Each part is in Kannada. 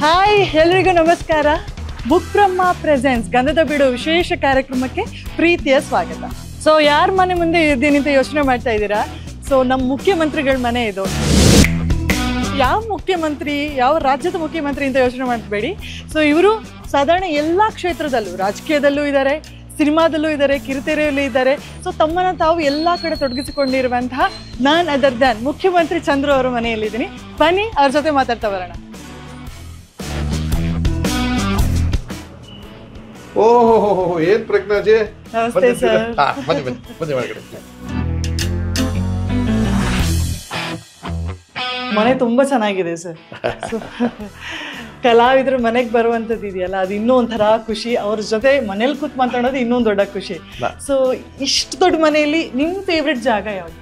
ಹಾಯ್ ಎಲ್ರಿಗೂ ನಮಸ್ಕಾರ. ಬುಕ್ ಬ್ರಹ್ಮ ಪ್ರೆಸೆನ್ಸ್ ಗಂಧದ ಬೀಡು ವಿಶೇಷ ಕಾರ್ಯಕ್ರಮಕ್ಕೆ ಪ್ರೀತಿಯ ಸ್ವಾಗತ. ಸೊ ಯಾರ ಮನೆ ಮುಂದೆ ಇದ್ದೀನಿ ಅಂತ ಯೋಚನೆ ಮಾಡ್ತಾ ಇದ್ದೀರಾ? ಸೊ ನಮ್ಮ ಮುಖ್ಯಮಂತ್ರಿಗಳ ಮನೆ ಇದು. ಯಾವ ಮುಖ್ಯಮಂತ್ರಿ, ಯಾವ ರಾಜ್ಯದ ಮುಖ್ಯಮಂತ್ರಿ ಅಂತ ಯೋಚನೆ ಮಾಡಬೇಡಿ. ಸೊ ಇವರು ಸಾಧಾರಣ ಎಲ್ಲ ಕ್ಷೇತ್ರದಲ್ಲೂ, ರಾಜಕೀಯದಲ್ಲೂ ಇದ್ದಾರೆ, ಸಿನಿಮಾದಲ್ಲೂ ಇದ್ದಾರೆ, ಕಿರುತೆರೆಯಲ್ಲೂ ಇದ್ದಾರೆ. ಸೊ ತಮ್ಮನ್ನು ತಾವು ಎಲ್ಲ ಕಡೆ ತೊಡಗಿಸಿಕೊಂಡಿರುವಂತಹ ನಾನ್ ಅದರ್ ದ್ಯಾನ್ ಮುಖ್ಯಮಂತ್ರಿ ಚಂದ್ರು ಅವರ ಮನೆಯಲ್ಲಿದ್ದೀನಿ. ಬನ್ನಿ ಅವ್ರ ಜೊತೆ ಮಾತಾಡ್ತಾ ಬರೋಣ. ಓಹೋ, ಏನ್ ಪ್ರಜ್ಞಾಜಿ? ನಮಸ್ತೆ ಸರ್. ಬನ್ನಿ ಒಳಗಡೆ. ಮನೆ ತುಂಬಾ ಚೆನ್ನಾಗಿದೆ ಸರ್. ಕಲಾವಿದ್ರು ಮನೆಗೆ ಬರುವಂಥದ್ದು ಇದೆಯಲ್ಲ, ಅದು ಇನ್ನೂ ಒಂಥರ ಖುಷಿ. ಅವ್ರ ಜೊತೆ ಮನೇಲಿ ಕೂತ್ ಮಾತಾಡೋದು ಇನ್ನೊಂದು ದೊಡ್ಡ ಖುಷಿ. ಸೊ ಇಷ್ಟು ದೊಡ್ಡ ಮನೆಯಲ್ಲಿ ನಿಮ್ಮ ಫೇವ್ರೆಟ್ ಜಾಗ ಯಾವುದು?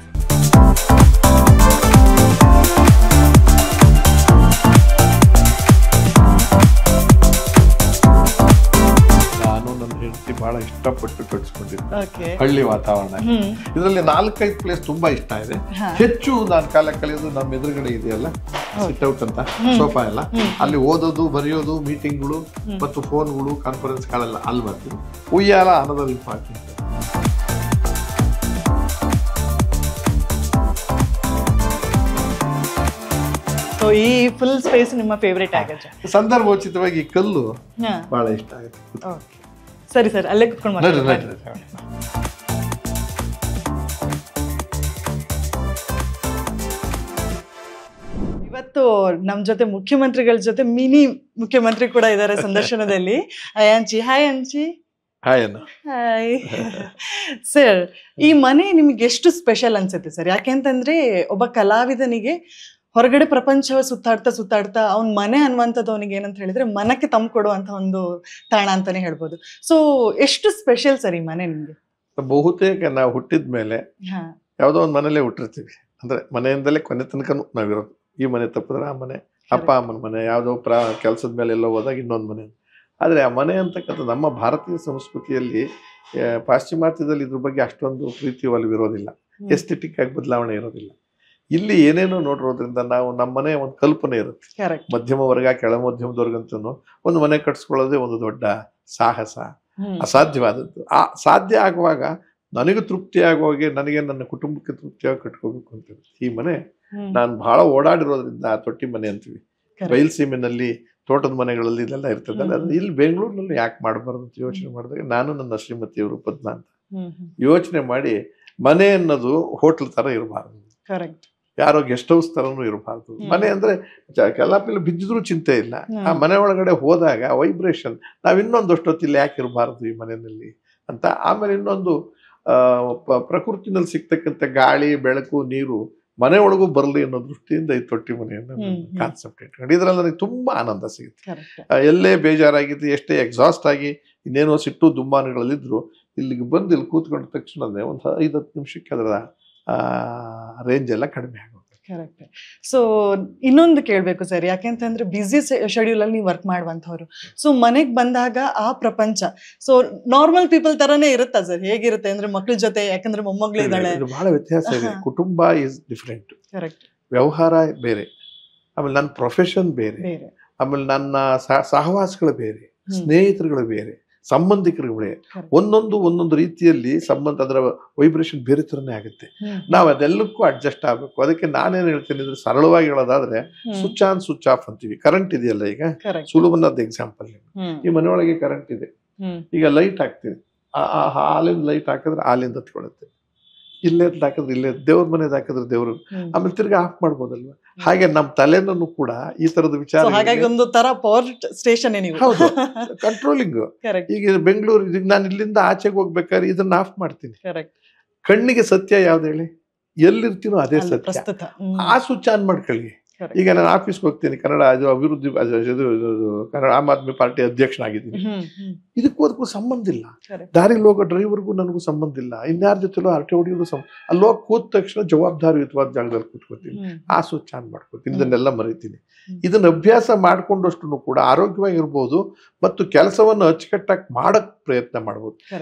ಬಹಳ ಇಷ್ಟಪಟ್ಟು ಕಟ್ಸ್ಕೊಂಡಿದ್ದೆ. ಹಳ್ಳಿ ವಾತಾವರಣ. ಇದರಲ್ಲಿ 4-5 ಪ್ಲೇಸ್ ತುಂಬಾ ಇಷ್ಟ ಇದೆ. ಹೆಚ್ಚು ನಾನು ಕಾಲ ಕಳೆಯೋದು ನಮ್ಮ ಎದುರುಗಡೆ ಇದೆಯಲ್ಲ ಸಿಟ್ಔಟ್ ಅಂತ ಸೋಫಾ ಎಲ್ಲ, ಅಲ್ಲಿ ಓದೋದು, ಬರೆಯೋದು, ಮೀಟಿಂಗ್ಗಳು ಮತ್ತು ಫೋನ್ಗಳು, ಕಾನ್ಫರೆನ್ಸ್ ಗಳೆಲ್ಲ ಅಲ್ಲಿ ಬರ್ತೀವಿ. ಉಯ್ಯಾಲ ಅನ್ನೋದ್ರಲ್ಲಿ ಇಂಪಾರ್ಟೆಂಟ್. ಸೊ ಈ ಫುಲ್ ಸ್ಪೇಸ್ ನಿಮ್ಮ ಫೇವ್ರೇಟ್ ಆಗುತ್ತೆ. ಸಂದರ್ಭೋಚಿತವಾಗಿ ಕಲ್ಲು ಬಹಳ ಇಷ್ಟ ಆಗುತ್ತೆ. ಸರಿ ಸರ್, ಅಲ್ಲೇ ಕುತ್ಕೊಂಡು ಇವತ್ತು ನಮ್ಮ ಜೊತೆ ಮುಖ್ಯಮಂತ್ರಿಗಳ ಜೊತೆ ಮಿನಿ ಮುಖ್ಯಮಂತ್ರಿ ಕೂಡ ಇದ್ದಾರೆ ಸಂದರ್ಶನದಲ್ಲಿ. ಅಂಚಿ, ಹಾಯ್ ಅಂಚಿ. ಹಾಯ್ ಸರ್, ಈ ಮನೆ ನಿಮ್ಗೆ ಎಷ್ಟು ಸ್ಪೆಷಲ್ ಅನ್ಸುತ್ತೆ ಸರ್? ಯಾಕೆಂತಂದ್ರೆ ಒಬ್ಬ ಕಲಾವಿದನಿಗೆ ಹೊರಗಡೆ ಪ್ರಪಂಚ ಸುತ್ತಾಡ್ತಾ ಅವ್ನ ಮನೆ ಅನ್ನುವಂಥದ್ದು ಅವನಿಗೆ ಏನಂತ ಹೇಳಿದ್ರೆ ಮನಕ್ಕೆ ತಂದು ಕೊಡುವಂತ ಒಂದು ತಾಣ ಅಂತಾನೆ ಹೇಳ್ಬೋದು. ಸೊ ಎಷ್ಟು ಸ್ಪೆಷಲ್ ಸರ್ ಈ ಮನೆ ನಿಮ್ಗೆ? ಬಹುತೇಕ ನಾವು ಹುಟ್ಟಿದ ಮೇಲೆ ಯಾವುದೋ ಒಂದು ಮನೇಲೆ ಹುಟ್ಟಿರ್ತೀವಿ. ಅಂದ್ರೆ ಮನೆಯಿಂದಲೇ ಕೊನೆ ತನಕ ನಾವಿರೋದು. ಈ ಮನೆ ತಪ್ಪಿದ್ರೆ ಆ ಮನೆ, ಅಪ್ಪ ಅಮ್ಮನ ಮನೆ, ಯಾವುದೋ ಕೆಲಸದ ಮೇಲೆ ಎಲ್ಲೋ ಹೋದಾಗ ಇನ್ನೊಂದು ಮನೆ. ಆದರೆ ಆ ಮನೆ ಅಂತಕ್ಕಂಥ ನಮ್ಮ ಭಾರತೀಯ ಸಂಸ್ಕೃತಿಯಲ್ಲಿ, ಪಾಶ್ಚಿಮಾತ್ಯದಲ್ಲಿ ಇದ್ರ ಬಗ್ಗೆ ಅಷ್ಟೊಂದು ಪ್ರೀತಿ ಒಲವಿರೋದಿಲ್ಲ, ಎಸ್ಥೆಟಿಕ್ ಆಗಿ ಬದಲಾವಣೆ ಇರೋದಿಲ್ಲ. ಇಲ್ಲಿ ಏನೇನೋ ನೋಡಿರೋದ್ರಿಂದ ನಾವು ನಮ್ಮ ಮನೆ ಒಂದು ಕಲ್ಪನೆ ಇರುತ್ತೆ. ಮಧ್ಯಮ ವರ್ಗ, ಕೆಳ ಮಧ್ಯಮದವರ್ಗಂತೂ ಒಂದು ಮನೆ ಕಟ್ಸ್ಕೊಳ್ಳೋದೇ ಒಂದು ದೊಡ್ಡ ಸಾಹಸ, ಅಸಾಧ್ಯವಾದದ್ದು. ಆ ಸಾಧ್ಯ ಆಗುವಾಗ ನನಗೆ ತೃಪ್ತಿ ಆಗುವಾಗೆ, ನನಗೆ ನನ್ನ ಕುಟುಂಬಕ್ಕೆ ತೃಪ್ತಿಯಾಗಿ ಕಟ್ಕೋಬೇಕು ಅಂತ. ಈ ಮನೆ ನಾನು ಬಹಳ ಓಡಾಡಿರೋದ್ರಿಂದ ತೊಟ್ಟಿ ಮನೆ ಅಂತೀವಿ. ಬಯಲ್ಸೀಮೆನಲ್ಲಿ ತೋಟದ ಮನೆಗಳಲ್ಲಿ ಇದೆಲ್ಲ ಇರ್ತದಲ್ಲ, ಇಲ್ಲಿ ಬೆಂಗಳೂರಿನಲ್ಲಿ ಯಾಕೆ ಮಾಡಬಾರ್ದು ಅಂತ ಯೋಚನೆ ಮಾಡಿದಾಗ ನಾನು ನನ್ನ ಶ್ರೀಮತಿಯವರು ಪದ್ಮ ಅಂತ ಯೋಚನೆ ಮಾಡಿ, ಮನೆ ಅನ್ನೋದು ಹೋಟ್ಲ್ ತರ ಇರಬಾರ್ದು, ಯಾರೋ ಗೆಸ್ಟ್ ಹೌಸ್ ತರನು ಇರಬಾರ್ದು. ಮನೆ ಅಂದ್ರೆ ಕಲಾಪಿಲ್ಲ ಬಿದ್ದಿದ್ರು ಚಿಂತೆ ಇಲ್ಲ. ಆ ಮನೆ ಒಳಗಡೆ ಹೋದಾಗ ವೈಬ್ರೇಷನ್, ನಾವ್ ಇನ್ನೊಂದಷ್ಟೊತ್ತಿಲ್ಲ ಯಾಕೆ ಇರಬಾರ್ದು ಈ ಮನೆಯಲ್ಲಿ ಅಂತ. ಆಮೇಲೆ ಇನ್ನೊಂದು ಪ್ರಕೃತಿನಲ್ಲಿ ಸಿಗ್ತಕ್ಕಂಥ ಗಾಳಿ, ಬೆಳಕು, ನೀರು ಮನೆ ಒಳಗೂ ಬರಲಿ ಅನ್ನೋ ದೃಷ್ಟಿಯಿಂದ ಈ ತೊಟ್ಟಿ ಮನೆಯನ್ನು ಕಾನ್ಸೆಪ್ಟ್ ಇಟ್ಕೊಂಡು ಇದ್ರಲ್ಲಿ ನನಗೆ ತುಂಬಾ ಆನಂದ ಸಿಗುತ್ತೆ. ಎಲ್ಲೇ ಬೇಜಾರಾಗಿದ್ದು, ಎಷ್ಟೇ ಎಕ್ಸಾಸ್ಟ್ ಆಗಿ ಇನ್ನೇನೋ ಸಿಟ್ಟು ದುಮ್ಮಾನಗಳಲ್ಲಿದ್ರು ಇಲ್ಲಿಗೆ ಬಂದು ಇಲ್ಲಿ ಕೂತ್ಕೊಂಡ ತಕ್ಷಣನೇ ಒಂದು 5-10 ನಿಮಿಷಕ್ಕೆ ಅದರ ರೇಂಜ್ ಎಲ್ಲ ಕಡಿಮೆ ಆಗುತ್ತೆ. ಕರೆಕ್ಟ್. ಸೊ ಇನ್ನೊಂದು ಕೇಳಬೇಕು ಸರ್, ಯಾಕೆಂತಂದ್ರೆ ಬ್ಯುಸಿ ಶೆಡ್ಯೂಲ್ ಅಲ್ಲಿ ನೀವು ವರ್ಕ್ ಮಾಡುವಂಥವ್ರು. ಸೊ ಮನೆಗೆ ಬಂದಾಗ ಆ ಪ್ರಪಂಚ ಸೊ ನಾರ್ಮಲ್ ಪೀಪಲ್ ತರನೇ ಇರುತ್ತಾ ಸರ್? ಹೇಗಿರುತ್ತೆ ಅಂದ್ರೆ ಮಕ್ಳ ಜೊತೆ, ಯಾಕಂದ್ರೆ ಮೊಮ್ಮಗಳು ಇದ್ದಾಳೆ, ಬಹಳ ವ್ಯತ್ಯಾಸ ಇದೆ. ಕುಟುಂಬ ಇಸ್ ಡಿಫ್ರೆಂಟ್. ಕರೆಕ್ಟ್. ವ್ಯವಹಾರ ಬೇರೆ, ಆಮೇಲೆ ನನ್ನ ಪ್ರೊಫೆಷನ್ ಬೇರೆ, ಆಮೇಲೆ ನನ್ನ ಸಹವಾಸಗಳು ಬೇರೆ, ಸ್ನೇಹಿತರುಗಳು ಬೇರೆ, ಸಂಬಂಧಿಕರು ಬೇರೆ. ಒಂದೊಂದು ರೀತಿಯಲ್ಲಿ ಸಂಬಂಧ, ಅದರ ವೈಬ್ರೇಷನ್ ಬೇರೆ ತರನೇ ಆಗುತ್ತೆ. ನಾವು ಅದೆಲ್ಲಕ್ಕೂ ಅಡ್ಜಸ್ಟ್ ಆಗಬೇಕು. ಅದಕ್ಕೆ ನಾನೇನ್ ಹೇಳ್ತೀನಿ ಅಂದ್ರೆ, ಸರಳವಾಗಿ ಹೇಳೋದಾದ್ರೆ ಸ್ವಿಚ್ ಆನ್ ಸ್ವಿಚ್ ಆಫ್ ಅಂತೀವಿ. ಕರೆಂಟ್ ಇದೆಯಲ್ಲ, ಈಗ ಸುಲಭವಾದ ಎಕ್ಸಾಂಪಲ್, ಈ ಮನೆಯೊಳಗೆ ಕರೆಂಟ್ ಇದೆ, ಈಗ ಲೈಟ್ ಹಾಕ್ತೀವಿ, ಹಾಲಿಂದ ಲೈಟ್ ಹಾಕಿದ್ರೆ ಹಾಲಿಂದ ಹತ್ಕೊಳ್ಳುತ್ತೆ, ಇಲ್ಲೇ ಹಾಕಿದ್ರೆ ಇಲ್ಲೇ, ದೇವ್ರ ಮನೆದ್ ಹಾಕಿದ್ರೆ ದೇವ್ರ, ಆಮೇಲೆ ತಿರ್ಗಿ ಆಫ್ ಮಾಡ್ಬೋದಲ್ವಾ. ಹಾಗೆ ನಮ್ ತಲೆನೂ ಕೂಡ ಈ ತರದ ವಿಚಾರ, ಒಂದು ತರ ಪವರ್ ಸ್ಟೇಷನ್. ಹೌದು, ಕಂಟ್ರೋಲಿಂಗ್. ಈಗ ಬೆಂಗಳೂರು, ಈಗ ನಾನು ಇಲ್ಲಿಂದ ಆಚೆಗೆ ಹೋಗ್ಬೇಕಾದ್ರೆ ಇದನ್ನ ಆಫ್ ಮಾಡ್ತೀನಿ. ಕಣ್ಣಿಗೆ ಸತ್ಯ ಯಾವ್ದು ಹೇಳಿ? ಎಲ್ಲಿರ್ತೀನೋ ಅದೇ ಸತ್ಯ. ಆ ಸ್ವಿಚ್ ಆನ್ ಮಾಡ್ಕೊಳ್ಳಿ. ಈಗ ನಾನು ಆಫೀಸ್ಗೆ ಹೋಗ್ತೀನಿ, ಕನ್ನಡ ಅಭಿವೃದ್ಧಿ ಕನ್ನಡ ಆಮ್ ಆದ್ಮಿ ಪಾರ್ಟಿ ಅಧ್ಯಕ್ಷನಾಗಿದ್ದೀನಿ. ಇದಕ್ಕೂ ಸಂಬಂಧ ಇಲ್ಲ. ದಾರಿಲಿ ಹೋಗೋ ಡ್ರೈವರ್ಗೂ ನನಗೂ ಸಂಬಂಧ ಇಲ್ಲ. ಇನ್ಯಾರ ಜೊತೆಲೋ ಹರಟೆ ಹೊಡಿಯೋದು ಅಲ್ಲಿ ಹೋಗಿ ಕೂತ ತಕ್ಷಣ ಜವಾಬ್ದಾರಿಯುತವಾದ ಜಾಗದಲ್ಲಿ ಕೂತ್ಕೋತೀನಿ, ಆ ಸ್ವಿಚ್ ಆನ್ ಮಾಡ್ಕೋತೀನಿ, ಇದನ್ನೆಲ್ಲ ಮರಿತೀನಿ. ಇದನ್ನ ಅಭ್ಯಾಸ ಮಾಡ್ಕೊಂಡಷ್ಟು ಕೂಡ ಆರೋಗ್ಯವಾಗಿರ್ಬೋದು ಮತ್ತು ಕೆಲಸವನ್ನು ಅಚ್ಚುಕಟ್ಟಾಗಿ ಮಾಡಕ್ ಪ್ರಯತ್ನ ಮಾಡ್ಬೋದು.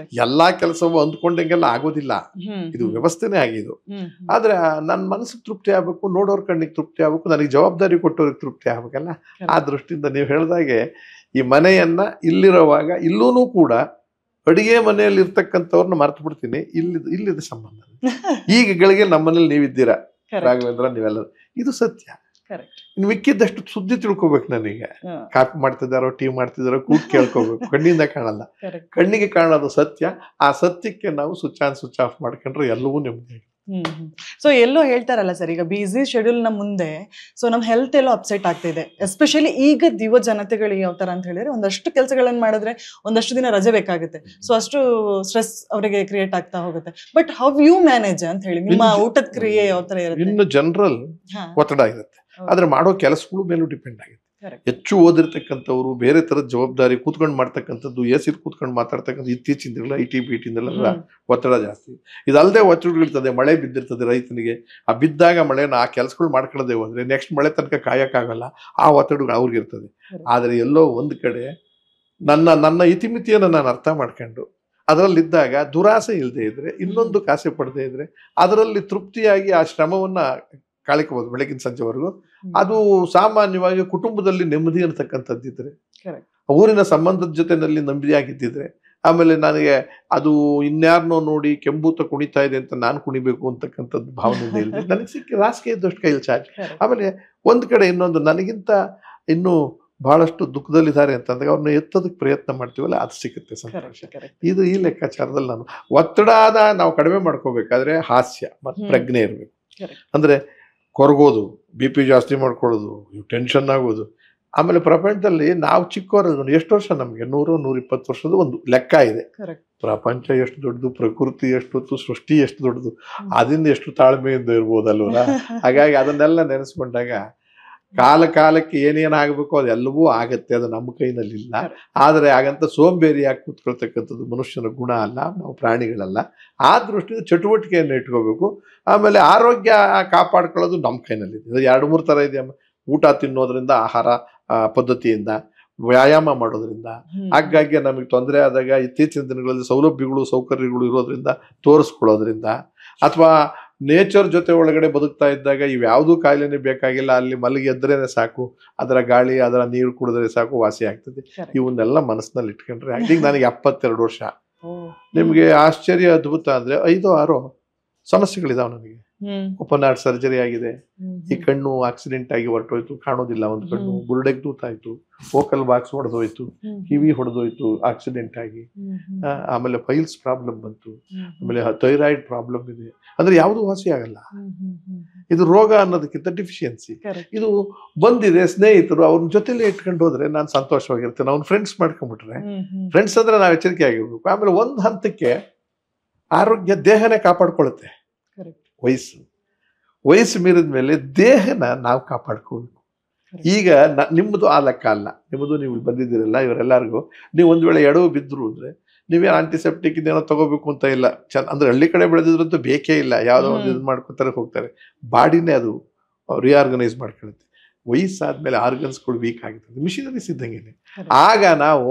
ಎಲ್ಲಾ ಕೆಲಸವೂ ಅಂದ್ಕೊಂಡಂಗೆಲ್ಲ ಆಗೋದಿಲ್ಲ, ಇದು ವ್ಯವಸ್ಥೆನೇ ಆಗಿದ್ದು. ಆದ್ರೆ ನನ್ನ ಮನಸ್ಸಿಗೆ ತೃಪ್ತಿ ಆಗ್ಬೇಕು, ನೋಡೋರ್ ಕಣ್ಣಿಗೆ ತೃಪ್ತಿ ಆಗ್ಬೇಕು, ನನಗೆ ಜವಾಬ್ದಾರಿ ಕೊಟ್ಟವ್ರಿಗೆ ತೃಪ್ತಿ ಆಗ್ಬೇಕಲ್ಲ. ಆ ದೃಷ್ಟಿಯಿಂದ ನೀವು ಹೇಳಿದಾಗೆ ಈ ಮನೆಯನ್ನ ಇಲ್ಲಿರುವಾಗ ಇಲ್ಲೂ ಕೂಡ ಅಡಿಗೆ ಮನೆಯಲ್ಲಿ ಇರ್ತಕ್ಕಂಥವ್ರನ್ನ ಮರ್ತು ಬಿಡ್ತೀನಿ, ಇಲ್ಲಿದ ಸಂಬಂಧ. ಈಗ ಗಳಿಗೆ ನಮ್ಮನೇಲಿ ನೀವಿದ್ದೀರಾ ರಾಘವೇಂದ್ರ, ನೀವೆಲ್ಲರೂ, ಇದು ಸತ್ಯ. ಇನ್ನು ಮಿಕ್ಕಿದ್ದಷ್ಟು ಸುದ್ದಿ ತಿಳ್ಕೊಬೇಕು. ನನಗೆ ಕಾಫಿ ಮಾಡ್ತಿದ್ದಾರೋ ಟೀ ಮಾಡ್ತಿದ್ದಾರೋ ಕೂತ್ ಕೇಳ್ಕೋಬೇಕು. ಕಣ್ಣಿಂದ ಕಾಣಲ್ಲ, ಕಣ್ಣಿಗೆ ಕಾಣೋದು ಸತ್ಯ. ಆ ಸತ್ಯಕ್ಕೆ ನಾವು ಸ್ವಿಚ್ ಆನ್ ಸ್ವಿಚ್ ಆಫ್ ಮಾಡ್ಕೊಂಡ್ರೆ ಎಲ್ಲವೂ ನೆಮ್ಮದಿ. ಸೊ ಎಲ್ಲೋ ಹೇಳ್ತಾರಲ್ಲ ಸರ್, ಈಗ ಬಿಸಿ ಶೆಡ್ಯೂಲ್ ನ ಮುಂದೆ ಸೊ ನಮ್ ಹೆಲ್ತ್ ಎಲ್ಲೋ ಅಪ್ಸೆಟ್ ಆಗ್ತಿದೆ. ಎಸ್ಪೆಷಲಿ ಈಗ ಯುವ ಜನತೆಗಳಿಗೆ ಯಾವ ತರ ಅಂತ ಹೇಳಿದ್ರೆ, ಒಂದಷ್ಟು ಕೆಲಸಗಳನ್ನ ಮಾಡಿದ್ರೆ ಒಂದಷ್ಟು ದಿನ ರಜೆ ಬೇಕಾಗುತ್ತೆ. ಸೊ ಅಷ್ಟು ಸ್ಟ್ರೆಸ್ ಅವರಿಗೆ ಕ್ರಿಯೇಟ್ ಆಗ್ತಾ ಹೋಗುತ್ತೆ. ಬಟ್ ಹೌ ಯು ಮ್ಯಾನೇಜ್ ಅಂತ ಹೇಳಿ, ನಿಮ್ಮ ಊಟದ ಕ್ರಿಯೆ ಯಾವ ತರ ಇರುತ್ತೆ? ಇನ್ನು ಜನರಲ್ ಒತ್ತಡ ಇರುತ್ತೆ, ಆದ್ರೆ ಮಾಡೋ ಕೆಲಸಗಳು ಮೇಲೂ ಡಿಪೆಂಡ್ ಆಗುತ್ತೆ. ಹೆಚ್ಚು ಓದಿರ್ತಕ್ಕಂಥವ್ರು, ಬೇರೆ ತರದ ಜವಾಬ್ದಾರಿ ಕೂತ್ಕೊಂಡು ಮಾಡ್ತಕ್ಕಂಥದ್ದು, ಎಸಿ ಕೂತ್ಕೊಂಡು ಮಾತಾಡ್ತಕ್ಕಂಥ ಇತ್ತೀಚಿನ ದಿನಗಳ IT BT ಒತ್ತಡ ಜಾಸ್ತಿ. ಇದಲ್ಲದೆ ಒತ್ತಡಗಳಿರ್ತದೆ, ಮಳೆ ಬಿದ್ದಿರ್ತದೆ ರೈತನಿಗೆ. ಆ ಬಿದ್ದಾಗ ಮಳೆನ ಆ ಕೆಲಸಗಳು ಮಾಡ್ಕೊಳ್ಳದೆ ಹೋದ್ರೆ ನೆಕ್ಸ್ಟ್ ಮಳೆ ತನಕ ಕಾಯಕ್ಕಾಗಲ್ಲ. ಆ ಒತ್ತಡಗಳು ಅವ್ರಿಗಿರ್ತದೆ. ಆದ್ರೆ ಎಲ್ಲೋ ಒಂದ್ ಕಡೆ ನನ್ನ ಇತಿಮಿತಿಯನ್ನು ನಾನು ಅರ್ಥ ಮಾಡ್ಕೊಂಡು ಅದರಲ್ಲಿದ್ದಾಗ ದುರಾಸೆ ಇಲ್ಲದೆ ಇದ್ರೆ, ಇನ್ನೊಂದು ಕಾಸೆ ಪಡದೆ ಇದ್ರೆ, ಅದರಲ್ಲಿ ತೃಪ್ತಿಯಾಗಿ ಆ ಶ್ರಮವನ್ನ ಕಾಳಿಕಬಹುದು ಬೆಳಗಿನ ಸಂಜೆವರೆಗೂ. ಅದು ಸಾಮಾನ್ಯವಾಗಿ ಕುಟುಂಬದಲ್ಲಿ ನೆಮ್ಮದಿ ಅಂತಕ್ಕಂಥದ್ದಿದ್ರೆ, ಊರಿನ ಸಂಬಂಧದ ಜೊತೆನಲ್ಲಿ ನೆಮ್ಮದಿಯಾಗಿದ್ದಿದ್ರೆ, ಆಮೇಲೆ ನನಗೆ ಅದು ಇನ್ಯಾರನ್ನೋ ನೋಡಿ ಕೆಂಬೂತ ಕುಣಿತಾ ಇದೆ ಅಂತ ನಾನು ಕುಣಿಬೇಕು ಅಂತಕ್ಕಂಥದ್ದು ಭಾವನೆ ಇಲ್ಲದೆ ನನಗೆ ಸಿಕ್ಕಿ ರಾಸಿಗೆ ಇದ್ದಷ್ಟು ಕೈಲಿ ಚಾಚಿ. ಆಮೇಲೆ ಒಂದ್ ಕಡೆ ಇನ್ನೊಂದು, ನನಗಿಂತ ಇನ್ನೂ ಬಹಳಷ್ಟು ದುಃಖದಲ್ಲಿದ್ದಾರೆ ಅಂತಂದಾಗ ಅವ್ರನ್ನ ಎತ್ತೋದಕ್ಕೆ ಪ್ರಯತ್ನ ಮಾಡ್ತೀವಲ್ಲ, ಅದು ಸಿಗುತ್ತೆ ಸಂತೋಷ. ಇದು ಈ ಲೆಕ್ಕಾಚಾರದಲ್ಲಿ ನಾನು ಒತ್ತಡದ ನಾವು ಕಡಿಮೆ ಮಾಡ್ಕೋಬೇಕಾದ್ರೆ ಹಾಸ್ಯ ಮತ್ತು ಪ್ರಜ್ಞೆ ಇರಬೇಕು. ಅಂದ್ರೆ ಕೊರಗೋದು, BP ಜಾಸ್ತಿ ಮಾಡ್ಕೊಳ್ಳೋದು, ಟೆನ್ಷನ್ ಆಗೋದು. ಆಮೇಲೆ ಪ್ರಪಂಚದಲ್ಲಿ ನಾವು ಚಿಕ್ಕವರ ಎಷ್ಟು ವರ್ಷ, ನಮ್ಗೆ 100-120 ವರ್ಷದ ಒಂದು ಲೆಕ್ಕ ಇದೆ. ಪ್ರಪಂಚ ಎಷ್ಟು ದೊಡ್ಡದು, ಪ್ರಕೃತಿ ಎಷ್ಟು ದೊಡ್ಡದು, ಸೃಷ್ಟಿ ಎಷ್ಟು ದೊಡ್ಡದು, ಅದರಿಂದ ಎಷ್ಟು ತಾಳ್ಮೆಯಿಂದ ಇರ್ಬೋದಲ್ವ. ಹಾಗಾಗಿ ಅದನ್ನೆಲ್ಲ ನೆನೆಸ್ಕೊಂಡಾಗ ಕಾಲಕ್ಕೆ ಏನೇನಾಗಬೇಕು ಅದೆಲ್ಲವೂ ಆಗತ್ತೆ. ಅದು ನಮ್ಮ ಕೈನಲ್ಲಿಲ್ಲ. ಆದರೆ ಹಾಗಂತ ಸೋಂಬೇರಿಯಾಗಿ ಕೂತ್ಕೊಳ್ತಕ್ಕಂಥದ್ದು ಮನುಷ್ಯನ ಗುಣ ಅಲ್ಲ, ನಾವು ಪ್ರಾಣಿಗಳಲ್ಲ. ಆ ದೃಷ್ಟಿಯಿಂದ ಚಟುವಟಿಕೆಯನ್ನು ಇಟ್ಕೋಬೇಕು. ಆಮೇಲೆ ಆರೋಗ್ಯ ಕಾಪಾಡ್ಕೊಳ್ಳೋದು ನಮ್ಮ ಕೈನಲ್ಲಿದೆ. ಇದು 2-3 ಥರ ಇದೆ. ಊಟ ತಿನ್ನೋದ್ರಿಂದ, ಆಹಾರ ಪದ್ಧತಿಯಿಂದ, ವ್ಯಾಯಾಮ ಮಾಡೋದ್ರಿಂದ. ಹಾಗಾಗಿ ನಮಗೆ ತೊಂದರೆ ಆದಾಗ ಇತ್ತೀಚಿನ ದಿನಗಳಲ್ಲಿ ಸೌಲಭ್ಯಗಳು ಸೌಕರ್ಯಗಳು ಇರೋದ್ರಿಂದ ತೋರಿಸ್ಕೊಳ್ಳೋದ್ರಿಂದ, ಅಥವಾ ನೇಚರ್ ಜೊತೆ ಒಳಗಡೆ ಬದುಕ್ತಾ ಇದ್ದಾಗ ಇವ್ಯಾವುದೂ ಕಾಯಿಲೆನೇ ಬೇಕಾಗಿಲ್ಲ. ಅಲ್ಲಿ ಮಲಗಿ ಎದ್ರೇನೆ ಸಾಕು, ಅದರ ಗಾಳಿ ಅದರ ನೀರು ಕುಡಿದ್ರೆ ಸಾಕು, ವಾಸಿ ಆಗ್ತದೆ. ಇವನ್ನೆಲ್ಲ ಮನಸ್ಸಿನಲ್ಲಿ ಇಟ್ಕೊಂಡ್ರೆ, ಈಗ ನನಗೆ 72 ವರ್ಷ. ನಿಮ್ಗೆ ಆಶ್ಚರ್ಯ ಅದ್ಭುತ ಅಂದ್ರೆ 5-6 ಸಮಸ್ಯೆಗಳಿದಾವೆ ನನಗೆ. ಓಪನ್ ಹಾರ್ಟ್ ಸರ್ಜರಿ ಆಗಿದೆ, ಈ ಕಣ್ಣು ಆಕ್ಸಿಡೆಂಟ್ ಆಗಿ ಹೊರಟೋಯ್ತು, ಕಾಣೋದಿಲ್ಲ ಒಂದು ಕಣ್ಣು, ಬುರುಡೆಗೆ ತೂತಾಯ್ತು, ಫೋಕಲ್ ಬಾಕ್ಸ್ ಹೊಡೆದೋಯ್ತು, ಕಿವಿ ಹೊಡೆದೋಯ್ತು ಆಕ್ಸಿಡೆಂಟ್ ಆಗಿ. ಆಮೇಲೆ ಫೈಲ್ಸ್ ಪ್ರಾಬ್ಲಮ್ ಬಂತು, ಆಮೇಲೆ ಥೈರಾಯ್ಡ್ ಪ್ರಾಬ್ಲಮ್ ಇದೆ. ಅಂದ್ರೆ ಯಾವುದು ವಾಸಿ ಆಗಲ್ಲ. ಇದು ರೋಗ ಅನ್ನೋದಕ್ಕಿಂತ ಡಿಫಿಷಿಯನ್ಸಿ. ಇದು ಬಂದಿದೆ, ಸ್ನೇಹಿತರು ಅವ್ರ ಜೊತೆಲೇ ಇಟ್ಕೊಂಡು ಹೋದ್ರೆ ನಾನು ಸಂತೋಷವಾಗಿರ್ತೇನೆ. ಅವ್ನ ಫ್ರೆಂಡ್ಸ್ ಮಾಡ್ಕೊಂಡ್ಬಿಟ್ರೆ, ಫ್ರೆಂಡ್ಸ್ ಅಂದ್ರೆ ನಾವು ಎಚ್ಚರಿಕೆ ಆಗಿರ್ಬೇಕು. ಆಮೇಲೆ ಒಂದು ಹಂತಕ್ಕೆ ಆರೋಗ್ಯ ದೇಹನೇ ಕಾಪಾಡ್ಕೊಳ್ಳುತ್ತೆ. ವಯಸ್ಸು ಮೀರಿದ ಮೇಲೆ ದೇಹನ ನಾವು ಕಾಪಾಡ್ಕೋಬೇಕು. ಈಗ ನಿಮ್ಮದು ಆ ಲೆಕ್ಕ ಅಲ್ಲ. ನಿಮ್ಮದು ನೀವು ಬಂದಿದ್ದೀರಲ್ಲ, ಇವರೆಲ್ಲರಿಗೂ ನೀವು ಒಂದ್ ವೇಳೆ ಎಡವು ಬಿದ್ರು ಅಂದ್ರೆ ನೀವೇ ಆಂಟಿಸೆಪ್ಟಿಕ್ ಇದೇನೋ ತಗೋಬೇಕು ಅಂತ ಇಲ್ಲ. ಅಂದ್ರೆ ಹಳ್ಳಿ ಕಡೆ ಬೆಳೆದಿದ್ರಂತೂ ಬೇಕೇ ಇಲ್ಲ. ಯಾವುದೋ ಒಂದು ಇದು ಮಾಡ್ಕೊತಾರೆ, ಹೋಗ್ತಾರೆ. ಬಾಡಿನೇ ಅದು ರಿಆರ್ಗನೈಸ್ ಮಾಡ್ಕೊಳ್ಳುತ್ತೆ. ವಯಸ್ಸಾದ್ಮೇಲೆ ಆರ್ಗನ್ಸ್ಗಳು ವೀಕ್ ಆಗಿರ್ತದೆ, ಮಿಷಿನರೀಸ್ ಇದ್ದಂಗೆ. ಆಗ ನಾವು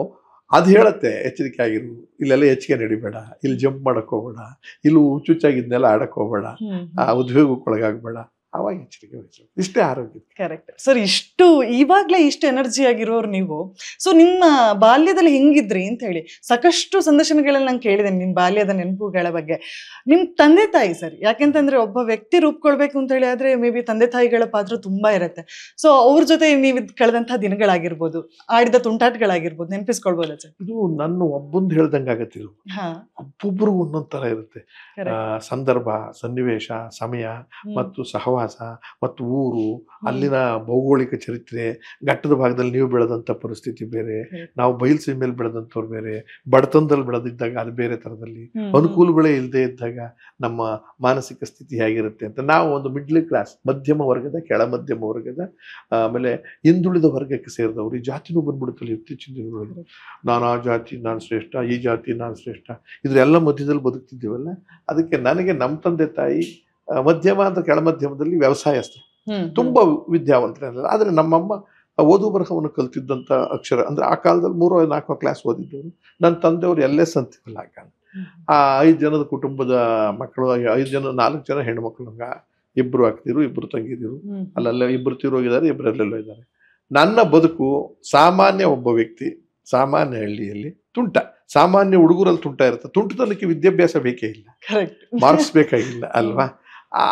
ಅದು ಹೇಳುತ್ತೆ, ಎಚ್ಚರಿಕೆ ಆಗಿರು, ಇಲ್ಲೆಲ್ಲ ಹೆಚ್ಚಿಗೆ ನಡಿಬೇಡ, ಇಲ್ಲಿ ಜಂಪ್ ಮಾಡಕ್ ಹೋಗ್ಬೇಡ, ಇಲ್ಲಿ ಹುಚ್ಚುಚ್ಚಾಗಿದ್ನೆಲ್ಲ ಆಡಕ್ ಹೋಗ್ಬೇಡ, ಆ ಉದ್ವೇಗಕ್ಕೊಳಗಾಗ್ಬೇಡ. ಅವಾಗ ಎಚ್ಚರಿಕೆ ವಹಿಸಬೇಕು. ಇಷ್ಟೇ ಆರೋಗ್ಯ. Correct sir. ಇವಾಗ್ಲೇ ಇಷ್ಟು ಎನರ್ಜಿ ಆಗಿರೋರು ನೀವು. ಸೊ ನಿಮ್ಮ ಬಾಲ್ಯದಲ್ಲಿ ಹೆಂಗಿದ್ರಿ ಅಂತ ಹೇಳಿ ಸಾಕಷ್ಟು ಸಂದರ್ಶನಗಳಲ್ಲಿ ನಾನು ಕೇಳಿದ್ದೇನೆ ನಿಮ್ ಬಾಲ್ಯದ ನೆನಪುಗಳ ಬಗ್ಗೆ. ನಿಮ್ ತಂದೆ ತಾಯಿ ಸರ್, ಯಾಕೆಂತಂದ್ರೆ ಒಬ್ಬ ವ್ಯಕ್ತಿ ರೂಪ್ಕೊಳ್ಬೇಕು ಅಂತ ಹೇಳಿ ಆದ್ರೆ ಮೇ ಬಿ ತಂದೆ ತಾಯಿಗಳ ಪಾತ್ರ ತುಂಬಾ ಇರುತ್ತೆ. ಸೊ ಅವ್ರ ಜೊತೆ ನೀವು ಕಳೆದಂತಹ ದಿನಗಳಾಗಿರ್ಬೋದು, ಆಡಿದ ತುಂಟಾಟಗಳಾಗಿರ್ಬೋದು, ನೆನಪಿಸ್ಕೊಳ್ಬೋದ ಸರ್? ಇದು ನನ್ನ ಒಬ್ಬಂದು ಹೇಳ್ದಂಗೆ ಆಗತ್ತೆ. ಇದು ಒಬ್ಬೊಬ್ರಿಗೂ ಒಂದೊಂದ್ ತರ ಇರುತ್ತೆ. ಸಂದರ್ಭ, ಸನ್ನಿವೇಶ, ಸಮಯ ಮತ್ತು ಸಹವಾಸ ಮತ್ತು ಊರು, ಅಲ್ಲಿನ ಭೌಗೋಳಿಕ ಚರಿತ್ರೆ, ಘಟ್ಟದ ಭಾಗದಲ್ಲಿ ನೀವು ಬೆಳೆದಂತ ಪರಿಸ್ಥಿತಿ ಬೇರೆ, ನಾವು ಬಯಲು ಸೀಮೆಯಲ್ಲಿ ಬೆಳೆದಂಥವ್ರು ಬೇರೆ, ಬಡತನದಲ್ಲಿ ಬೆಳೆದಿದ್ದಾಗ ಅದು ಬೇರೆ ತರದಲ್ಲಿ, ಅನುಕೂಲಗಳೇ ಇಲ್ಲದೆ ಇದ್ದಾಗ ನಮ್ಮ ಮಾನಸಿಕ ಸ್ಥಿತಿ ಹೇಗಿರುತ್ತೆ ಅಂತ. ನಾವು ಒಂದು ಮಿಡ್ಲ್ ಕ್ಲಾಸ್, ಮಧ್ಯಮ ವರ್ಗದ, ಕೆಳ ಮಧ್ಯಮ ವರ್ಗದ, ಆಮೇಲೆ ಹಿಂದುಳಿದ ವರ್ಗಕ್ಕೆ ಸೇರಿದವರು. ಈ ಜಾತಿನೂ ಬಂದ್ಬಿಡುತ್ತಲ್ಲ ಇತ್ತೀಚಿನ ದಿನಗಳಲ್ಲಿ. ನಾನು ಆ ಜಾತಿ ನಾನು ಶ್ರೇಷ್ಠ, ಈ ಜಾತಿ ನಾನು ಶ್ರೇಷ್ಠ, ಇದ್ರೆಲ್ಲ ಮಧ್ಯದಲ್ಲಿ ಬದುಕ್ತಿದ್ದೀವಲ್ಲ. ಅದಕ್ಕೆ ನನಗೆ ನಮ್ಮ ತಂದೆ ತಾಯಿ ಮಧ್ಯಮ ಅಂತ ಕೆಳ ಮಧ್ಯಮದಲ್ಲಿ ವ್ಯವಸಾಯಸ್ಥರು, ತುಂಬಾ ವಿದ್ಯಾವಂತರಲ್ಲ. ಆದ್ರೆ ನಮ್ಮಮ್ಮ ಓದು ಬರಹವನ್ನು ಕಲ್ತಿದ್ದಂತ ಅಕ್ಷರ. ಅಂದ್ರೆ ಆ ಕಾಲದಲ್ಲಿ 3-4 ಕ್ಲಾಸ್ ಓದಿದ್ದವರು. ನನ್ನ ತಂದೆಯವರು LS ಅಂತಿರಲ್ಲ. ಆ 5 ಜನದ ಕುಟುಂಬದ ಮಕ್ಕಳು, 4 ಜನ ಹೆಣ್ಣು ಮಕ್ಕಳು. ಇಬ್ರು ಅಕ್ತಿರು, ಇಬ್ರು ತಂಗಿದಿರು, ಅಲ್ಲೆಲ್ಲ ಇಬ್ರು ತೀರೋಗಿದ್ದಾರೆ, ಇಬ್ಬರಲ್ಲೆಲ್ಲೋ ಇದ್ದಾರೆ. ನನ್ನ ಬದುಕು ಸಾಮಾನ್ಯ ಒಬ್ಬ ವ್ಯಕ್ತಿ, ಸಾಮಾನ್ಯ ಹಳ್ಳಿಯಲ್ಲಿ ತುಂಟ, ಸಾಮಾನ್ಯ ಹುಡುಗರಲ್ಲಿ ತುಂಟ ಇರುತ್ತೆ. ತುಂಟತನಕ್ಕೆ ವಿದ್ಯಾಭ್ಯಾಸ ಬೇಕೇ ಇಲ್ಲ, ಮಾರ್ಕ್ಸ್ ಬೇಕಾಗಿಲ್ಲ ಅಲ್ವಾ.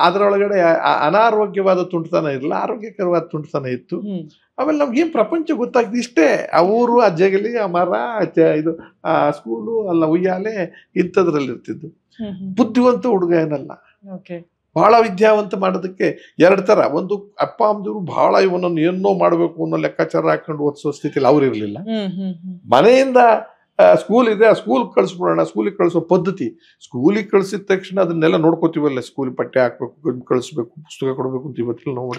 ಅದರೊಳಗಡೆ ಅನಾರೋಗ್ಯವಾದ ತುಂಟತನ ಇರಲ್ಲ, ಆರೋಗ್ಯಕರವಾದ ತುಂಟತನ ಇತ್ತು. ಆಮೇಲೆ ನಮ್ಗೇನು ಪ್ರಪಂಚ ಗೊತ್ತಾಗ್ತದೆ ಇಷ್ಟೇ. ಅವರು ಆ ಜಗಲಿ, ಆ ಮರ, ಇದು ಆ ಸ್ಕೂಲು, ಅಲ್ಲ ಉಯ್ಯಾಲೆ, ಇಂಥದ್ರಲ್ಲಿ ಇರ್ತಿದ್ದು. ಬುದ್ಧಿವಂತ ಹುಡುಗ ಏನಲ್ಲ, ಬಹಳ ವಿದ್ಯಾವಂತ ಮಾಡೋದಕ್ಕೆ ಎರಡು ಥರ. ಒಂದು ಅಪ್ಪ ಅಮ್ಮದವರು ಬಹಳ ಇವನನ್ನು ಏನೋ ಮಾಡಬೇಕು ಅನ್ನೋ ಲೆಕ್ಕಾಚಾರ ಹಾಕೊಂಡು ಓದಿಸೋ ಸ್ಥಿತಿಲಿ ಅವ್ರು ಇರಲಿಲ್ಲ. ಮನೆಯಿಂದ ಸ್ಕೂಲ್ ಇದೆ, ಆ ಸ್ಕೂಲ್ ಕಳಿಸ್ಬಿಡೋಣ, ಸ್ಕೂಲಿಗೆ ಕಳಿಸೋ ಪದ್ಧತಿ. ಸ್ಕೂಲಿಗೆ ಕಳಿಸಿದ ತಕ್ಷಣ ಅದನ್ನೆಲ್ಲ ನೋಡ್ಕೋತೀವಲ್ಲ, ಸ್ಕೂಲ್ ಪಠ್ಯ ಹಾಕ್ಬೇಕು, ಕಳಿಸ್ಬೇಕು, ಪುಸ್ತಕ ಕೊಡ್ಬೇಕು ಅಂತ ಇವತ್ತಿಲ್ಲ ನಾವು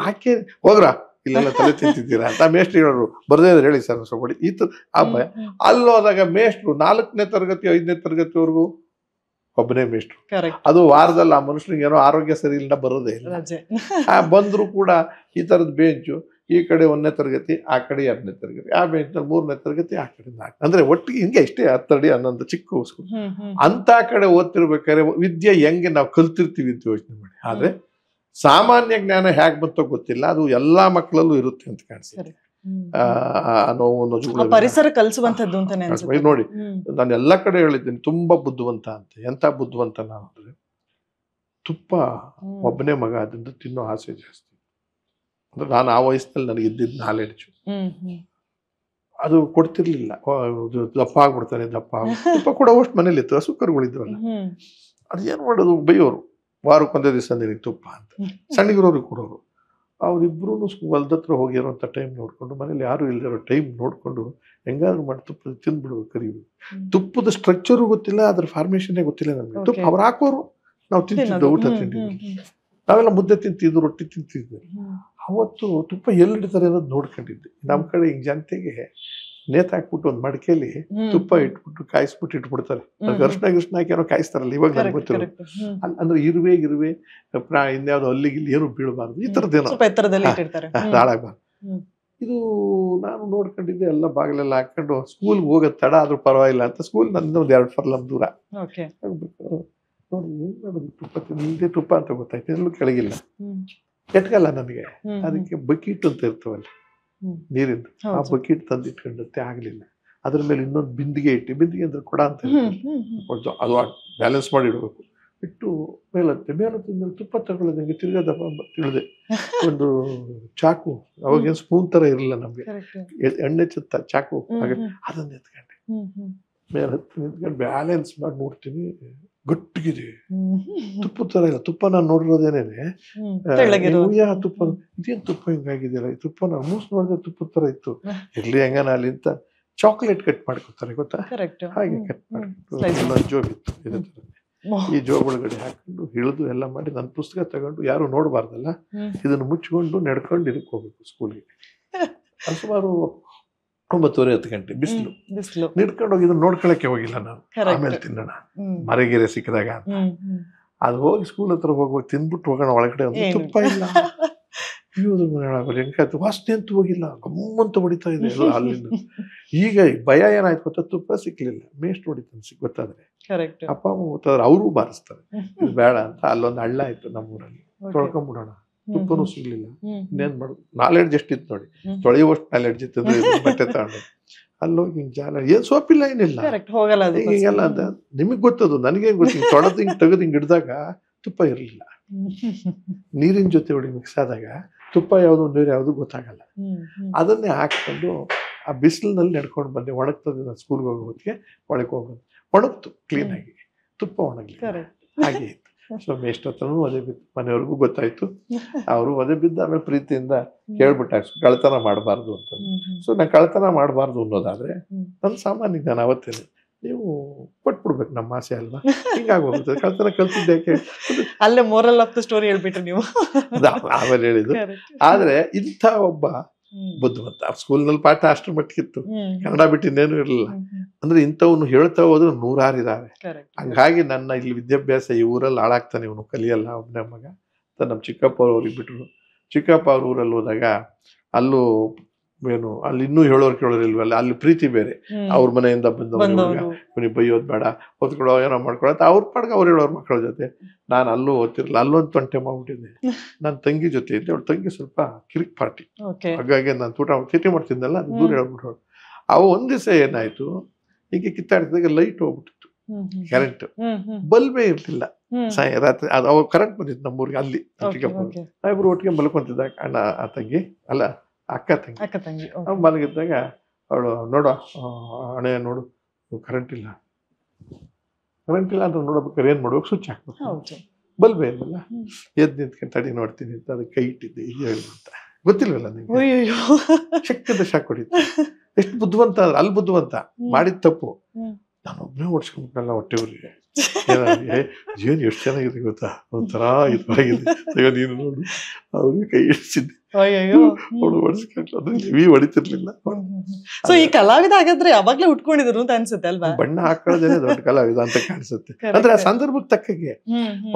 ಆಕೆ ಹೋಗ್ರ ಇಲ್ಲೆಲ್ಲ ತಲೆ ತಿಂತಿದ್ದೀರಾ ಅಂತ ಮೇಷ್ಟ್ರು ಹೇಳೋರು. ಬರ್ದೇ ಇದ್ರೆ ಹೇಳಿ ಸರ್ ಸ್ವಲ್ಪ ಈ ಥರ ಆ ಭಯ. ಅಲ್ಲೋದಾಗ ಮೇಷ್ಟ್ರು 4ನೇ ತರಗತಿ 5ನೇ ತರಗತಿವರೆಗೂ ಒಬ್ಬನೇ ಮೇಷ್ಟ್ರು. ಅದು ವಾರದಲ್ಲಿ ಆ ಮನುಷ್ಯನಿಗೆ ಏನೋ ಆರೋಗ್ಯ ಸರಿ ಇಲ್ಲ, ಬರೋದೇ ಇಲ್ಲ. ಬಂದ್ರು ಕೂಡ ಈ ತರದ ಬೆಂಚು, ಈ ಕಡೆ 1ನೇ ತರಗತಿ, ಆ ಕಡೆ 2ನೇ ತರಗತಿ, ಆ ಬೆಂಚ್ನಲ್ಲಿ 3ನೇ ತರಗತಿ, ಆ ಕಡೆ 4, ಅಂದ್ರೆ ಒಟ್ಟಿಗೆ ಹಿಂಗೆ ಇಷ್ಟೇ 10 ಅಡಿ 11 ಚಿಕ್ಕ ಸ್ಕೂಲ್. ಅಂತ ಕಡೆ ಓದ್ತಿರ್ಬೇಕಾದ್ರೆ ವಿದ್ಯೆ ಹೆಂಗೆ ನಾವು ಕಲ್ತಿರ್ತೀವಿ ಅಂತ ಯೋಚನೆ ಮಾಡಿ. ಆದ್ರೆ ಸಾಮಾನ್ಯ ಜ್ಞಾನ ಹೇಗೆ ಬಂತೋ ಗೊತ್ತಿಲ್ಲ, ಅದು ಎಲ್ಲಾ ಮಕ್ಕಳಲ್ಲೂ ಇರುತ್ತೆ ಅಂತ ಕಾಣಿಸ್ತದೆ. ಪರಿಸರ ಕಲಿಸುವಂತದ್ದು ಅಂತಾನೆ ಅನ್ಸುತ್ತೆ. ನೋಡಿ, ನಾನು ಎಲ್ಲಾ ಕಡೆ ಹೇಳಿದ್ದೀನಿ ತುಂಬಾ ಬುದ್ಧಿವಂತ ಅಂತ. ಎಂತ ಬುದ್ಧಿವಂತ ನಾನು ಅಂದ್ರೆ, ತುಪ್ಪ ಒಬ್ಬನೇ ಮಗ, ಅದರಿಂದ ತಿನ್ನೋ ಆಸೆ ಜಾಸ್ತಿ. ಅಂದ್ರೆ ನಾನು ಆ ವಯಸ್ಸಿನಲ್ಲಿ ನನಗೆ ಇದ್ದಿದ್ದು ನಾಲೆಡ್ಜ್, ಅದು ಕೊಡ್ತಿರ್ಲಿಲ್ಲ. ದಪ್ಪ ಆಗ್ಬಿಡ್ತಾನೆ, ದಪ್ಪ ತುಪ್ಪ ಕೊಡೋವಷ್ಟು ಮನೇಲಿ ಇತ್ತು, ಹಸುಕರುಗಳಿದ್ವಲ್ಲ. ಅದು ಏನ್ ಮಾಡೋದು, ಬೈಯೋರು, ವಾರಕ್ಕೊಂದೇ ದಿವಸ ನಿನಗೆ ತುಪ್ಪ ಅಂತ. ಸಣ್ಣಗಿರೋರಿಗೆ ಕೊಡೋರು. ಅವ್ರಿಬ್ರು ಹೊಲದತ್ರ ಹೋಗಿರೋಂಥ ಟೈಮ್ ನೋಡ್ಕೊಂಡು, ಮನೇಲಿ ಯಾರು ಇಲ್ದಿರೋ ಟೈಮ್ ನೋಡ್ಕೊಂಡು ಹೆಂಗಾದ್ರು ಮಾಡಿ ತುಪ್ಪ ತಿಂದ್ಬಿಡ್ಬೇಕು, ಕರಿಬೇಕು. ತುಪ್ಪದ ಸ್ಟ್ರಕ್ಚರು ಗೊತ್ತಿಲ್ಲ, ಅದ್ರ ಫಾರ್ಮೇಶನ್ನೇ ಗೊತ್ತಿಲ್ಲ ನಮ್ಗೆ. ತುಪ್ಪ ಅವ್ರು ಹಾಕೋರು, ನಾವು ತಿಂತಿದ್ದು, ಊಟ ತಿಂತಿದ್ವಿ. ನಾವೆಲ್ಲ ಮುದ್ದೆ ತಿಂತಿದ್ದು, ರೊಟ್ಟಿ ತಿಂತಿದ್ವಿ. ಅವತ್ತು ತುಪ್ಪ ಎಲ್ಲಿಡ್ತಾರೆ ಅನ್ನೋದು ನೋಡ್ಕೊಂಡಿದ್ದೆ. ನಮ್ಮ ಕಡೆ ಹಿಂಗ್ ಜನತೆಗೆ ನೇತಾಕ್ಬಿಟ್ಟು ಒಂದು ಮಡಿಕೆಯಲ್ಲಿ ತುಪ್ಪ ಇಟ್ಬಿಟ್ಟು ಕಾಯಿಸ್ಬಿಟ್ಟು ಇಟ್ಬಿಡ್ತಾರೆ. ಅರ್ಶನ ಹಾಕಿ ಏನೋ ಕಾಯಿಸ್ತಾರಲ್ಲ, ಇವಾಗ ನನ್ಗೆ ಗೊತ್ತಿರೋ. ಅಂದ್ರೆ ಇರುವೆ ಇನ್ಯಾವ್ದು ಅಲ್ಲಿಗೆ ಏನು ಬೀಳಬಾರ್ದು, ಈ ತರದ್ದೇನೋ ಹಾಳಾಗಬಾರ್ದು. ಇದು ನಾನು ನೋಡ್ಕೊಂಡಿದ್ದೆ. ಎಲ್ಲ ಬಾಗಿಲೆಲ್ಲ ಹಾಕೊಂಡು ಸ್ಕೂಲ್ಗೆ ಹೋಗೋದು ತಡ ಆದ್ರೂ ಪರವಾಗಿಲ್ಲ ಅಂತ ಸ್ಕೂಲ್ ನಂದು 1-2 ಫರ್ಲಂ ದೂರ. ನೋಡಿ ಏನ್ ಮಾಡೋದು, ತುಪ್ಪ ತಿಂದೆ ತುಪ್ಪ ಅಂತ ಗೊತ್ತಾಯ್ತು, ಎಲ್ಲೂ ಕೆಳಗಿಲ್ಲ, ಎಟ್ಗಲ್ಲ ನಮಗೆ. ಅದಕ್ಕೆ ಬಕೀಟ್ ಅಂತ ಇರ್ತವಲ್ಲ ನೀರಿಂದು, ಆ ಬಕೀಟ್ ತಂದಿಟ್ಕೊಂಡತ್ತೆ, ಆಗ್ಲಿಲ್ಲ. ಅದ್ರ ಮೇಲೆ ಇನ್ನೊಂದು ಬಿಂದಿಗೆ ಇಟ್ಟು, ಬಿಂದಿಗೆ ಅಂದ್ರೆ ಕೊಡ ಅಂತ ಅದು ಬ್ಯಾಲೆನ್ಸ್ ಮಾಡಿ ಇಡಬೇಕು. ಇಟ್ಟು ಮೇಲತ್ತೆ ಮೇಲೆ ತುಪ್ಪ ತಗೊಳ್ಳೋದು ಹೆಂಗೆ ತಿರ್ಗದಪ್ಪ ತಿಳಿದೆ. ಒಂದು ಚಾಕು, ಅವಾಗೇನು ಸ್ಪೂನ್ ತರ ಇರಲಿಲ್ಲ ನಮ್ಗೆ, ಎಣ್ಣೆ ಚತ್ತ ಚಾಕು, ಹಾಗೆ ಅದನ್ನ ಎತ್ಕೊಂಡೆ ಮೇಲೆ ಹತ್ತಿ ನಿಂತ್ಕೊಂಡು ಬ್ಯಾಲೆನ್ಸ್ ಮಾಡಿ ನೋಡ್ತೀನಿ, ಗಟ್ಟಿಗಿದೆ, ತುಪ್ಪ ತರ ಇಲ್ಲ. ತುಪ್ಪ ನಾನು ನೋಡಿರೋದೇನೇನೆ ತುಪ್ಪ, ಇದೇನು ತುಪ್ಪ ಹಿಂಗಾಗಿದೆಯಲ್ಲ, ಈ ತುಪ್ಪ ನಾನು ಮೂಸ್ ನೋಡಿದ್ರೆ ತುಪ್ಪದ ತರ ಇತ್ತು. ಇರ್ಲಿ ಹೆಂಗನ ಅಲ್ಲಿ ಅಂತ ಚಾಕ್ಲೇಟ್ ಕಟ್ ಮಾಡ್ಕೊತಾರೆ ಗೊತ್ತಾ, ಹಾಗೆ ಕಟ್ ಮಾಡ್ಕೊಂಡು ಜೋಬ್ ಇತ್ತು ಇದೇ ತರ. ಈ ಜೋಬ್ ಒಳಗಡೆ ಹಾಕೊಂಡು ಇಳಿದು ಎಲ್ಲ ಮಾಡಿ ನನ್ನ ಪುಸ್ತಕ ತಗೊಂಡು, ಯಾರು ನೋಡ್ಬಾರ್ದಲ್ಲ, ಇದನ್ನು ಮುಚ್ಕೊಂಡು ನಡ್ಕೊಂಡು ಇದಕ್ಕೆ ಹೋಗ್ಬೇಕು ಸ್ಕೂಲ್ಗೆ. ಸುಮಾರು 9:30 ಗಂಟೆ, ಬಿಸಿಲು. ನಿಡ್ಕೊಂಡು ಹೋಗಿ ಇದನ್ನ ನೋಡ್ಕೊಳಕ್ಕೆ ಹೋಗಿಲ್ಲ ನಾನು, ಆಮೇಲೆ ತಿನ್ನೋಣ ಮರೆಗೆರೆ ಸಿಕ್ಕಿದಾಗ ಅಂತ. ಅದು ಹೋಗಿ ಸ್ಕೂಲ್ ಹತ್ರ ಹೋಗುವಾಗ ತಿಂದ್ಬಿಟ್ಟು ಹೋಗೋಣ ಒಳಗಡೆ, ಒಂದು ತುಪ್ಪ ಇಲ್ಲ. ಹೆಂಗಾಯ್ತು, ವಾಸನೆ ಅಂತೂ ಹೋಗಿಲ್ಲ, ಗಮ್ಮಂತ ಹೊಡಿತಾ ಇದೆ ಅಲ್ಲಿಂದ. ಈಗ ಭಯ ಏನಾಯ್ತು ಗೊತ್ತಾ, ತುಪ್ಪ ಸಿಕ್ಲಿಲ್ಲ, ಮೇಸ್ಟ್ ಹೊಡಿತಾನೆ ಗೊತ್ತಾದ್ರೆ. ಅಪ್ಪ ಅಮ್ಮ ಗೊತ್ತಾದ್ರೆ ಅವರು ಬಾರಿಸ್ತಾರೆ, ಇದು ಬೇಡ ಅಂತ. ಅಲ್ಲೊಂದು ಹಳ್ಳ ಆಯ್ತು ನಮ್ಮೂರಲ್ಲಿ, ತೊಳ್ಕೊಂಡ್ಬಿಡೋಣ, ತುಪ್ಪನೂ ಸಿಗ್ಲಿಲ್ಲ. ಇನ್ನೇನ್ ಮಾಡುದು, ನಾಲೆಡ್ಜ್ ಎಷ್ಟಿತ್ತು ನೋಡಿ, ತೊಳೆಯುವಷ್ಟು ನಾಲೆಡ್ಜ್ ಇತ್ತು. ಬಟ್ಟೆ ತಗೊಂಡು ಅಲ್ಲೋಗಿ ಹಿಂಗ್ ಜಾಲ, ಏನ್ ಸೋಪಿಲ್ಲ, ಏನಿಲ್ಲ, ಹಿಂಗೆಲ್ಲ ಅಂತ. ನಿಮಗ್ ಗೊತ್ತದು, ನನಗೇನ್ ಗೊತ್ತ. ತೊಳೆದು ಹಿಂಗ್ ತೆಗೆದು ಹಿಂಗ್ ಹಿಡ್ದಾಗ ತುಪ್ಪ ಇರ್ಲಿಲ್ಲ. ನೀರಿನ ಜೊತೆ ಒಳಗೆ ಮಿಕ್ಸ್ ಆದಾಗ ತುಪ್ಪ ಯಾವ್ದು ನೀರು ಯಾವ್ದು ಗೊತ್ತಾಗಲ್ಲ. ಅದನ್ನೇ ಹಾಕೊಂಡು ಆ ಬಿಸಿಲಿನಲ್ಲಿ ನಡ್ಕೊಂಡು ಬಂದೆ. ಒಣಗ್ತದೆ, ನಾನು ಸ್ಕೂಲ್ಗೆ ಹೋಗೋ ಹೊತ್ತಿಗೆ ಒಳಗೆ ಹೋಗೋದು, ಒಣಗ್ತು ಕ್ಲೀನ್ ಆಗಿ, ತುಪ್ಪ ಒಣಗ್ಲಿ, ಹಾಗೆ ಇತ್ತು. ಸೊ ಎಷ್ಟೊತ್ತನೂ ಒದೆ ಬಿತ್ತು, ಮನೆಯವ್ರಿಗೂ ಗೊತ್ತಾಯ್ತು, ಅವರು ಒದೆ ಬಿದ್ದು ಆಮೇಲೆ ಪ್ರೀತಿಯಿಂದ ಹೇಳ್ಬಿಟ್ಟ, ಕಳ್ತನ ಮಾಡಬಾರ್ದು ಅಂತ. ಸೊ ನಾನು ಕಳ್ತನ ಮಾಡಬಾರ್ದು ಅನ್ನೋದಾದ್ರೆ ನನ್ನ ಸಾಮಾನ್ಯ ನಾನು ಅವತ್ತೇನೆ, ನೀವು ಕೊಟ್ಬಿಡ್ಬೇಕು, ನಮ್ಮ ಆಸೆ ಅಲ್ವಾ, ಹಿಂಗಾಗೋಗುತ್ತೆ. ಕಳ್ತನ ಕಲ್ತಿದ್ದಕ್ಕೆ ಅಲ್ಲೇ ಮೋರಲ್ ಆಫ್ ದ ಸ್ಟೋರಿ ಹೇಳ್ಬಿಟ್ಟು ನೀವು ಆಮೇಲೆ ಹೇಳಿದ್ದು. ಆದ್ರೆ ಇಂಥ ಒಬ್ಬ ಬುದ್ಧಿವಂತ, ಸ್ಕೂಲ್ನಲ್ಲಿ ಪಾಠ ಅಷ್ಟರ ಮಟ್ಟಿಗಿತ್ತು, ಕನ್ನಡ ಬಿಟ್ಟು ಇನ್ನೇನು ಇರಲಿಲ್ಲ. ಅಂದ್ರೆ ಇಂಥವ್ನು ಹೇಳ್ತಾ ಹೋದ್ರೆ 100 ಇದಾವೆ. ಹಂಗಾಗಿ ನನ್ನ ಇಲ್ಲಿ ವಿದ್ಯಾಭ್ಯಾಸ ಈ ಊರಲ್ಲಿ ಹಾಳಾಗ್ತಾನೆ, ಇವನು ಕಲಿಯಲ್ಲ ಒಬ್ಬನೇ ಮಗ ಅಂತ ನಮ್ಮ ಚಿಕ್ಕಪ್ಪ ಅವ್ರಿಗೆ ಬಿಟ್ರು. ಚಿಕ್ಕಪ್ಪ ಅವ್ರ ಊರಲ್ಲಿ ಹೋದಾಗ ಅಲ್ಲೂ ಏನು ಅಲ್ಲಿ ಇನ್ನೂ ಹೇಳೋರು ಕೇಳೋರು ಇಲ್ವಲ್ಲ, ಅಲ್ಲಿ ಪ್ರೀತಿ ಬೇರೆ. ಅವ್ರ ಮನೆಯಿಂದ ಬಂದವರು ಇವನಿಗೆ ಬೈಯೋದು ಬೇಡ, ಓದ್ಕೊಳ್ಳೋ ಏನೋ ಮಾಡ್ಕೊಳ್ಳೋ ಅಂತ ಅವ್ರ ಪಾಡ್ಗೆ ಅವ್ರು ಹೇಳೋರು ಮಕ್ಕಳ ಜೊತೆ. ನಾನು ಅಲ್ಲೂ ಓದ್ತಿರ್ಲಿಲ್ಲ, ಅಲ್ಲೊಂದು ತೊಂಟೆ ಮಾಡ್ಬಿಟ್ಟಿದ್ದೆ. ನನ್ನ ತಂಗಿ ಜೊತೆ ಇದ್ದೆ, ಅವಳ ತಂಗಿ ಸ್ವಲ್ಪ ಕಿರಿಕ್ ಪಾರ್ಟಿ, ಹಾಗಾಗಿ ನಾನು ತಿಟಿ ಮಾಡ್ತಿದ್ದಲ್ಲ, ದೂರ ಹೇಳ್ಬಿಟ್ಟು ಅವು ಒಂದ್ ದಿವಸ ಏನಾಯ್ತು, ಹೀಗೆ ಕಿತ್ತಾಡ್ತಿದಾಗ ಲೈಟ್ ಹೋಗ್ಬಿಟ್ಟಿತ್ತು, ಕರೆಂಟ್ ಬಲ್ಬೇ ಇರ್ಲಿಲ್ಲ. ರಾತ್ರಿ ಅವಾಗ ಕರೆಂಟ್ ಬಂದಿತ್ತು ನಮ್ಮೂರಿಗೆ, ಅಲ್ಲಿ ಇಬ್ರು ಒಟ್ಟಿಗೆ ಮಲ್ಕೊಂತಿದ್ದಾಗ ಅಣ್ಣ ಆ ತಂಗಿ ಅಲ್ಲ ಅಕ್ಕ ತಂಗಿ ಮಲಗಿದ್ದಾಗ ಅವಳು ನೋಡು ಹಣೆ ನೋಡು ಕರೆಂಟ್ ಇಲ್ಲ ಅಂತ ನೋಡ್ಬೇಕಾದ್ರೆ ಏನ್ ಮಾಡ್ಬೇಕು, ಸ್ವಿಚ್ ಹಾಕ್ಬೇಕು, ಬಲ್ಬೇ ಇರಲಿಲ್ಲ. ಎದ್ದು ನಿಂತ್ಕೊಂಡು ತಡಿ ನೋಡ್ತೀನಿ ಅಂತ ಅದಕ್ಕೆ ಕೈ ಇಟ್ಟಿದ್ದೆ, ಇದು ಅಂತ ಗೊತ್ತಿಲ್ವಲ್ಲ ನಿಂಗೆ, ಶಕ್ತಿದ ಶಾಕ್ ಹೊಡಿತು. ಎಷ್ಟು ಬುದ್ಧಿವಂತ ಅಂದ್ರೆ ಅಲ್ಲಿ ಬುದ್ಧಿವಂತ, ಮಾಡಿದ ತಪ್ಪು ನಾನು ಒಬ್ಬನೇ ಓಡಿಸ್ಕೊಂಡ್ಬಿಟ್ಟಲ್ಲ ಹೊಟ್ಟೆವ್ರಿಗೆ. ಜೀವನ ಎಷ್ಟು ಚೆನ್ನಾಗಿದೆ ಗೊತ್ತಾ, ಒಂಥರ ಇದಾಗಿದೆ, ನೀನು ನೋಡು ಅವ್ರಿಗೆ ಕೈ ಇಡಿಸಿದ್ದೆ, ಅವಳು ಓಡಿಸ್ಕೊಂಡ್ಲು, ಅದ್ರ ಹೊಡಿತಿರ್ಲಿಲ್ಲ. ಸೊ ಈ ಕಲಾವಿದ ಹಾಗಾದ್ರೆ ಯಾವಾಗ್ಲೇ ಉಟ್ಕೊಂಡಿದ್ರು ಅಂತ ಅನ್ಸುತ್ತೆ ಅಲ್ವಾ? ಬಣ್ಣ ಹಾಕೊಳ್ಳೋದೇನೆ ದೊಡ್ಡ ಕಲಾವಿದ ಅಂತ ಕಾಣಿಸುತ್ತೆ. ಅಂದ್ರೆ ಆ ಸಂದರ್ಭಕ್ಕೆ ತಕ್ಕಗೆ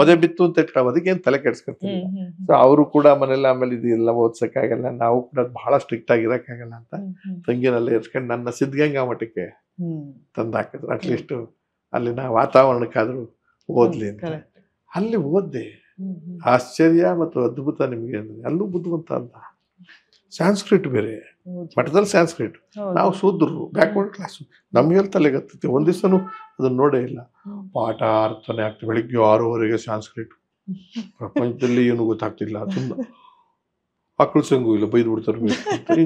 ಒದೆ ಬಿತ್ತು ಅಂತ ಇಟ್ಕೊಳ್ಳೋ ಅದಕ್ಕೇನ್ ತಲೆ ಕೆಡ್ಸ್ಕೊಳ್ತೀವಿ. ಸೊ ಅವರು ಕೂಡ ಮನೇಲಿ ಆಮೇಲೆ ಇದೆಲ್ಲ ಓದ್ಸಕ್ಕಾಗಲ್ಲ, ನಾವು ಕೂಡ ಬಹಳ ಸ್ಟ್ರಿಕ್ಟ್ ಆಗಿರಕ್ಕಾಗಲ್ಲ ಅಂತ ತಂಗಿನೆಲ್ಲ ಇರ್ಸ್ಕೊಂಡು ನನ್ನ ಸಿದ್ಧಗಂಗಾ ಮಠಕ್ಕೆ ತಂದು ಹಾಕಿದ್ರು. ಅಟ್ಲೀಸ್ಟ್ ಅಲ್ಲಿನ ವಾತಾವರಣಕ್ಕಾದ್ರೂ ಓದ್ಲಿ ಅಂತ. ಅಲ್ಲಿ ಓದ್ದೆ, ಆಶ್ಚರ್ಯ ಮತ್ತು ಅದ್ಭುತ ನಿಮ್ಗೆ ಅಂದ್ರೆ ಅಲ್ಲೂ ಬುದ್ಧಿವಂತ ಅಂತ. ಸಂಸ್ಕೃತ್ ಬೇರೆ, ಮಠದಲ್ಲಿ ಸಂಸ್ಕೃತ್, ನಾವು ಶೂದ್ರರು, ಬ್ಯಾಕ್ವರ್ಡ್ ಕ್ಲಾಸ್, ನಮ್ಗೆಲ್ಲ ತಲೆಗತ್ತೈತಿ. ಒಂದ್ ದಿವ್ಸನೂ ಅದನ್ನ ನೋಡೇ ಇಲ್ಲ. ಪಾಠ ಅರ್ಥನೇ ಆಗ್ತದೆ, ಬೆಳಿಗ್ಗೆ 6:30 ಸಂಸ್ಕೃತ್, ಪ್ರಪಂಚದಲ್ಲಿ ಏನು ಗೊತ್ತಾಗ್ತಿಲ್ಲ, ಸುಮ್ಮನೆ ಮಕ್ಕಳು ಸಂಗು ಇಲ್ಲ, ಬೈದು ಬಿಡ್ತಾರೆ.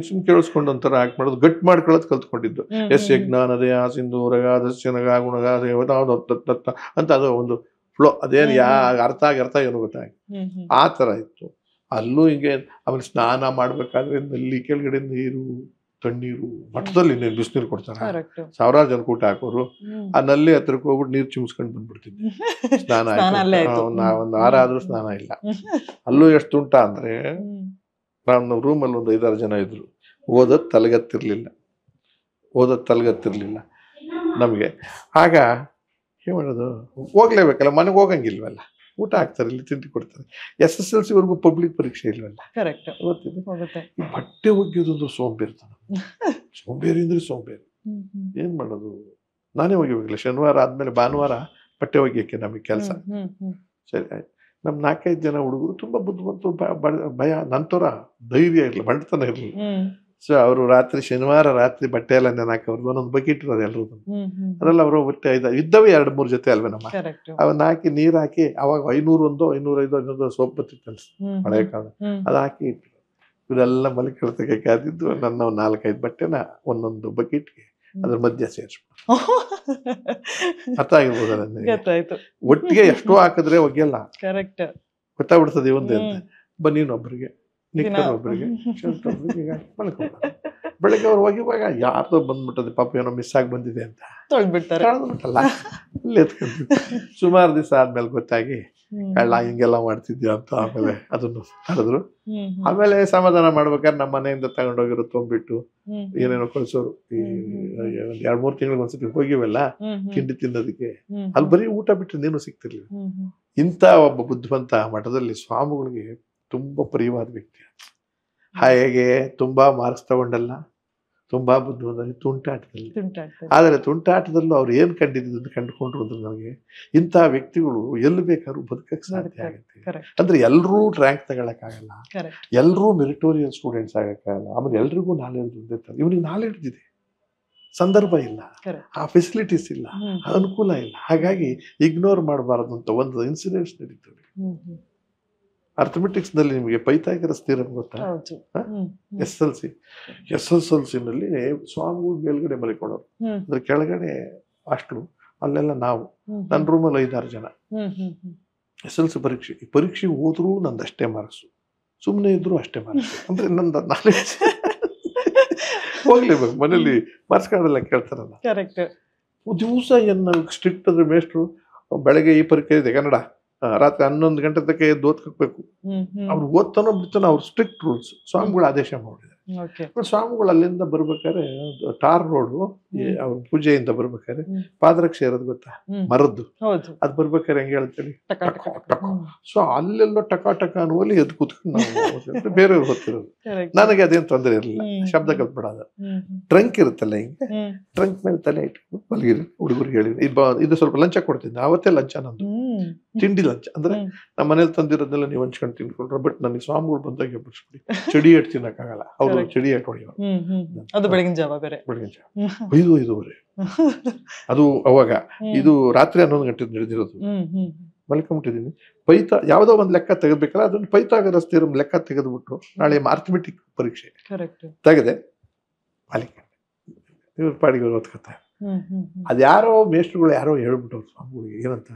ಸುಮ್ ಕೇಳಿಸ್ಕೊಂಡು ಒಂಥರ ಆಕ್ಟ್ ಮಾಡೋದು, ಗಟ್ ಮಾಡ್ಕೊಳ್ಳೋದು ಕಲ್ತ್ಕೊಂಡಿದ್ದು. ಎಸ್ ಯಜ್ಞಾನದೇ ಆ ಸಿಂಧೂರಗ ದಸ್ಯನಗ ಗುಣಗ ದೇವತಾ ಅಂತ ಅದು ಒಂದು ಫ್ಲೋ, ಅದೇನು ಅರ್ಥ ಏನು ಗೊತ್ತಾಗ ಆ ತರ ಇತ್ತು. ಅಲ್ಲೂ ಹಿಂಗೆ. ಆಮೇಲೆ ಸ್ನಾನ ಮಾಡ್ಬೇಕಾದ್ರೆ ನಲ್ಲಿ ಕೆಳಗಡೆ ನೀರು, ತಣ್ಣೀರು, ಮಠದಲ್ಲಿ ಬಿಸಿನೀರು ಕೊಡ್ತಾರೆ, ಸಾವಿರಾರು ಜನ ಊಟ ಹಾಕೋರು. ಆ ನಲ್ಲಿ ಹತ್ರಕ್ಕೆ ಹೋಗ್ಬಿಟ್ಟು ನೀರು ಚಿಮ್ಸ್ಕೊಂಡು ಬಂದ್ಬಿಡ್ತಿದ್ದೆ. ಸ್ನಾನ ಆಯ್ತು, ಒಂದು ವಾರ ಆದ್ರೂ ಸ್ನಾನ ಇಲ್ಲ. ಅಲ್ಲೂ ಎಷ್ಟು ತುಂಟ ಅಂದ್ರೆ, ನಮ್ಮ ರೂಮಲ್ಲಿ ಒಂದು 5-6 ಜನ ಇದ್ರು, ಓದೋದ್ ತಲೆಗತ್ತಿರ್ಲಿಲ್ಲ ನಮಗೆ. ಆಗ ಏನ್ ಮಾಡೋದು, ಹೋಗ್ಲೇಬೇಕಲ್ಲ, ಮನೆಗೆ ಹೋಗಂಗಿಲ್ವಲ್ಲ, ಊಟ ಹಾಕ್ತಾರೆ, ಇಲ್ಲಿ ತಿಂಡಿ ಕೊಡ್ತಾರೆ. SSLC ವರ್ಗು ಪಬ್ಲಿಕ್ ಪರೀಕ್ಷೆ ಇಲ್ವಲ್ಲ, ಗೊತ್ತಿದೆ. ಈ ಬಟ್ಟೆ ಒಗ್ಯೋದೊಂದು ಸೋಂಬೇರಿತನ, ಸೋಂಬೇರಿ ಅಂದ್ರೆ ಸೋಂಬೇರಿ. ಏನ್ ಮಾಡೋದು, ನಾನೇ ಒಗಿಬೇಕಲ್ಲ. ಶನಿವಾರ ಆದ್ಮೇಲೆ ಭಾನುವಾರ ಬಟ್ಟೆ ಒಗ್ಯಕ್ಕೆ ನಮಗೆ ಕೆಲಸ. ಸರಿ ಆಯ್ತು. ನಮ್ 4-5 ಜನ ಹುಡುಗರು ತುಂಬಾ ಬುದ್ಧಿವಂತರು, ಭಯ, ನಂತರ ಧೈರ್ಯ ಇರ್ಲಿಲ್ಲ, ಬಂಡತನ ಇರ್ಲಿಲ್ಲ. ಸೊ ಅವರು ರಾತ್ರಿ, ಶನಿವಾರ ರಾತ್ರಿ ಬಟ್ಟೆ ಎಲ್ಲ ನೆನಾಕವ್ರದ್ದು ಒಂದೊಂದು ಬಕೆಟ್ ಇರೋದು ಎಲ್ರು, ಅದ್ರಲ್ಲಿ ಅವರು ಬಟ್ಟೆ ಇದ್ದವೇ 2-3 ಜೊತೆ ಅಲ್ವೇ ನಮ್ಮ, ಅವನ್ನ ಹಾಕಿ ನೀರ್ ಹಾಕಿ, ಅವಾಗ 500-505 ಸೋಪ್ ಬತ್ತಿತ್ತು ಹಳೆ ಕಾಲ, ಅದ್ ಹಾಕಿ ಇಟ್ಟು ಇವರೆಲ್ಲ ಮಲಿಕಳ್ತಕ್ಕೆ ಕಾದಿದ್ದು. ನನ್ನ 4-5 ಬಟ್ಟೆನ ಒಂದೊಂದು ಬಕೆಟ್ಗೆ ಅದ್ರ ಮಧ್ಯ ಸೇರಿಸ್ಬಿಟ್ಟು, ಅರ್ಥ ಆಗಿರ್ಬೋದಲ್ಲ ನಿಮಗೆ. ಒಟ್ಟಿಗೆ ಎಷ್ಟೋ ಹಾಕಿದ್ರೆ ಒಗ್ಯಲ್ಲ, ಗೊತ್ತಾಗ್ಬಿಡ್ತದೆ ಒಂದೇ ಅಂತ. ಬನ್ನೀನೊಬ್ಬರಿಗೆ, ನಿಕ್ಕರೊಬ್ಬರಿಗೆ, ಶರ್ಟ್ ಒಬ್ಬರಿಗೆ ಮಲ್ಕೊಂಡ. ಬೆಳಗ್ಗೆ ಅವ್ರು ಹೋಗಿವಾಗ ಯಾರ್ದೋ ಬಂದ್ಬಿಟ್ಟದೆ, ಪಾಪ ಏನೋ ಮಿಸ್ ಆಗಿ ಬಂದಿದೆ ಅಂತ ಕಳ್ದ್ಬಿಟ್ಟಲ್ಲ, ಅಲ್ಲಿ ಎತ್ಕೊಂಡ್ಬಿಟ್ಟು. ಸುಮಾರು ದಿವಸ ಆದ್ಮೇಲೆ ಗೊತ್ತಾಗಿ ಕಳ್ಳ ಹಿಂಗೆಲ್ಲ ಮಾಡ್ತಿದ್ಯಾ ಅಂತ ಆಮೇಲೆ ಅದನ್ನು ಕರೆದ್ರು. ಆಮೇಲೆ ಸಮಾಧಾನ ಮಾಡ್ಬೇಕಾದ್ರೆ ನಮ್ಮ ಮನೆಯಿಂದ ತಗೊಂಡೋಗಿರೋ ತೊಂಬಿಟ್ಟು ಏನೇನೋ ಕಳ್ಸೋರು. ಈ 2-3 ತಿಂಗಳಿಗೆ ಒಂದ್ಸತಿ ಹೋಗಿವೆಲ್ಲ ತಿಂಡಿ ತಿನ್ನೋದಕ್ಕೆ, ಅಲ್ಲಿ ಬರೀ ಊಟ ಬಿಟ್ಟು ನೀನು ಸಿಗ್ತಿರ್ಲಿಲ್ಲ. ಇಂಥ ಒಬ್ಬ ಬುದ್ಧಿವಂತ ಮಠದಲ್ಲಿ ಸ್ವಾಮಿಗಳಿಗೆ ತುಂಬಾ ಪ್ರಿಯವಾದ ವ್ಯಕ್ತಿ. ಹಾಗೆ ತುಂಬಾ ಮಾರ್ಕ್ಸ್ ತಗೊಂಡಲ್ಲ, ತುಂಬಾ ಬುದ್ಧಿವಂತ ತುಂಟಾಟದಲ್ಲಿ. ಆದರೆ ತುಂಟಾಟದಲ್ಲೂ ಅವ್ರು ಏನ್ ಕಂಡಿದ್ದು ಕಂಡುಕೊಂಡ್ರು ಅಂದ್ರೆ, ನನಗೆ ಇಂಥ ವ್ಯಕ್ತಿಗಳು ಎಲ್ಲಿ ಬೇಕಾದ್ರೂ ಬದುಕಕ್ಕೆ ಸಾಧ್ಯ ಆಗುತ್ತೆ. ಅಂದ್ರೆ ಎಲ್ರೂ ರ್ಯಾಂಕ್ ತಗೊಳಕ್ಕಾಗಲ್ಲ, ಎಲ್ರೂ ಮೆರಿಟೋರಿಯಲ್ ಸ್ಟೂಡೆಂಟ್ಸ್ ಆಗಕ್ಕಾಗಲ್ಲ. ಆಮೇಲೆ ಎಲ್ರಿಗೂ ನಾಲೆಡ್ಜ್ ಇರ್ತಾರೆ. ಇವನಿಗೆ ನಾಲೆಡ್ಜ್ ಇದೆ, ಸಂದರ್ಭ ಇಲ್ಲ, ಆ ಫೆಸಿಲಿಟೀಸ್ ಇಲ್ಲ, ಅನುಕೂಲ ಇಲ್ಲ. ಹಾಗಾಗಿ ಇಗ್ನೋರ್ ಮಾಡಬಾರದು ಅಂತ ಒಂದು ಇನ್ಸಿಡೆಂಟ್ಸ್ ನಡೀತದೆ. ಅರ್ಥಮೆಟಿಕ್ಸ್ ನಲ್ಲಿ ನಿಮಗೆ ಪೈಥಾಗರಸ್ ಥಿಯರಮ್ ಗೊತ್ತಾ? SSLC ನಲ್ಲಿ ಸ್ವಾಮಿಗಳು ಮೇಲ್ಗಡೆ ಮಲಿಕೊಂಡವ್ರು, ಅದ್ರ ಕೆಳಗಡೆ ಹಾಸ್ಟ್ಲು, ಅಲ್ಲೆಲ್ಲ ನಾವು. ನನ್ನ ರೂಮಲ್ಲಿ 5-6 ಜನ. SSLC ಪರೀಕ್ಷೆ ಹೋದ್ರು ನಂದಷ್ಟೇ ಮಾರ್ಕ್ಸು, ಸುಮ್ಮನೆ ಇದ್ರು ಅಷ್ಟೇ ಮಾರ್ಕ್ಸು. ಅಂದ್ರೆ ನಂದು ನಾಲೆಡ್ಜ್ ಹೋಗ್ಲೇಬೇಕು. ಮನೇಲಿ ಮಾರ್ಕ್ಸ್ ಕಾರ್ಡೆಲ್ಲ ಕೇಳ್ತಾರಲ್ಲ, ದಿವಸ ಏನು ಸ್ಟ್ರಿಕ್ಟ್ ಅಂದ್ರೆ ಮೇಷ್ಟ್ರು, ಬೆಳಗ್ಗೆ ಈ ಪರೀಕ್ಷೆ ಇದೆ ಕನ್ನಡ, ರಾತ್ರಿ 11 ಗಂಟೆ ತನಕ ಎದ್ದು ಓದ್ಕೋಬೇಕು. ಅವ್ರು ಓದ್ತಾನೋ ಬಿಡ್ತಾನೋ, ಅವ್ರು ಸ್ಟ್ರಿಕ್ಟ್ ರೂಲ್ಸ್ ಸ್ವಾಮಿಗಳು ಆದೇಶ ಮಾಡಿದ್ದಾರೆ. ಬಟ್ ಸ್ವಾಮಿಗಳು ಅಲ್ಲಿಂದ ಬರ್ಬೇಕಾದ್ರೆ ಟಾರ್ ರೋಡು ಅವ್ರ ಪೂಜೆಯಿಂದ ಬರ್ಬೇಕಾದ್ರೆ ಪಾದರಕ್ಷೆ ಇರೋದು ಗೊತ್ತಾ, ಮರದ್ದು, ಅದ್ ಬರ್ಬೇಕಾದ್ರೆ ಹೆಂಗೆ ಹೇಳ್ತೇಳಿ ಸೊ ಅಲ್ಲೆಲ್ಲೋ ಟಕ ಟಕ ಅನ್ನುವಲ್ಲಿ ಎದ್ದು ಕೂತ್ಕೊಂಡು ನಾವು ಬೇರೆಯವ್ರು ಗೊತ್ತಿರೋದು. ನನಗೆ ಅದೇನು ತೊಂದರೆ ಇರಲಿಲ್ಲ, ಶಬ್ದ ಕಲ್ತ್ಬಿಡೋದು. ಟ್ರಂಕ್ ಇರುತ್ತಲ್ಲ ಹಿಂಗೆ, ಟ್ರಂಕ್ ಮೇಲೆ ತಲೆ ಇಟ್ಕೊಂಡು ಮಲಗಿರಿ, ಹುಡುಗರಿಗೆ ಹೇಳಿ ಇದು ಸ್ವಲ್ಪ ಲಂಚ ಕೊಡ್ತಿದ್ದೆ. ಅವತ್ತೇ ಲಂಚ ನಂದು, ತಿಂಡಿ ಲಂಚ. ಅಂದ್ರೆ ನಮ್ಮ ಮನೇಲಿ ತಂದಿರೋದೆಲ್ಲ ನೀವು ಹಂಚ್ಕೊಂಡು ತಿನ್ಕೊಂಡ್ರೆ, ಬಟ್ ನನಗೆ ಸ್ವಾಮಿಗಳು ಬಂದಾಗ ಬಿಡಿಸ್ಬಿಡಿ, ಚಡಿ ಏಟ್ ತಿನ್ನಕ್ಕಾಗಲ್ಲ, ಅವ್ರು ಚಡಿ ಏಟ್ ಹೊಡೆಯೋರು. ಅದು ಬೆಳಗಿನ ಜಾವ ಬೇರೆ, ಬೆಳಗಿನ ಜಾವ 5-5:30 ಅದು. ಅವಾಗ ಇದು ರಾತ್ರಿ 11 ಗಂಟೆ ನಡೆದಿರೋದು. ಮಲ್ಕೊಂಬಿಟ್ಟಿದ್ದೀನಿ. ಯಾವ್ದೋ ಒಂದು ಲೆಕ್ಕ ತೆಗೆದ್ಬೇಕಲ್ಲ, ಅದನ್ನ ಪೈಥಾಗರಸ್ ಥಿಯರಂ ಲೆಕ್ಕ ತೆಗೆದ್ಬಿಟ್ಟು ನಾಳೆ ಆರ್ಥಮೆಟಿಕ್ ಪರೀಕ್ಷೆ ತೆಗೆದೆ. ಪಾಲಿಕೆ ಇವ್ರ ಪಾಡಿಗೆ ಓದ್ಕೊತಾರೆ. ಅದ್ಯಾರೋ ಮೇಷ್ಟ್ರುಗಳು ಯಾರೋ ಹೇಳ್ಬಿಟ್ಟವ್ರು ಸ್ವಾಮಿಗಳಿಗೆ, ಏನಂತ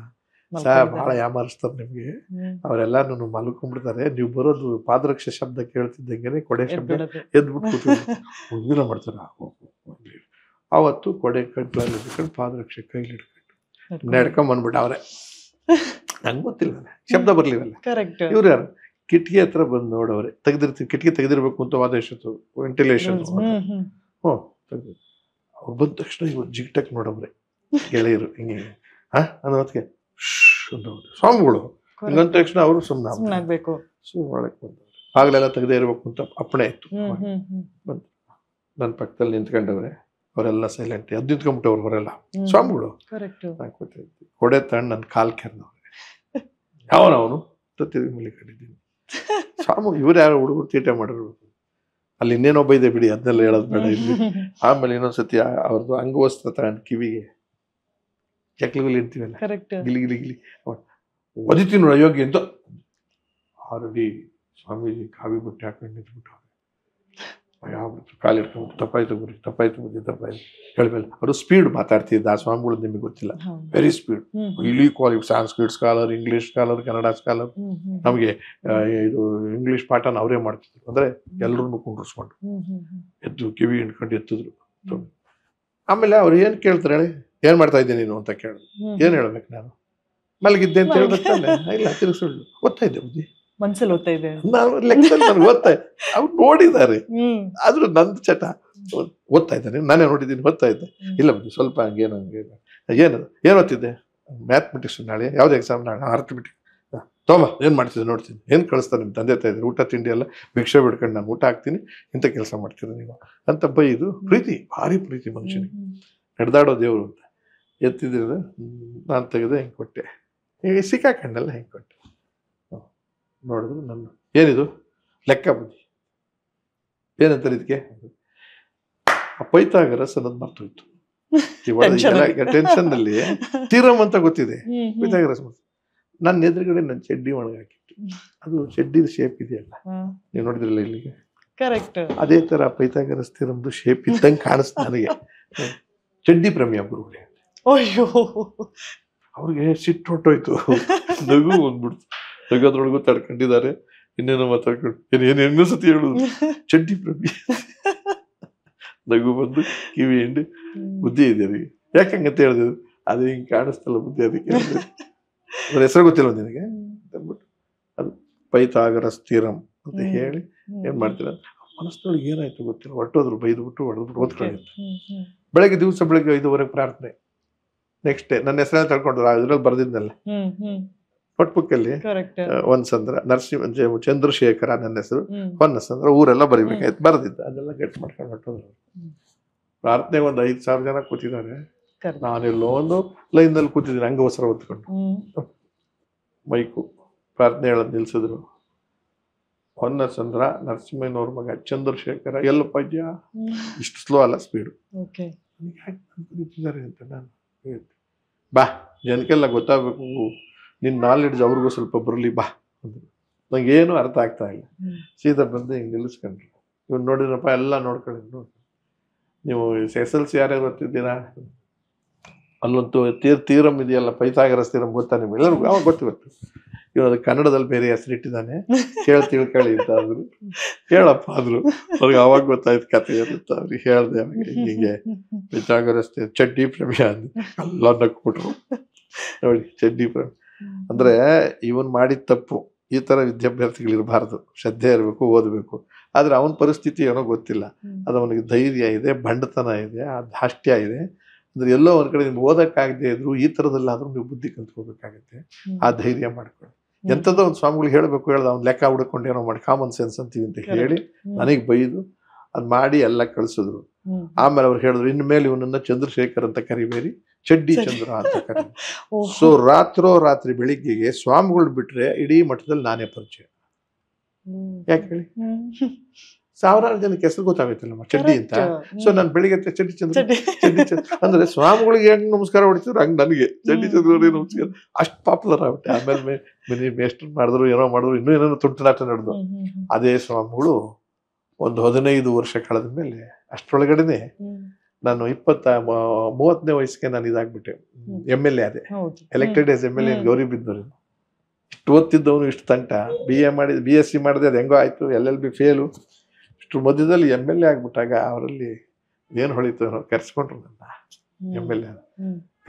ಸರ್ ಬಹಳ ಯಾಮಾರಿಸ್ತಾರೆ ನಿಮ್ಗೆ, ಅವರೆಲ್ಲಾನು ಮಲ್ಕೊಂಡ್ಬಿಡ್ತಾರೆ, ನೀವು ಬರೋದು ಪಾದರಕ್ಷೆ ಶಬ್ದ ಕೇಳ್ತಿದ್ದಂಗೆ ಕೊಡೆ ಶಬ್ದ ಎದ್ಬಿಟ್ಟು ಉದ್ದಿನ ಮಾಡ್ತಾರೆ. ಅವತ್ತು ಕೊಡೆ ಕಟ್ಲಲ್ಲಿ ಹಿಡ್ಕೊಂಡು ಪಾದರಕ್ಷೆ ಕೈಲಿ ಹಿಡ್ಕೊಂಡು ನಡ್ಕೊಂಡ್ ಬಂದ್ಬಿಟ್ಟು ಅವ್ರೆ, ನಂಗೆ ಗೊತ್ತಿಲ್ಲ, ಶಬ್ದ ಬರ್ಲಿವಲ್ಲ. ಇವ್ರು ಯಾರು ಕಿಟಕಿ ಹತ್ರ ಬಂದು ನೋಡವ್ರೆ, ತೆಗ್ದಿರ್ತೀವಿ, ಕಿಟಕಿ ತೆಗೆದಿರ್ಬೇಕು ಅಂತ ಆದೇಶತ್ತು, ವೆಂಟಿಲೇಷನ್. ತೆಗ್ದು ಅವ್ರು ಬಂದ ತಕ್ಷಣ ಇವ್ರು ಜಿಗ್ಟಕ್ ನೋಡವ್ರೆ ಗೆಳೆಯರು, ಹಿಂಗೆ ಅನ್ನೋದಕ್ಕೆ ಸ್ವಾಮಿಗಳು ಹಿಂಗಂದ ತಕ್ಷಣ ಅವರು ಸುಮ್ಮನೆ ಒಳಗೆ ಬಂದವ್ರು. ಆಗ್ಲೆಲ್ಲ ತೆಗೆದೇ ಇರ್ಬೇಕು ಅಂತ ಅಪ್ಪಣೆ ಇತ್ತು. ಬಂದು ನನ್ನ ಪಕ್ಕದಲ್ಲಿ ನಿಂತ್ಕೊಂಡವ್ರೆ, ಅವರೆಲ್ಲ ಸೈಲೆಂಟ್ ಎದ್ದು ನಿಂತ್ಕೊಂಡ್ಬಿಟ್ಟವ್ರು ಅವರೆಲ್ಲ ಸ್ವಾಮಿಗಳು. ಕೊಡೆ ತಗೊಂಡು ನನ್ನ ಕಾಲ್ ಕೆರೆದವ್ರೆ, ಅವನು ತಿರುಗಿ ಮಲಿಕೊಂಡಿದ್ದೀನಿ. ಸ್ವಾಮಿ ಇವ್ರು ಯಾರು ಹುಡುಗರು ತೀಟೆ ಮಾಡಿದ್ರು, ಅಲ್ಲಿ ಇನ್ನೇನೋ ಬೈದೆ ಬಿಡಿ, ಅದನ್ನೆಲ್ಲ ಹೇಳೋದು ಬೇಡ ಇಲ್ಲಿ. ಆಮೇಲೆ ಇನ್ನೊಂದ್ಸತಿ ಅವ್ರದ್ದು ಅಂಗವಸ್ತ್ರ ತಗೊಂಡು ಕಿವಿಗೆ ಚಕ್ಲಿಗಳು ಇರ್ತೀವಲ್ಲ, ಗಿಲಿ ಗಿಲಿ ಗಿಲಿ ಒದಿತೀನಿ ನೋಡಿ ಅಯೋಗ್ಯ ಅಂತ ಆಲ್ರೆಡಿ ಸ್ವಾಮೀಜಿ ಕಾವಿ ಬಟ್ಟೆ ಹಾಕೊಂಡು ನಿಂತ್ಬಿಟ್ಟು ಯಾವ್ದು ಕಾಲು ಇಟ್ಕೊಂಡು ತಪ್ಪಾಯ್ತು ಬರೀ ತಪ್ಪಾಯ್ತು ಬುದ್ಧಿ ತಪ್ಪಾಯ್ತು ಹೇಳ್ಬೇಲ್ಲ. ಅವರು ಸ್ಪೀಡ್ ಮಾತಾಡ್ತಿದ್ದ ಆ ಸ್ವಾಮಿಗಳು, ನಿಮಗೆ ಗೊತ್ತಿಲ್ಲ, ವೆರಿ ಸ್ಪೀಡ್. ಇಲ್ಲಿ qualify Sanskrit scholar, English scholar, Kannada scholar. ನಮಗೆ ಇದು ಇಂಗ್ಲಿಷ್ ಪಾಠನ ಅವರೇ ಮಾಡ್ತಿದ್ರು. ಅಂದ್ರೆ ಎಲ್ಲರನ್ನು ಕುಂಡ್ರಿಸ್ಕೊಂಡು ಎದ್ದು ಕಿವಿ ಹಿಂಡ್ಕೊಂಡು ಎತ್ತಿದ್ರು. ಆಮೇಲೆ ಅವ್ರು ಏನ್ ಕೇಳ್ತಾರೆ ಹೇಳಿ, ಏನ್ ಮಾಡ್ತಾ ಇದ್ದೆ ನೀನು ಅಂತ ಕೇಳಿದ್ರು. ಏನ್ ಹೇಳ್ಬೇಕು ನಾನು, ಮಲಗಿದ್ದೆ ಅಂತ ಹೇಳ್ಬೇಕಂದ್ರೆ, ಇಲ್ಲ ತಿರುಗಿಸ್ಕೊಂಡು ಓದ್ತಾ ಇದ್ದೆ ಬುದ್ಧಿ, ಮನ್ಸಲ್ಲಿ ಓದ್ತಾ ಇದ್ದೆ ನಾನು ಲೆಕ್ಕದಲ್ಲಿ ನನಗೆ ಓದ್ತಾ ಇದ್ದೆ. ಅವ್ರು ನೋಡಿದ್ದಾರೆ, ಆದ್ರೂ ನಂದು ಚಟ ಓದ್ತಾ ಇದ್ದಾನೆ, ನಾನೇ ನೋಡಿದ್ದೀನಿ ಓದ್ತಾ ಇದ್ದೆ. ಇಲ್ಲ ಬುದ್ಧಿ ಸ್ವಲ್ಪ ಹಂಗೇನು ಏನದು ಏನ್ ಓದ್ತಿದ್ದೆ, ಮ್ಯಾಥಮೆಟಿಕ್ಸ್, ನಾಳೆ ಯಾವ್ದು ಎಕ್ಸಾಮ್, ನಾಳೆ ಆರ್ಥಮೆಟಿಕ್. ತೋಮ ಏನ್ ಮಾಡ್ತಿದ್ದೆ ನೋಡ್ತೀನಿ, ಏನ್ ಕಳಿಸ್ತಾರೆ ನಿಮ್ಮ ತಂದೆ ತಾಯಿದ್ರು, ಊಟ ತಿಂಡಿ ಎಲ್ಲ ಭಿಕ್ಷೆ ಬಿಡ್ಕೊಂಡು ನಾನು ಊಟ ಹಾಕ್ತೀನಿ, ಇಂಥ ಕೆಲಸ ಮಾಡ್ತೀನಿ ನೀವು ಅಂತ ಬೈದು. ಪ್ರೀತಿ, ಭಾರಿ ಪ್ರೀತಿ ಮನುಷ್ಯನಿಗೆ, ನಡೆದಾಡೋ ದೇವರು ಅಂತ. ಎತ್ತಿದ್ರೆ ನಾನು ತೆಗೆದೆ, ಹಿಂಗೆ ಕೊಟ್ಟೆ, ಈಗ ಸಿಕ್ಕಾಕೊಂಡಲ್ಲ, ಹಿಂಗೆ ಕೊಟ್ಟೆ. ನೋಡಿದ್ರು ನನ್ನ, ಏನಿದು ಲೆಕ್ಕ ಬುದ್ಧಿ, ಏನಂತಾರೆ ಇದಕ್ಕೆ, ಪೈಥಾಗರಸ್ ಅನ್ನೋದು ಮರ್ತೋಯ್ತು. ಟೆನ್ಷನ್ ನಲ್ಲಿ ಥಿಯರಮ್ ಅಂತ ಗೊತ್ತಿದೆ, ಪೈಥಾಗರಸ್ ನನ್ನ ಎದುರುಗಡೆ ನನ್ನ ಚಡ್ಡಿ ಒಣಗಾಕಿತ್ತು. ಅದು ಚಡ್ಡಿದ ಶೇಪ್ ಇದೆಯಲ್ಲ, ನೀವು ನೋಡಿದ್ರಲ್ಲ ಇಲ್ಲಿಗೆ, ಅದೇ ತರ ಪೈಥಾಗರಸ್ ಥಿಯರಮ್ದು ಶೇಪ್ ಇದ್ದಂಗೆ ಕಾಣಿಸ್ತು ನನಗೆ. ಚಡ್ಡಿ ಪ್ರಮೇಯ ಗುರುಗಳೇ, ಅವ್ರಿಗೆ ಸಿಟ್ಟು ಹೊಟ್ಟೋಯ್ತು, ನಗು ಬಂದ್ಬಿಡ್ತು. ನಗೋದ್ರೊಳಗೂ ತಡ್ಕೊಂಡಿದ್ದಾರೆ, ಇನ್ನೇನೋ ಮಾತಾಡ್ಕೊಂಡು ಏನೇನು ಇನ್ನೂ ಸತಿ ಹೇಳುದು, ಚಡ್ಡಿ ಪ್ರಮೇಯ. ನಗು ಬಂದು ಕಿವಿ ಹಿಂಡಿ, ಬುದ್ಧಿ ಇದೆ ಅವ್ರಿಗೆ, ಯಾಕಂಗಂತ ಹೇಳಿದ್ರು, ಅದು ಹಿಂಗೆ ಕಾಣಿಸ್ತಲ್ಲ ಬುದ್ಧಿ, ಅದಕ್ಕೆ ಅದ್ರ ಹೆಸರು ಗೊತ್ತಿಲ್ಲ ನಿನಗೆ ಅಂದ್ಬಿಟ್ಟು ಅದು ಪೈಥಾಗರಸ್ ಥಿಯರಮ್ ಅಂತ ಹೇಳಿ ಏನ್ ಮಾಡ್ತೀರ. ಮನಸ್ಸಿನೊಳಗೆ ಏನಾಯ್ತು ಗೊತ್ತಿಲ್ಲ, ಹೊಟ್ಟೋದ್ರು, ಬೈದ್ಬಿಟ್ಟು ಹೊಡೆದ್ಬಿಟ್ಟು ಓದ್ಕೊಂಡಿತ್ತು. ಬೆಳಗ್ಗೆ 5:30 ಪ್ರಾರ್ಥನೆ. ನೆಕ್ಸ್ಟ್ ಡೇ ನನ್ನ ಹೆಸರನ್ನ ತಳ್ಕೊಂಡ್ರು, ಇದ್ರಲ್ಲಿ ಬರ್ದಿದ್ನಲ್ಲ ನೋಟ್ಬುಕ್ ಅಲ್ಲಿ, ಒಂದ್ಸಂದ್ರ ನರಸಿಂಹ ಚಂದ್ರಶೇಖರ ನನ್ನ ಹೆಸರು, ಹೊನ್ನಸಂದ್ರ ಊರೆಲ್ಲ ಬರಿಬೇಕಾಯ್ತು, ಬರ್ದಿದ್ದ ಅದೆಲ್ಲ ಗಟ್ಟಿ ಮಾಡ್ಕೊಂಡು ಹೊಟ್ಟೋದ್ರು. ಪ್ರಾರ್ಥನೆಗೆ 5,000 ಜನ ಕೂತಿದ್ದಾರೆ, ನಾನೆಲ್ಲೋ ಒಂದು ಲೈನ್ ನಲ್ಲಿ ಕೂತಿದ್ದೀನಿ, ಅಂಗವಸ್ತ್ರ ಹೊತ್ಕೊಂಡು. ಮೈಕು ಪ್ರಾರ್ಥನೆ ಹೇಳೋದು ನಿಲ್ಸಿದ್ರು. ಹೊನ್ನಸಂದ್ರ ನರಸಿಂಹನವ್ರ ಮಗ ಚಂದ್ರಶೇಖರ, ಎಲ್ಲಪ್ಪ ಇದ್ಯಾ, ಇಷ್ಟು ಸ್ಲೋ ಅಲ್ಲ ಸ್ಪೀಡು ಅಂತ ನಾನು ಹೇಳ್ತೀನಿ. ಬಾ ಜನಕ್ಕೆಲ್ಲ ಗೊತ್ತಾಗಬೇಕು, ನಿನ್ನ ನಾಲೆಡ್ಜ್ ಅವ್ರಿಗೂ ಸ್ವಲ್ಪ ಬರಲಿ ಬಾ ಅಂದ್ರು. ನಂಗೇನು ಅರ್ಥ ಆಗ್ತಾ ಇಲ್ಲ. ಸೀದಾ ಬಂದು ಹಿಂಗೆ ನಿಲ್ಲಿಸ್ಕೊಂಡ್ರು. ಇವ್ನು ನೋಡಿದ್ರಪ್ಪ ಎಲ್ಲ ನೋಡ್ಕೊಳ್ಳಿ, ನೋಡಿ ನೀವು SSLC ಯಾರ್ಯಾರು ಗೊತ್ತಿದ್ದೀರಾ, ಅಲ್ಲೊಂದು ಥಿಯರಮ್ ಇದೆಯಲ್ಲ, ಪೈಥಾಗರಸ್ ಥಿಯರಮ್ ಗೊತ್ತಾ ನಿಮ್ಗೆ ಎಲ್ಲರಿಗೂ? ಅವಾಗ ಗೊತ್ತು. ಇವಾಗ ಅದು ಕನ್ನಡದಲ್ಲಿ ಬೇರೆ ಹೆಸರಿಟ್ಟಿದ್ದಾನೆ, ತಿಳ್ಕೊಳ್ಳಿ ಅಂತ ಅಂದ್ರು. ಹೇಳಪ್ಪ ಅಂದ್ರು. ಅವ್ರಿಗೆ ಅವಾಗ ಗೊತ್ತಾಯ್ತು ಕತೆ ಇರುತ್ತೆ. ಅವ್ರಿಗೆ ಹೇಳ್ದೆ, ಅವ್ರಿಗೆ ಹಿಂಗೆ ಪೈಥಾಗರಸ್ ಚಡ್ಡಿ ಪ್ರಮೇಯ ಅಂದ್ರು. ಎಲ್ಲ ನಕ್ಬಿಟ್ರು. ನೋಡಿ, ಚಡ್ಡಿ ಪ್ರಮೇಯ ಅಂದ್ರೆ ಇವನ್ ಮಾಡಿದ ತಪ್ಪು. ಈ ತರ ವಿದ್ಯಾಭ್ಯಾರ್ಥಿಗಳಿರಬಾರ್ದು, ಶ್ರದ್ಧೆ ಇರಬೇಕು, ಓದಬೇಕು. ಆದ್ರೆ ಅವನ ಪರಿಸ್ಥಿತಿ ಏನೋ ಗೊತ್ತಿಲ್ಲ. ಅದು ಅವನಿಗೆ ಧೈರ್ಯ ಇದೆ, ಬಂಡತನ ಇದೆ, ಆ ಧಾಷ್ಟ್ಯ ಇದೆ. ಅಂದ್ರೆ ಎಲ್ಲೋ ಒಂದ್ ಕಡೆ ನಿಮ್ಗೆ ಓದಕ್ಕಾಗದೆ ಇದ್ರು ಈ ತರದಲ್ಲಾದ್ರೂ ನೀವು ಬುದ್ಧಿ ಕಲ್ತ್ಕೋಬೇಕಾಗತ್ತೆ. ಆ ಧೈರ್ಯ ಮಾಡ್ಕೊಳ್ಳಿ. ಎಂಥದೋ ಒಂದು ಸ್ವಾಮಿಗಳು ಹೇಳ್ಬೇಕು, ಹೇಳ್ದ ಅವ್ನು ಲೆಕ್ಕ ಹುಡ್ಕೊಂಡು ಏನೋ ಮಾಡಿ ಕಾಮನ್ ಸೆನ್ಸ್ ಅಂತೀವಿ ಅಂತ ಹೇಳಿ ನನಗೆ ಬೈದು ಅದ್ ಮಾಡಿ ಎಲ್ಲ ಕಳ್ಸಿದ್ರು. ಆಮೇಲೆ ಅವ್ರು ಹೇಳಿದ್ರು, ಇನ್ಮೇಲೆ ಇವನನ್ನ ಚಂದ್ರಶೇಖರ್ ಅಂತ ಕರಿಬೇರಿ, ಚಡ್ಡಿ ಚಂದ್ರ ಅಂತ ಕರಿ. ಸೊ ರಾತ್ರಿ ಬೆಳಿಗ್ಗೆಗೆ ಸ್ವಾಮಿಗಳು ಬಿಟ್ರೆ ಇಡೀ ಮಠದಲ್ಲಿ ನಾನೇ ಪರಿಚಯ. ಯಾಕೆ ಹೇಳಿ, ಸಾವಿರಾರು ಜನಕ್ಕೆ ಹೆಸರು ಗೊತ್ತಾಗೈತಲ್ಲಮ್ಮ ಚಡ್ಡಿ ಅಂತ. ಸೊ ನಾನು ಬೆಳಿಗ್ಗೆ ಚಡ್ಡಿ ಚಂದ್ರ ಅಂದ್ರೆ ಸ್ವಾಮಿಗಳಿಗೆ ಹೆಂಗ್ ನಮಸ್ಕಾರ ಹೊಡಿತಿದ್ರು ಹಂಗ್ ನನಗೆ ಚಡ್ಡಿ ಚಂದ್ರ ನಮಸ್ಕಾರ. ಅಷ್ಟು ಪಾಪ್ಯುಲರ್ ಆಗ್ಬಿಟ್ಟೆ. ಆಮೇಲೆ ಮೇಸ್ಟರ್ ಮಾಡಿದ್ರು, ಏನೋ ಮಾಡಿದ್ರು, ಇನ್ನೂ ಏನೇನೋ ತುಂಟನಾಟ ನಡೆದು. ಅದೇ ಸ್ವಾಮಿಗಳು ಒಂದು 15 ವರ್ಷ ಕಳೆದ ಮೇಲೆ ಅಷ್ಟರೊಳಗಡೆನೆ ನಾನು 30ನೇ ವಯಸ್ಸಿಗೆ ನಾನು ಇದಾಗ್ಬಿಟ್ಟೆ, MLA ಆದೆ. ಎಲೆಕ್ಟೆಡ್ ಎಸ್ MLA ಗೌರಿ ಬಿದ್ದವರು. ಇಷ್ಟು ಓದ್ತಿದ್ದವನು ಇಷ್ಟು ತಂಟ, BA ಮಾಡಿದ್ BSc ಮಾಡಿದೆ, ಅದು ಹೆಂಗೋ ಆಯ್ತು. LLB fail. ಇಷ್ಟು ಮಧ್ಯದಲ್ಲಿ MLA ಆಗ್ಬಿಟ್ಟಾಗ ಅವರಲ್ಲಿ ಏನ್ ಹೊಳಿತು, ಕರ್ಸ್ಕೊಂಡ್ರು ನನ್ನ MLA.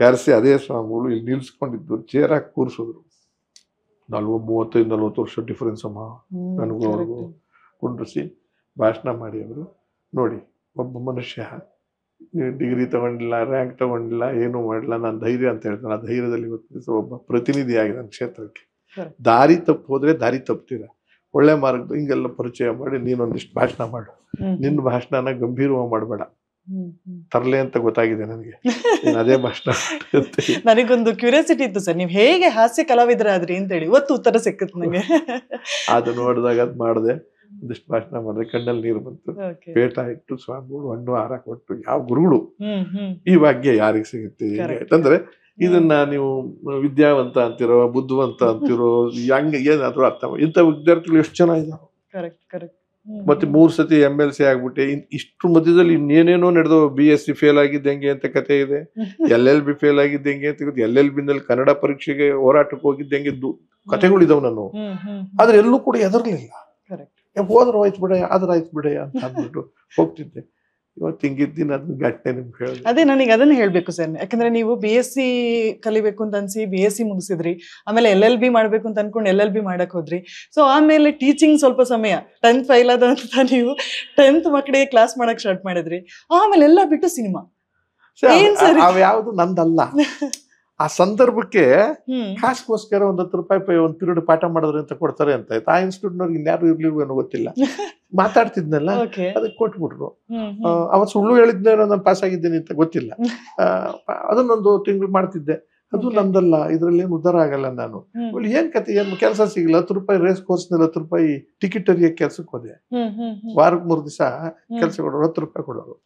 ಕರೆಸಿ ಅದೇ ಸ್ವಾಮಿಗಳು ಇಲ್ಲಿ ನಿಲ್ಸ್ಕೊಂಡಿದ್ದು, ಚೇರಾಗಿ ಕೂರಿಸಿದ್ರು. 35-40 ವರ್ಷ ಡಿಫರೆನ್ಸ್ ಅಮ್ಮ ನನಗೂ ಅವ್ರಿಗೂ. ಕುಂಡ್ರಿಸಿ ಭಾಷಣ ಮಾಡಿ ಅವರು, ನೋಡಿ ಒಬ್ಬ ಮನುಷ್ಯ ಡಿಗ್ರಿ ತಗೊಂಡಿಲ್ಲ, ರ್ಯಾಂಕ್ ತಗೊಂಡಿಲ್ಲ, ಏನೂ ಮಾಡಿಲ್ಲ, ನಾನು ಧೈರ್ಯ ಅಂತ ಹೇಳ್ತಾನೆ. ಆ ಧೈರ್ಯದಲ್ಲಿ ಇವತ್ತು ಒಬ್ಬ ಪ್ರತಿನಿಧಿ ಆಗಿದೆ ನನ್ನ ಕ್ಷೇತ್ರಕ್ಕೆ. ದಾರಿ ತಪ್ಪು ಹೋದ್ರೆ ದಾರಿ ತಪ್ತೀರ, ಒಳ್ಳೆ ಮಾರ್ಗದ ಹಿಂಗೆಲ್ಲ ಪರಿಚಯ ಮಾಡಿ ನೀನೊಂದಿಷ್ಟು ಭಾಷಣ ಮಾಡು. ನಿನ್ನ ಭಾಷಣನ ಗಂಭೀರವಾಗಿ ಮಾಡಬೇಡ, ತರಲೆ ಅಂತ ಗೊತ್ತಾಗಿದೆ ನನಗೆ. ಅದೇ ಭಾಷಣ. ನನಗೊಂದು ಕ್ಯೂರಿಯಾಸಿಟಿ ಇತ್ತು ಸರ್, ನೀವು ಹೇಗೆ ಹಾಸ್ಯ ಕಲಾವಿದರಾದ್ರಿ ಅಂತೇಳಿ. ಇವತ್ತು ಉತ್ತರ ಸಿಕ್ಕುತ್ತೆ ನನಗೆ. ಅದು ನೋಡಿದಾಗ ಅದು ಮಾಡಿದೆ, ಒಂದಿಷ್ಟು ಭಾಷಣ ಮಾಡಿದೆ, ಕಣ್ಣಲ್ಲಿ ನೀರು ಬಂತು. ಪೇಟ ಇಟ್ಟು ಸ್ವಾಮಿಗಳು ಹಣ್ಣು ಹಾರ ಕೊಟ್ಟು, ಯಾವ ಗುರುಗಳು ಈ ಭಾಗ್ಯ ಯಾರಿಗೆ ಸಿಗುತ್ತೆ ಅಂದ್ರೆ, ಇದನ್ನ ನೀವು ವಿದ್ಯಾವಂತ ಅಂತಿರೋ, ಬುದ್ಧಿವಂತ ಅಂತಿರೋ, ಹಂಗೆ ಏನಾದ್ರು ಅರ್ಥ. ಇಂಥ ವಿದ್ಯಾರ್ಥಿಗಳು ಎಷ್ಟು ಜನ ಇದ್ದಾರೆ. ಮತ್ತೆ 3 ಸತಿ MLC ಆಗ್ಬಿಟ್ಟೆ. ಇಷ್ಟು ಮಧ್ಯದಲ್ಲಿ ಇನ್ನೇನೇನೋ ನಡೆದು, BSc ಫೇಲ್ ಆಗಿದ್ದಂಗೆ ಅಂತ ಕತೆ ಇದೆ, LLB ಫೇಲ್ ಆಗಿದ್ದಂಗೆ ಅಂತ. LLB ನಲ್ಲಿ ಕನ್ನಡ ಪರೀಕ್ಷೆಗೆ ಹೋರಾಟಕ್ಕೆ ಹೋಗಿದ್ದಂಗೆ ಕತೆಗಳಿದಾವ್ ನಾನು. ಆದ್ರೆ ಎಲ್ಲೂ ಕೂಡ ಎದರ್ಲಿಲ್ಲ. ಹೋದ್ರು ಆಯ್ತು ಬಿಡ, ಆದ್ರ ಆಯ್ತು ಬಿಡ ಅಂತ ಅಂದ್ಬಿಟ್ಟು ಹೋಗ್ತಿದ್ದೆ. ಇವತ್ತು ಹಿಂಗಿದ್ದೀನಿ, ಅದನ್ನ ಘಟನೆ ನಿಮ್ಗೆ ಹೇಳಿ. ಅದೇ ನನಗೆ ಅದನ್ನ ಹೇಳ್ಬೇಕು ಸರ್. ಯಾಕಂದ್ರೆ ನೀವು BSc ಕಲಿಬೇಕು ಅಂತ ಅನ್ಸಿ BSc ಮುಗಿಸಿದ್ರಿ, ಆಮೇಲೆ LLB ಮಾಡ್ಬೇಕು ಅಂತ ಅನ್ಕೊಂಡು LLB ಮಾಡಕ್ ಹೋದ್ರಿ. ಸೊ ಆಮೇಲೆ ಟೀಚಿಂಗ್ ಸ್ವಲ್ಪ ಸಮಯ, 10th ಫೈಲ್ ಆದಂತ ನೀವು 10th ಮಕ್ಕಳಿಗೆ ಕ್ಲಾಸ್ ಮಾಡಕ್ ಸ್ಟಾರ್ಟ್ ಮಾಡಿದ್ರಿ. ಆಮೇಲೆ ಎಲ್ಲ ಬಿಟ್ಟು ಸಿನಿಮಾ. ಯಾವ್ದು ನಂದಲ್ಲ. ಆ ಸಂದರ್ಭಕ್ಕೆ ಕಾಸ್ಗೋಸ್ಕರ 10 ರೂಪಾಯಿ ಒಂದು ಪೀರಿಯಡ್ ಪಾಠ ಮಾಡಿದ್ರೆ ಅಂತ ಕೊಡ್ತಾರೆ ಅಂತ. ಆ ಇನ್ಸ್ಟಿಟ್ಯೂಟ್ ನವ್ರಿಗೆ ಇನ್ಯಾರು ಇರ್ಲಿಲ್ವೇನೋ ಗೊತ್ತಿಲ್ಲ, ಮಾತಾಡ್ತಿದ್ನಲ್ಲ ಅದಕ್ಕೆ ಕೊಟ್ಬಿಟ್ರು. ಅವತ್ತು ಸುಳ್ಳು ಹೇಳಿದ್ನೇನೋ ನಾನು ಪಾಸ್ ಆಗಿದ್ದೇನೆ ಅಂತ ಗೊತ್ತಿಲ್ಲ. ಅದನ್ನೊಂದು ತಿಂಗಳು ಮಾಡ್ತಿದ್ದೆ. ಅದು ನಂದಲ್ಲ, ಇದ್ರಲ್ಲಿ ಏನು ಉದ್ಧಾರ ಆಗಲ್ಲ ನಾನು. ಏನ್ ಕತೆ, ಏನ್ ಕೆಲಸ ಸಿಗಲ್ಲ. 10 ರೂಪಾಯಿ ರೇಸ್ ಕೋರ್ಸ್ನಲ್ಲಿ 10 ರೂಪಾಯಿ ಟಿಕೆಟ್ ಅರಿಯಕ್ಕೆ ಕೆಲ್ಸಕ್ಕೆ ಹೋದೆ. ವಾರಕ್ಕೆ 3 ದಿವಸ ಕೆಲಸ ಕೊಡೋರು, 10 ರೂಪಾಯಿ ಕೊಡೋರು.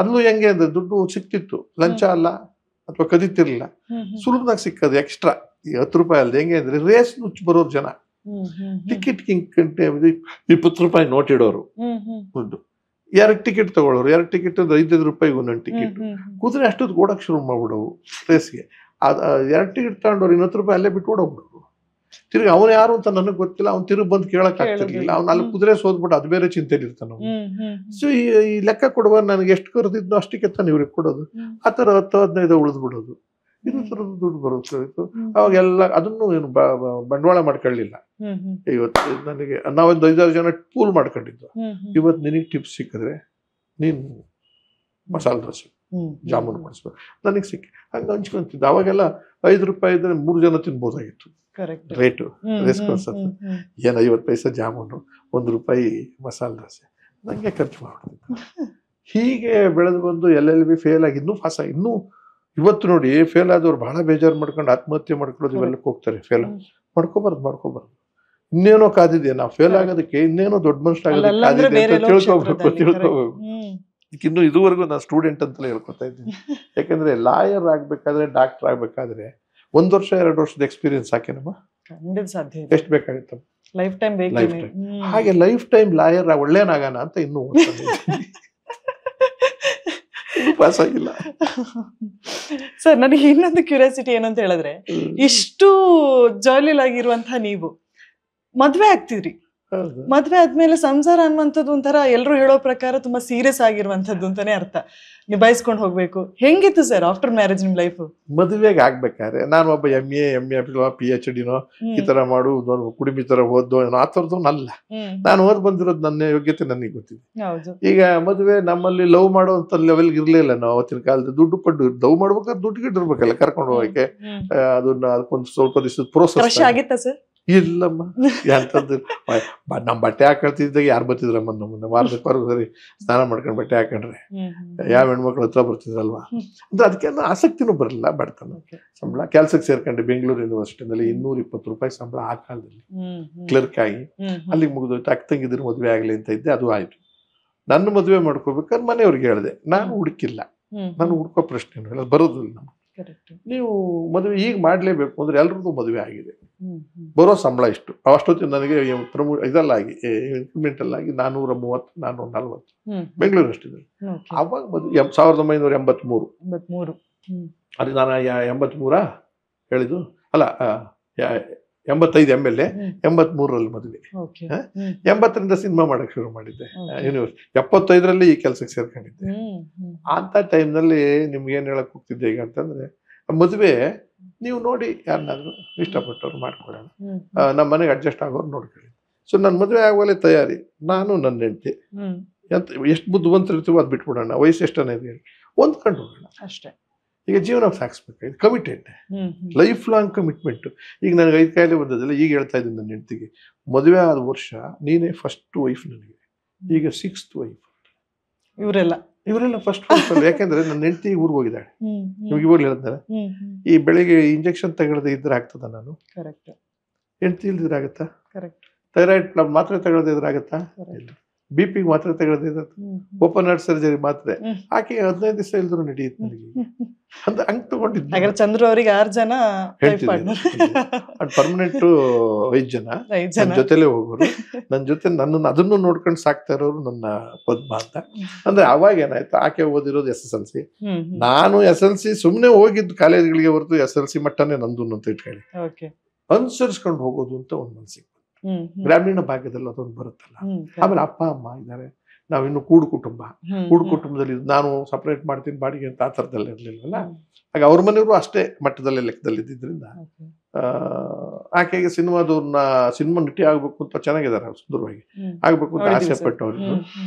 ಅಲ್ಲೂ ಹೆಂಗೆ ಅಂದ್ರೆ ದುಡ್ಡು ಸಿಕ್ತಿತ್ತು, ಲಂಚ ಅಲ್ಲ ಅಥವಾ ಕದಿತಿರ್ಲಿಲ್ಲ, ಸುಲಭದಾಗ ಸಿಕ್ಕದು ಎಕ್ಸ್ಟ್ರಾ. ಈ 10 ರೂಪಾಯಿ ಅಲ್ದ ಹೆಂಗೆ ಅಂದ್ರೆ ರೇಸ್ ನುಚ್ಚು ಬರೋರು ಜನ. ಟಿಕೆಟ್ 20 ರೂಪಾಯಿ ನೋಟ್ ಇಡೋರು, ದುಡ್ಡು 2 ಟಿಕೆಟ್ ತಗೊಳ್ಳೋರು. 2 ಟಿಕೆಟ್ ಅಂದ್ರೆ 5 ರೂಪಾಯಿಗೆ ಒಂದೊಂದು ಟಿಕೆಟ್. ಕುದುರೆ ಅಷ್ಟೊತ್ತು ಓಡಕ್ ಶುರು ಮಾಡ್ಬಿಡವು ರೇಸ್ಗೆ. 2 ಟಿಕೆಟ್ ತಗೊಂಡವ್ರು 20 ರೂಪಾಯಿ ಅಲ್ಲೇ ಬಿಟ್ಟು ಓಡೋಗ್ಬಿಡೋರು. ತಿರ್ಗಿ ಅವನು ಯಾರು ಅಂತ ನನಗೆ ಗೊತ್ತಿಲ್ಲ, ಅವ್ನು ತಿರುಗಿ ಬಂದು ಕೇಳಕ್ ಆಗ್ತಿರ್ಲಿಲ್ಲ. ಅವ್ನು ಅಲ್ಲಿ ಕುದುರೆ ಸೋದ್ಬಿಟ್ಟು ಅದು ಬೇರೆ ಚಿಂತೆಲಿ ಇರ್ತಾನ. ಸೊ ಈ ಲೆಕ್ಕ ಕೊಡುವ ನನಗೆ ಎಷ್ಟು ಕರೆದಿದ್ನೋ ಅಷ್ಟಕ್ಕೆ ತಾನು ಇವ್ರಿಗೆ ಕೊಡೋದು. ಆ ತರ 10-15 ಉಳಿದ್ ಬಿಡೋದು. ಇದು ತರದ ದುಡ್ಡು ಬರುತ್ತೆ. ಅವಾಗೆಲ್ಲ ಅದನ್ನು ಏನು ಬಂಡವಾಳ ಮಾಡ್ಕೊಳ್ಳಿಲ್ಲ. ಇವತ್ತು ನನಗೆ ನಾವೊಂದು 5-6 ಜನ ಪೂಲ್ ಮಾಡ್ಕೊಂಡಿದ್ದು. ಇವತ್ತು ನಿನಗೆ ಟಿಪ್ಸ್ ಸಿಕ್ಕಿದ್ರೆ ನೀನು ಮಸಾಲೆ ದೋಸೆ, ಜಾಮೂನ್ ಮಾಡಿಸ್ಬೇಕು, ನನಗೆ ಸಿಕ್ಕಿ ಹಂಗ ಹಂಚ್ಕೊಂತಿದ್ದೆ. ಅವಾಗೆಲ್ಲ 5 ರೂಪಾಯಿ ಇದ್ರೆ 3 ಜನ ತಿನ್ಬೋದಾಗಿತ್ತು ರೇಟು. ರೇಸ್ಕೋರ್ಸ್ ಏನು 50 ಪೈಸೆ ಜಾಮೂನು, 1 ರೂಪಾಯಿ ಮಸಾಲೆ ದೋಸೆ, ನಂಗೆ ಖರ್ಚು ಮಾಡ್ತಿದ್ದೆ. ಹೀಗೆ ಬೆಳೆದು ಬಂದು LLB ಫೇಲ್ ಆಗಿ ಇನ್ನೂ ಪಾಸ್ ಆಗಿ, ಇನ್ನೂ ಇವತ್ತು ನೋಡಿ ಫೇಲ್ ಆದವ್ರು ಬಹಳ ಬೇಜಾರು ಮಾಡ್ಕೊಂಡು ಆತ್ಮಹತ್ಯೆ ಮಾಡ್ಕೊಳ್ಳೋದು ಇವೆಲ್ಲಕ್ಕೆ ಹೋಗ್ತಾರೆ. ಫೇಲ್ ಮಾಡ್ಕೋಬಾರ್ದು. ಇನ್ನೇನೋ ಕಾದಿದೆ, ನಾವು ಫೇಲ್ ಆಗೋದಕ್ಕೆ ಇನ್ನೇನೋ ದೊಡ್ಡ ಮನುಷ್ಯ ಆಗೋದಕ್ಕೆ ಕಾದಿದೆ ಅಂತ ತಿಳ್ಕೋಬೇಕು. ಇನ್ನು ಇದುವರೆಗೂ ನಾನು ಸ್ಟೂಡೆಂಟ್ ಅಂತಲೇ ಹೇಳ್ಕೊತಾ ಇದ್ದೀನಿ. ಯಾಕಂದ್ರೆ ಲಾಯರ್ ಆಗ್ಬೇಕಾದ್ರೆ, ಡಾಕ್ಟರ್ ಆಗ್ಬೇಕಾದ್ರೆ 1 ವರ್ಷ 2 ವರ್ಷದ ಎಕ್ಸ್ಪೀರಿಯನ್ಸ್ ಸಾಕೇನಮ್ಮ? ಎಷ್ಟು ಬೇಕಾಗುತ್ತೆ? Life time. ಹಾಗೆ ಲೈಫ್ ಟೈಮ್ ಲಾಯರ್ ಒಳ್ಳೇನಾಗೋಣ ಅಂತ ಇನ್ನೂ ಪಾಸ್ ಆಗಿಲ್ಲ. ಸರ್, ನನಗೆ ಇನ್ನೊಂದು ಕ್ಯೂರಿಯಾಸಿಟಿ ಏನು ಅಂತ ಹೇಳಿದ್ರೆ, ಇಷ್ಟು ಜಾಲಿಲ್ ಆಗಿರುವಂತಹ ನೀವು ಮದ್ವೆ ಆಗ್ತಿದ್ರಿ, ಮದ್ವೆ ಆದ್ಮೇಲೆ ಸಂಸಾರ ಅನ್ನುವಂಥದ್ದು ಒಂಥರ ಎಲ್ರು ಹೇಳೋ ಪ್ರಕಾರ ತುಂಬಾ ಸೀರಿಯಸ್ ಆಗಿರುವಂತದ್ದು ಅಂತಾನೆ ಅರ್ಥ. ನಿಭಾಯಿಸ್ಕೊಂಡು ಹೋಗ್ಬೇಕು. ಹೆಂಗಿತ್ತು ಸರ್ ಆಫ್ಟರ್ ಮ್ಯಾರೇಜ್ ನಿಮ್ ಲೈಫ್? ಮದುವೆಗೆ ಆಗ್ಬೇಕಾದ್ರೆ ನಾನು ಒಬ್ಬ MA PhD ಈ ತರ ಮಾಡು ಕುಡಿಮಿ ತರ ಓದೋ ಆ ಥರದವನಲ್ಲ. ನಾನು ಓದ್ ಬಂದಿರೋದು ನನ್ನ ಯೋಗ್ಯತೆ ನನಗೆ ಗೊತ್ತಿದೆ. ಈಗ ಮದುವೆ ನಮ್ಮಲ್ಲಿ ಲವ್ ಮಾಡುವಂತ ಲೆವೆಲ್ಗೆ ಇರ್ಲಿಲ್ಲ. ನಾವು ಅವತ್ತಿನ ಕಾಲದ ದುಡ್ಡು ಪಡ್ಡು ಲವ್ ಮಾಡ್ಬೇಕಾದ್ರೆ ದುಡ್ಡು ಗಿಟ್ಟಿರ್ಬೇಕಲ್ಲ ಕರ್ಕೊಂಡು ಹೋಗಕ್ಕೆ. ಅದಕ್ಕೊಂದು ಸ್ವಲ್ಪ ದಿವಸದ ಪ್ರೋಸೆಸ್ ಆಗಿತ್ತ ಸರ್? ಇಲ್ಲಮ್ಮ, ಎಂತದ್ದು ನಮ್ ಬಟ್ಟೆ ಹಾಕೊಳ್ತಿದ್ದಾಗ ಯಾರು ಬರ್ತಿದ್ರಮ್ಮ ನಮ್ಮನ್ನ ವಾರದಕ್ಕೆ ಸರಿ ಸ್ನಾನ ಮಾಡ್ಕೊಂಡು ಬಟ್ಟೆ ಹಾಕೊಂಡ್ರೆ ಯಾವ ಹೆಣ್ಮಕ್ಳು ಹತ್ರ ಬರ್ತಿದ್ರಲ್ವಾ. ಅಂದ್ರೆ ಅದಕ್ಕೆಲ್ಲ ಆಸಕ್ತಿನೂ ಬರಲ್ಲ. ಬಡತನ ಸಂಬಳ ಕೆಲ್ಸಕ್ಕೆ ಸೇರ್ಕೊಂಡೆ ಬೆಂಗಳೂರು ಯೂನಿವರ್ಸಿಟಿನಲ್ಲಿ 220 ರೂಪಾಯಿ ಸಂಬಳ ಆ ಕಾಲದಲ್ಲಿ ಕ್ಲರ್ಕ್ ಆಗಿ ಅಲ್ಲಿಗೆ ಮುಗಿದೋಯ್ತು. ಅಕ್ಕಂಗಿದ್ರು ಮದುವೆ ಆಗ್ಲಿ ಅಂತ ಇದ್ದೆ, ಅದು ಆಯ್ತು. ನನ್ನ ಮದುವೆ ಮಾಡ್ಕೋಬೇಕಾದ್ರೆ ಮನೆಯವ್ರಿಗೆ ಹೇಳಿದೆ, ನಾನು ಹುಡುಕಿಲ್ಲ, ನಾನು ಹುಡ್ಕೋ ಪ್ರಶ್ನೆ ಇಲ್ಲ, ಬರೋದಿಲ್ಲ ನಮ್ಗೆ. ನೀವು ಮದುವೆ ಈಗ ಮಾಡ್ಲೇಬೇಕು ಅಂದ್ರೆ ಎಲ್ರದ್ದು ಮದುವೆ ಆಗಿದೆ, ಬರೋ ಸಂಬಳ ಇಷ್ಟು. ಅಷ್ಟೊತ್ತಿಗೆ ನನಗೆ ಇದಲ್ಲಾಗಿ ಇನ್ಕ್ರಿಮೆಂಟಲ್ ಆಗಿ 430 440 ಬೆಂಗಳೂರು ಅಷ್ಟಿದೆ. ಅವಾಗ ಮದುವೆ 1983. ಅದು ನಾನು 83 ಹೇಳಿದ್ದು ಅಲ್ಲ, 85 MLA, 83ರಲ್ಲಿ ಮದುವೆ. 80ರಿಂದ ಸಿನಿಮಾ ಮಾಡಕ್ ಶುರು ಮಾಡಿದ್ದೆ ಯೂನಿವರ್ಸಿಟಿ. 75ರಲ್ಲಿ ಈ ಕೆಲ್ಸಕ್ಕೆ ಸೇರ್ಕೊಂಡಿದ್ದೆ. ಅಂತ ಟೈಮ್ನಲ್ಲಿ ನಿಮ್ಗೆ ಏನ್ ಹೇಳಕ್ ಹೋಗ್ತಿದ್ದೆ ಈಗ ಅಂತಂದ್ರೆ, ಮದುವೆ ನೀವು ನೋಡಿ ಯಾರನ್ನಾದ್ರೂ ಇಷ್ಟಪಟ್ಟವ್ರು ಮಾಡ್ಕೊಳ್ಳೋಣ, ನಮ್ಮ ಮನೆಗೆ ಅಡ್ಜಸ್ಟ್ ಆಗೋರು ನೋಡ್ಕೊಳ್ಳಿ. ಸೊ ನನ್ನ ಮದುವೆ ಆಗುವಲ್ಲೇ ತಯಾರಿ. ನಾನು ನನ್ನ ಹೆಂಡತಿ ಎಷ್ಟು ಬುದ್ಧಿವಂತರಿರ್ತೀವೋ ಅದು ಬಿಟ್ಬಿಡೋಣ, ವಯಸ್ಸು ಎಷ್ಟನೇದು ಹೇಳಿ ಹೊಂದ್ಕೊಂಡು ಹೋಗೋಣ ಅಷ್ಟೇ. ಈಗ ಜೀವನ ಸಾಗಿಸ್ಬೇಕಾಯ್ತು, ಕಮಿಟೆಡ್, ಲೈಫ್ ಲಾಂಗ್ ಕಮಿಟ್ಮೆಂಟ್. ಈಗ ನನಗೆ 5 ಕಾಯಿಲೆ ಬಂದದಿಲ್ಲ. ಈಗ ಹೇಳ್ತಾ ಇದ್ದೀನಿ ನನ್ನ ಹೆಂಡತಿಗೆ, ಮದುವೆ ಆದ ವರ್ಷ ನೀನೇ ಫಸ್ಟ್ ವೈಫ್ ನನಗೆ, ಈಗ 6th ವೈಫ್. ಇವರೆಲ್ಲ ಫಸ್ಟ್ ವೈಫ್ ಅಲ್ಲ. ಯಾಕೆಂದ್ರೆ ನನ್ನ ಹೆಂಡತಿ ಊರಿಗೆ ಹೋಗಿದ್ದಾಳೆ. ನಿಮ್ಗೆ ಇವಾಗ ಹೇಳಿದ್ದಾರೆ, ಈ ಬೆಳಿಗ್ಗೆ ಇಂಜೆಕ್ಷನ್ ತಗೊಳ್ಳದೆ ಇದ್ರೆ ಆಗ್ತದ? ನಾನು ಹೆಂಡತಿ ಇಲ್ದಿದ್ರೆ ಆಗತ್ತಾ? ಥೈರಾಯ್ಡ್ ಮಾತ್ರೆ ತಗೊಳ್ಳದೆ ಇದ್ರೆ ಆಗತ್ತಾ? ಇಲ್ಲ. BP ಮಾತ್ರೆ ತಗೊಳ್ಳದೆ, ಓಪನ್ ಹಾರ್ಟ್ ಸರ್ಜರಿ ಮಾತ್ರೆ ಆಕೆ 15 ದಿವಸ ಇಲ್ದ್ರು ನಡೆಯುತ್ತೆ ನನಗೆ ಅಂತ ಹಂಗ್ ತಗೊಂಡಿದ್ದೆ. ಚಂದ್ರು ಅವರಿಗೆ 6 ಜನ ಪರ್ಮನೆಂಟ್ 5 ಜನ ನನ್ನ ಜೊತೆಲೆ ಹೋಗೋರು. ನನ್ನ ಜೊತೆ ನನ್ನನ್ನು ಅದನ್ನು ನೋಡ್ಕೊಂಡು ಸಾಕ್ತಾ ಇರೋರು ನನ್ನ ಪದ್ಮ ಅಂತ. ಅಂದ್ರೆ ಅವಾಗ ಏನಾಯ್ತು, ಆಕೆ ಓದಿರೋದು SSLC, ನಾನು SLC ಸುಮ್ನೆ ಹೋಗಿದ್ದು ಕಾಲೇಜ್ಗಳಿಗೆ ಹೊರತು SLC ಮಟ್ಟನೇ ನಂದು ಅಂತ ಇಟ್ಕೊಳ್ಳಿ. ಅನುಸರಿಸ್ಕೊಂಡು ಹೋಗೋದು ಅಂತ ಒಂದು ಮನಸ್ಸಿಗೆ. ಗ್ರಾಮೀಣ ಭಾಗದಲ್ಲಿ ಅದೊಂದು ಬರುತ್ತಲ್ಲ. ಆಮೇಲೆ ಅಪ್ಪ ಅಮ್ಮ ಇದ್ದಾರೆ, ನಾವಿನ್ನು ಕೂಡು ಕುಟುಂಬದಲ್ಲಿ ನಾನು ಸಪರೇಟ್ ಮಾಡ್ತೀನಿ ಬಾಡಿಗೆ ಅಂತ ಆ ಥರದಲ್ಲಿ ಇರ್ಲಿಲ್ವಲ್ಲ. ಆಗ ಅವ್ರ ಮನೆಯವರು ಅಷ್ಟೇ ಮಟ್ಟದಲ್ಲಿ ಲೆಕ್ಕದಲ್ಲಿ ಇದ್ದಿದ್ರಿಂದ ಆಕೆಗೆ ಸಿನಿಮಾ ನಟಿ ಆಗ್ಬೇಕು ಅಂತ ಚೆನ್ನಾಗಿದ್ದಾರೆ, ಸುಂದರವಾಗಿ ಆಗ್ಬೇಕು ಅಂತ ಆಸೆ ಪಟ್ಟವ್ರು.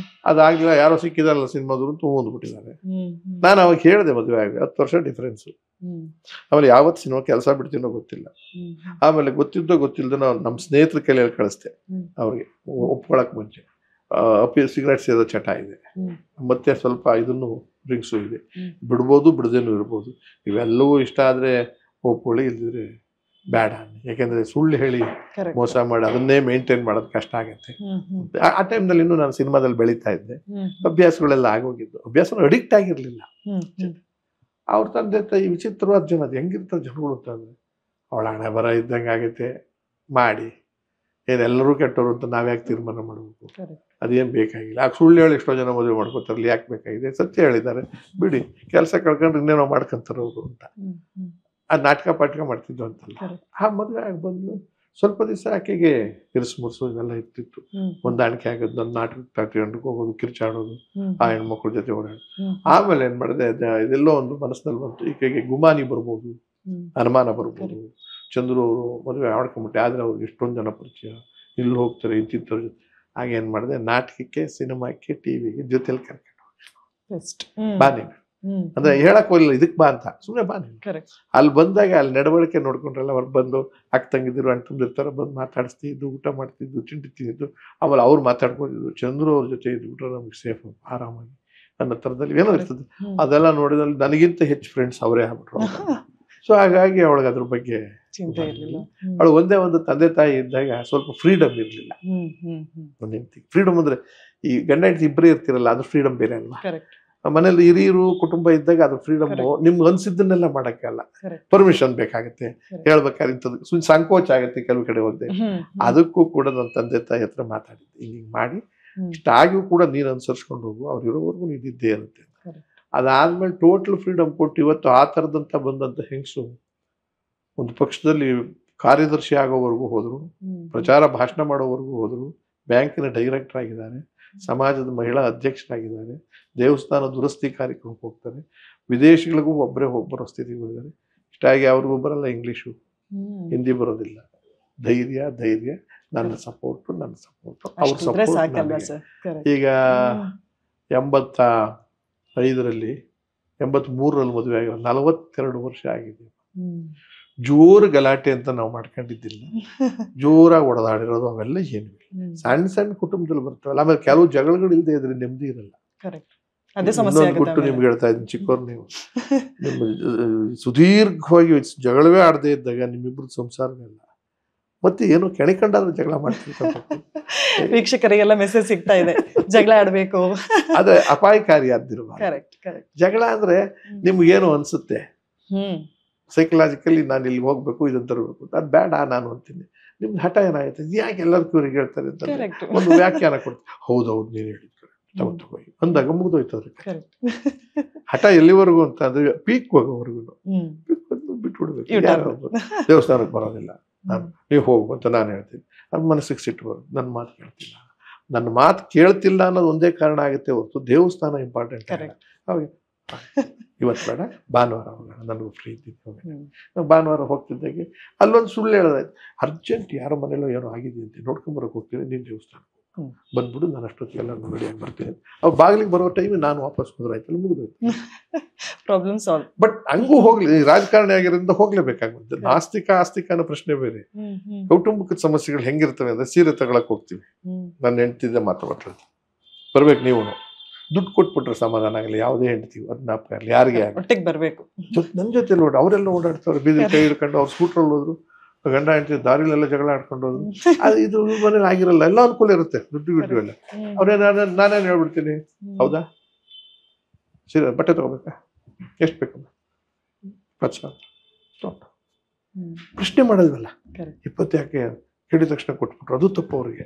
ಅದಾಗ್ಲಿಲ್ಲ, ಯಾರೋ ಸಿಕ್ಕಿದಾರಲ್ಲ ಸಿನಿಮಾದವ್ರು ಅಂತ ಓದ್ಬಿಟ್ಟಿದ್ದಾರೆ. ನಾನು ಅವಾಗ ಹೇಳಿದೆ, ಮದುವೆ ಆಗಿ 10 ವರ್ಷ ಡಿಫ್ರೆನ್ಸು. ಆಮೇಲೆ ಯಾವತ್ತು ಸಿನಿಮಾ ಕೆಲಸ ಬಿಡ್ತೀನೋ ಗೊತ್ತಿಲ್ಲ. ಆಮೇಲೆ ಗೊತ್ತಿಲ್ದ ನಮ್ಮ ಸ್ನೇಹಿತರ ಕೈಯಲ್ಲಿ ಕಳಿಸ್ದೆ ಅವ್ರಿಗೆ ಒಪ್ಕೊಳಕ್ ಮುಂಚೆ. ಸಿಗರೇಟ್ ಸೇದೋ ಚಟ ಇದೆ, ಮತ್ತೆ ಸ್ವಲ್ಪ ಇದನ್ನು ಡ್ರಿಂಕ್ಸು ಇದೆ, ಬಿಡ್ಬೋದು ಬಿಡದೇನು ಇರ್ಬೋದು. ಇವೆಲ್ಲವೂ ಇಷ್ಟ ಆದ್ರೆ ಒಪ್ಕೊಳ್ಳಿ, ಇಲ್ದಿದ್ರೆ ಬೇಡ. ಯಾಕೆಂದ್ರೆ ಸುಳ್ಳು ಹೇಳಿ ಮೋಸ ಮಾಡಿ ಅದನ್ನೇ ಮೇಂಟೈನ್ ಮಾಡೋದು ಕಷ್ಟ ಆಗತ್ತೆ. ಆ ಟೈಮ್ನಲ್ಲಿ ಇನ್ನೂ ನಾನು ಸಿನಿಮಾದಲ್ಲಿ ಬೆಳೀತಾ ಇದ್ದೆ, ಅಭ್ಯಾಸಗಳೆಲ್ಲ ಆಗೋಗಿದ್ದು. ಅಭ್ಯಾಸ ಅಡಿಕ್ಟ್ ಆಗಿರ್ಲಿಲ್ಲ. ಅವ್ರ ತಂದೆ ತಾಯಿ ವಿಚಿತ್ರವಾದ ಜನ. ಅದು ಹೆಂಗಿರ್ತಾರೆ ಜನಗಳು ಅಂತಂದ್ರೆ, ಅವಳ ಹಣೆ ಬರ ಇದ್ದಂಗೆ ಆಗೈತೆ ಮಾಡಿ, ಏನೆಲ್ಲರೂ ಕೆಟ್ಟವರು ಅಂತ ನಾವ್ಯಾಕೆ ತೀರ್ಮಾನ ಮಾಡಬೇಕು? ಅದೇನು ಬೇಕಾಗಿಲ್ಲ. ಆಗ ಸುಳ್ಳು ಹೇಳಿ ಎಷ್ಟೋ ಜನ ಮದುವೆ ಮಾಡ್ಕೋತಾರಲ್ಲ, ಯಾಕೆ ಬೇಕಾಗಿದೆ? ಸತ್ಯ ಹೇಳಿದ್ದಾರೆ ಬಿಡಿ, ಕೆಲಸ ಕಳ್ಕೊಂಡ್ರೆ ಇನ್ನೇನೋ ಮಾಡ್ಕೊಂತಾರೆ ಅವರು ಅಂತ. ಆ ನಾಟಕ ಮಾಡ್ತಿದ್ದು ಅಂತಲ್ಲ. ಆ ಮದುವೆ ಆಗಿ ಬಂದು ಸ್ವಲ್ಪ ದಿವಸ ಆಕೆಗೆ ಇರಿಸು ಇವೆಲ್ಲ ಇರ್ತಿತ್ತು. ಹೊಂದಾಣಿಕೆ ಆಗೋದು, ನನ್ನ ನಾಟಕ ಹೋಗೋದು, ಕಿರ್ಚಾಡೋದು, ಆ ಹೆಣ್ಮಕ್ಳ ಜೊತೆ ಓಡಾಡೋದು. ಆಮೇಲೆ ಏನ್ ಮಾಡಿದೆ, ಇದೆಲ್ಲೋ ಒಂದು ಮನಸ್ಸಿನಲ್ಲಿ ಬಂತು, ಈಕೆಗೆ ಗುಮಾನಿ ಬರ್ಬೋದು, ಅನುಮಾನ ಬರ್ಬೋದು. ಚಂದ್ರು ಅವರು ಮದುವೆ ಆಡ್ಕೊಂಬಿಟ್ಟೆ, ಆದ್ರೆ ಅವ್ರಿಗೆ ಎಷ್ಟೊಂದು ಜನ ಪರಿಚಯ, ಇಲ್ಲಿ ಹೋಗ್ತಾರೆ ಇಂತಿಂಥವ್ರ ಜೊತೆ. ಹಾಗೆ ಏನ್ ಮಾಡಿದೆ, ನಾಟಕಕ್ಕೆ, ಸಿನಿಮಾಕ್ಕೆ, ಟಿವಿಗೆ ಜೊತೆಲಿ ಕರ್ಕೊಂಡು ಬಾ ನೀನು ಅಂದ್ರೆ ಹೇಳಕ್ ಹೋಗಿಲ್ಲ, ಇದಕ್ ಬಾ ಅಂತ, ಸುಮ್ಮನೆ ಬಾ ನೀನು. ಅಲ್ಲಿ ಬಂದಾಗ ಅಲ್ಲಿ ನಡವಳಿಕೆ ನೋಡ್ಕೊಂಡ್ರಲ್ಲ, ಅವ್ರು ಬಂದು ಅಕ್ಕ ತಂಗಿದ್ರು ಅಣ್ಣ ತಂದಿರ್ತಾರ, ಬಂದು ಮಾತಾಡಿಸ್ತಿದ್ದು, ಊಟ ಮಾಡ್ತಿದ್ದು, ತಿಂಡಿ ತಿಂದಿದ್ದು. ಆಮೇಲೆ ಅವ್ರು ಮಾತಾಡ್ಕೊಂಡಿದ್ದು, ಚಂದ್ರು ಅವ್ರ ಜೊತೆ ಇದ್ಬಿಟ್ರೆ ನಮ್ಗೆ ಸೇಫ್ ಆರಾಮಾಗಿ ಅನ್ನೋ ಥರದಲ್ಲಿ ಏನೋ ಇರ್ತದೆ. ಅದೆಲ್ಲ ನೋಡಿದಲ್ಲಿ ನನಗಿಂತ ಹೆಚ್ಚು ಫ್ರೆಂಡ್ಸ್ ಅವರೇ ಆಗ್ಬಿಟ್ರು. ಸೊ ಹಾಗಾಗಿ ಅವಳಿಗೆ ಅದ್ರ ಬಗ್ಗೆ ಚಿಂತೆ ಇರಲಿಲ್ಲ. ಅವಳು ಒಂದೇ ಒಂದು ತಂದೆ ತಾಯಿ ಇದ್ದಾಗ ಸ್ವಲ್ಪ ಫ್ರೀಡಮ್ ಇರಲಿಲ್ಲ. ಒಂದು ಹೆಂಡತಿ ಫ್ರೀಡಮ್ ಅಂದ್ರೆ, ಈ ಗಂಡ ಹೆಂಡತಿ ಇಬ್ಬರೇ ಇರ್ತಿರಲ್ಲ, ಅದು ಫ್ರೀಡಮ್ ಬೇರೆ ಅಲ್ವಾ. ಮನೇಲಿ ಹಿರಿಯರು ಕುಟುಂಬ ಇದ್ದಾಗ ಅದು ಫ್ರೀಡಮ್ ನಿಮ್ಗೆ ಅನ್ಸಿದ್ದನ್ನೆಲ್ಲ ಮಾಡಕ್ಕೆಲ್ಲ ಪರ್ಮಿಷನ್ ಬೇಕಾಗುತ್ತೆ. ಹೇಳ್ಬೇಕಾದ್ರೆ ಇಂಥದ್ದು ಸಂಕೋಚ ಆಗುತ್ತೆ ಕೆಲವು ಕಡೆ ಹೋದೆ. ಅದಕ್ಕೂ ಕೂಡ ನನ್ನ ತಂದೆ ತಾಯಿ ಹತ್ರ ಮಾತಾಡಿದ್ದೆ, ಹಿಂಗೆ ಮಾಡಿ ಇಷ್ಟಾಗಿಯೂ ಕೂಡ ನೀನು ಅನುಸರಿಸ್ಕೊಂಡು ಹೋಗು, ಅವ್ರು ಇರೋವರೆಗೂ ನೀನಿದ್ದೇ ಇರುತ್ತೆ. ಅದಾದ್ಮೇಲೆ ಟೋಟಲ್ ಫ್ರೀಡಮ್ ಕೊಟ್ಟು ಇವತ್ತು ಆ ಥರದಂತ ಬಂದಂತ ಹೆಂಗಸು ಒಂದು ಪಕ್ಷದಲ್ಲಿ ಕಾರ್ಯದರ್ಶಿ ಆಗೋವರೆಗೂ ಹೋದ್ರು, ಪ್ರಚಾರ ಭಾಷಣ ಮಾಡೋವರೆಗೂ ಹೋದ್ರು, ಬ್ಯಾಂಕಿನ ಡೈರೆಕ್ಟರ್ ಆಗಿದ್ದಾರೆ, ಸಮಾಜದ ಮಹಿಳಾ ಅಧ್ಯಕ್ಷರಾಗಿದ್ದಾರೆ, ದೇವಸ್ಥಾನ ದುರಸ್ತಿ ಕಾರ್ಯಕ್ರಮಕ್ಕೆ ಹೋಗ್ತಾರೆ, ವಿದೇಶಗಳಿಗೂ ಒಬ್ಬರು ಸ್ಥಿತಿಗೆ ಹೋಗಿದ್ದಾರೆ. ಇಷ್ಟಾಗಿ ಅವ್ರಿಗೂ ಬರಲ್ಲ ಇಂಗ್ಲೀಷು, ಹಿಂದಿ ಬರೋದಿಲ್ಲ. ಧೈರ್ಯ, ನನ್ನ ಸಪೋರ್ಟು ಅವ್ರ ಸಪೋರ್ಟ್. ಈಗ 85ರಲ್ಲಿ 83ರಲ್ಲಿ ಮದುವೆ ಆಗಿರೋ 42 ವರ್ಷ ಆಗಿದೆ. ಜೋರು ಗಲಾಟೆ ಅಂತ ನಾವು ಮಾಡ್ಕೊಂಡಿದ್ದಿಲ್ಲ, ಜೋರಾಗಿ ಹೊಡೆದಾಡಿರೋದು ಅವೆಲ್ಲ ಏನು ಸಣ್ಣ ಕುಟುಂಬದಲ್ಲಿ ಬರ್ತಾವಲ್ಲ. ಆಮೇಲೆ ಕೆಲವು ಜಗಳಗಳು ಇಲ್ಲದೆ ಇದ್ರೆ ನೆಮ್ಮದಿ ಇರಲ್ಲ. ಬಿಟ್ಟು ನಿಮ್ಗೆ ಹೇಳ್ತಾ ಇದ್ದೀನಿ, ಚಿಕ್ಕವ್ರು ನೀವು ನಿಮ್ಮ ಸುದೀರ್ಘವಾಗಿ ಜಗಳವೇ ಆಡದೆ ಇದ್ದಾಗ ನಿಮ್ಮಿಬ್ರು ಸಂಸಾರವೆಲ್ಲ ಮತ್ತೆ ಏನು ಕೆಣಕೊಂಡಾದ್ರೂ ಜಗಳ ಮಾಡ್ತಿರ್ತಾರೆ. ವೀಕ್ಷಕರಿಗೆಲ್ಲ ಮೆಸೇಜ್ ಸಿಗ್ತಾ ಇದೆ, ಜಗಳ ಆಡ್ಬೇಕು, ಅದೇ ಅಪಾಯಕಾರಿ ಆದ್ದಿರುವ ಜಗಳ ಅಂದ್ರೆ ನಿಮ್ಗೆ ಏನು ಅನ್ಸುತ್ತೆ ಸೈಕಲಾಜಿಕಲಿ, ನಾನು ಇಲ್ಲಿ ಹೋಗ್ಬೇಕು ಇದನ್ನ ತರಬೇಕು, ಅದು ಬೇಡ ನಾನು ಅಂತೀನಿ. ನಿಮ್ದು ಹಠ ಏನಾಗುತ್ತೆ, ಯಾಕೆ ಎಲ್ಲರಿಗೂ ಇವ್ರಿಗೆ ಹೇಳ್ತಾರೆ ಅಂತ ಒಂದು ವ್ಯಾಖ್ಯಾನ ಕೊಡ್ತೀವಿ. ಹೌದೌದು ನೀನು ಹೇಳಿದ್ರು ತಗೋಗಿ ಅಂದಾಗ ಮುಗಿದೋಯ್ತು. ಅದಕ್ಕೆ ಹಠ ಎಲ್ಲಿವರೆಗೂ ಅಂತ ಅಂದ್ರೆ ಪೀಕ್ ಹೋಗೋವರೆಗೂ ಬಿಟ್ಬಿಡ್ಬೇಕು. ಯಾರು ದೇವಸ್ಥಾನಕ್ಕೆ ಬರೋದಿಲ್ಲ, ನೀವು ಹೋಗು ಅಂತ ನಾನು ಹೇಳ್ತೀನಿ. ಅದು ಮನಸ್ಸಿಗೆ ಸಿಟ್ಟು ಬರೋದು, ನನ್ನ ಮಾತು ಕೇಳ್ತಿಲ್ಲ ಅನ್ನೋದು ಒಂದೇ ಕಾರಣ ಆಗುತ್ತೆ ಹೊರತು ದೇವಸ್ಥಾನ ಇಂಪಾರ್ಟೆಂಟ್. ಅವಾಗ ಇವತ್ತು ಬೇಡ, ಭಾನುವಾರ ಹೋಗೋಣ, ನನಗೂ ಫ್ರೀ ಇದ್ದಿದ್ದು. ಭಾನುವಾರ ಹೋಗ್ತಿದ್ದಾಗೆ ಅಲ್ಲೊಂದು ಸುಳ್ಳು ಹೇಳೋದಾಯ್ತು, ಅರ್ಜೆಂಟ್ ಯಾರೋ ಮನೇಲೋ ಏನೋ ಆಗಿದೆಯಂತೆ, ನೋಡ್ಕೊಂಬರಕ್ಕೆ ಹೋಗ್ತೀನಿ, ನೀನು ದೇವಸ್ಥಾನ ಬಂದ್ಬಿಡು, ನಾನು ಅಷ್ಟೊತ್ತಿಗೆಲ್ಲ ರೆಡಿಯಾಗಿ ಬರ್ತೀನಿ. ಅವ್ರು ಬಾಗಿಲಿಗೆ ಬರೋ ಟೈಮ್ ನಾನು ವಾಪಸ್ ಹೋದ್ರಾಯ್ತಲ್ಲ, ಮುಗಿದೋಯ್ತು, ಪ್ರಾಬ್ಲಮ್ ಸಾಲ್ವ್. ಬಟ್ ಹಂಗೂ ಹೋಗ್ಲಿ, ರಾಜಕಾರಣಿ ಆಗಿರೋದ್ರಿಂದ ಹೋಗ್ಲೇಬೇಕಾಗುತ್ತೆ. ಆಸ್ತಿಕ ಅನ್ನೋ ಪ್ರಶ್ನೆ ಬೇರೆ. ಕೌಟುಂಬಿಕ ಸಮಸ್ಯೆಗಳು ಹೆಂಗಿರ್ತವೆ ಅಂದ್ರೆ, ಸೀರೆ ತಗೊಳಕ್ ಹೋಗ್ತೀವಿ, ನನ್ನ ಹೆಂಡ್ತಿದ್ದೆ ಮಾತಾಡ್ತಾರೆ, ಬರ್ಬೇಕು ನೀವು, ದುಡ್ಡು ಕೊಟ್ಬಿಟ್ರೆ ಸಮಾಧಾನ ಆಗಲಿ, ಯಾವುದೇ ಹೆಂಡ್ತೀವಿ ಅದನ್ನ ಆಗಲಿ, ಯಾರಿಗೆ ಒಟ್ಟಿಗೆ ಬರ್ಬೇಕು. ನನ್ನ ಜೊತೆ ನೋಡಿ ಅವರೆಲ್ಲ ಓಡಾಡ್ತಾರೆ, ಬೀದಿ ಕೈ ಹಿಡ್ಕೊಂಡು ಅವ್ರು ಸ್ಕೂಟ್ರಲ್ಲಿ ಹೋದ್ರು, ಗಂಡ ಹೆಂಡ್ತಿ ದಾರಿಲೆಲ್ಲ ಜಗಳ ಆಡ್ಕೊಂಡು ಹೋದ್ರು. ಇದು ಮನೇಲಿ ಆಗಿರಲ್ಲ, ಎಲ್ಲ ಅನುಕೂಲ ಇರುತ್ತೆ, ದುಡ್ಡು ಎಲ್ಲ. ಅವ್ರೇ ನಾನೇನು ಹೇಳ್ಬಿಡ್ತೀನಿ, ಹೌದಾ ಸೀರೆ ಬಟ್ಟೆ ತಗೋಬೇಕಾ, ಎಷ್ಟು ಬೇಕಮ್ಮ, 20,000 ಪ್ರಶ್ನೆ ಮಾಡೋದಲ್ಲ. 20 ಯಾಕೆ ಹೇಳಿದ ತಕ್ಷಣ ಕೊಟ್ಬಿಟ್ರು, ಅದು ತಪ್ಪು ಅವ್ರಿಗೆ.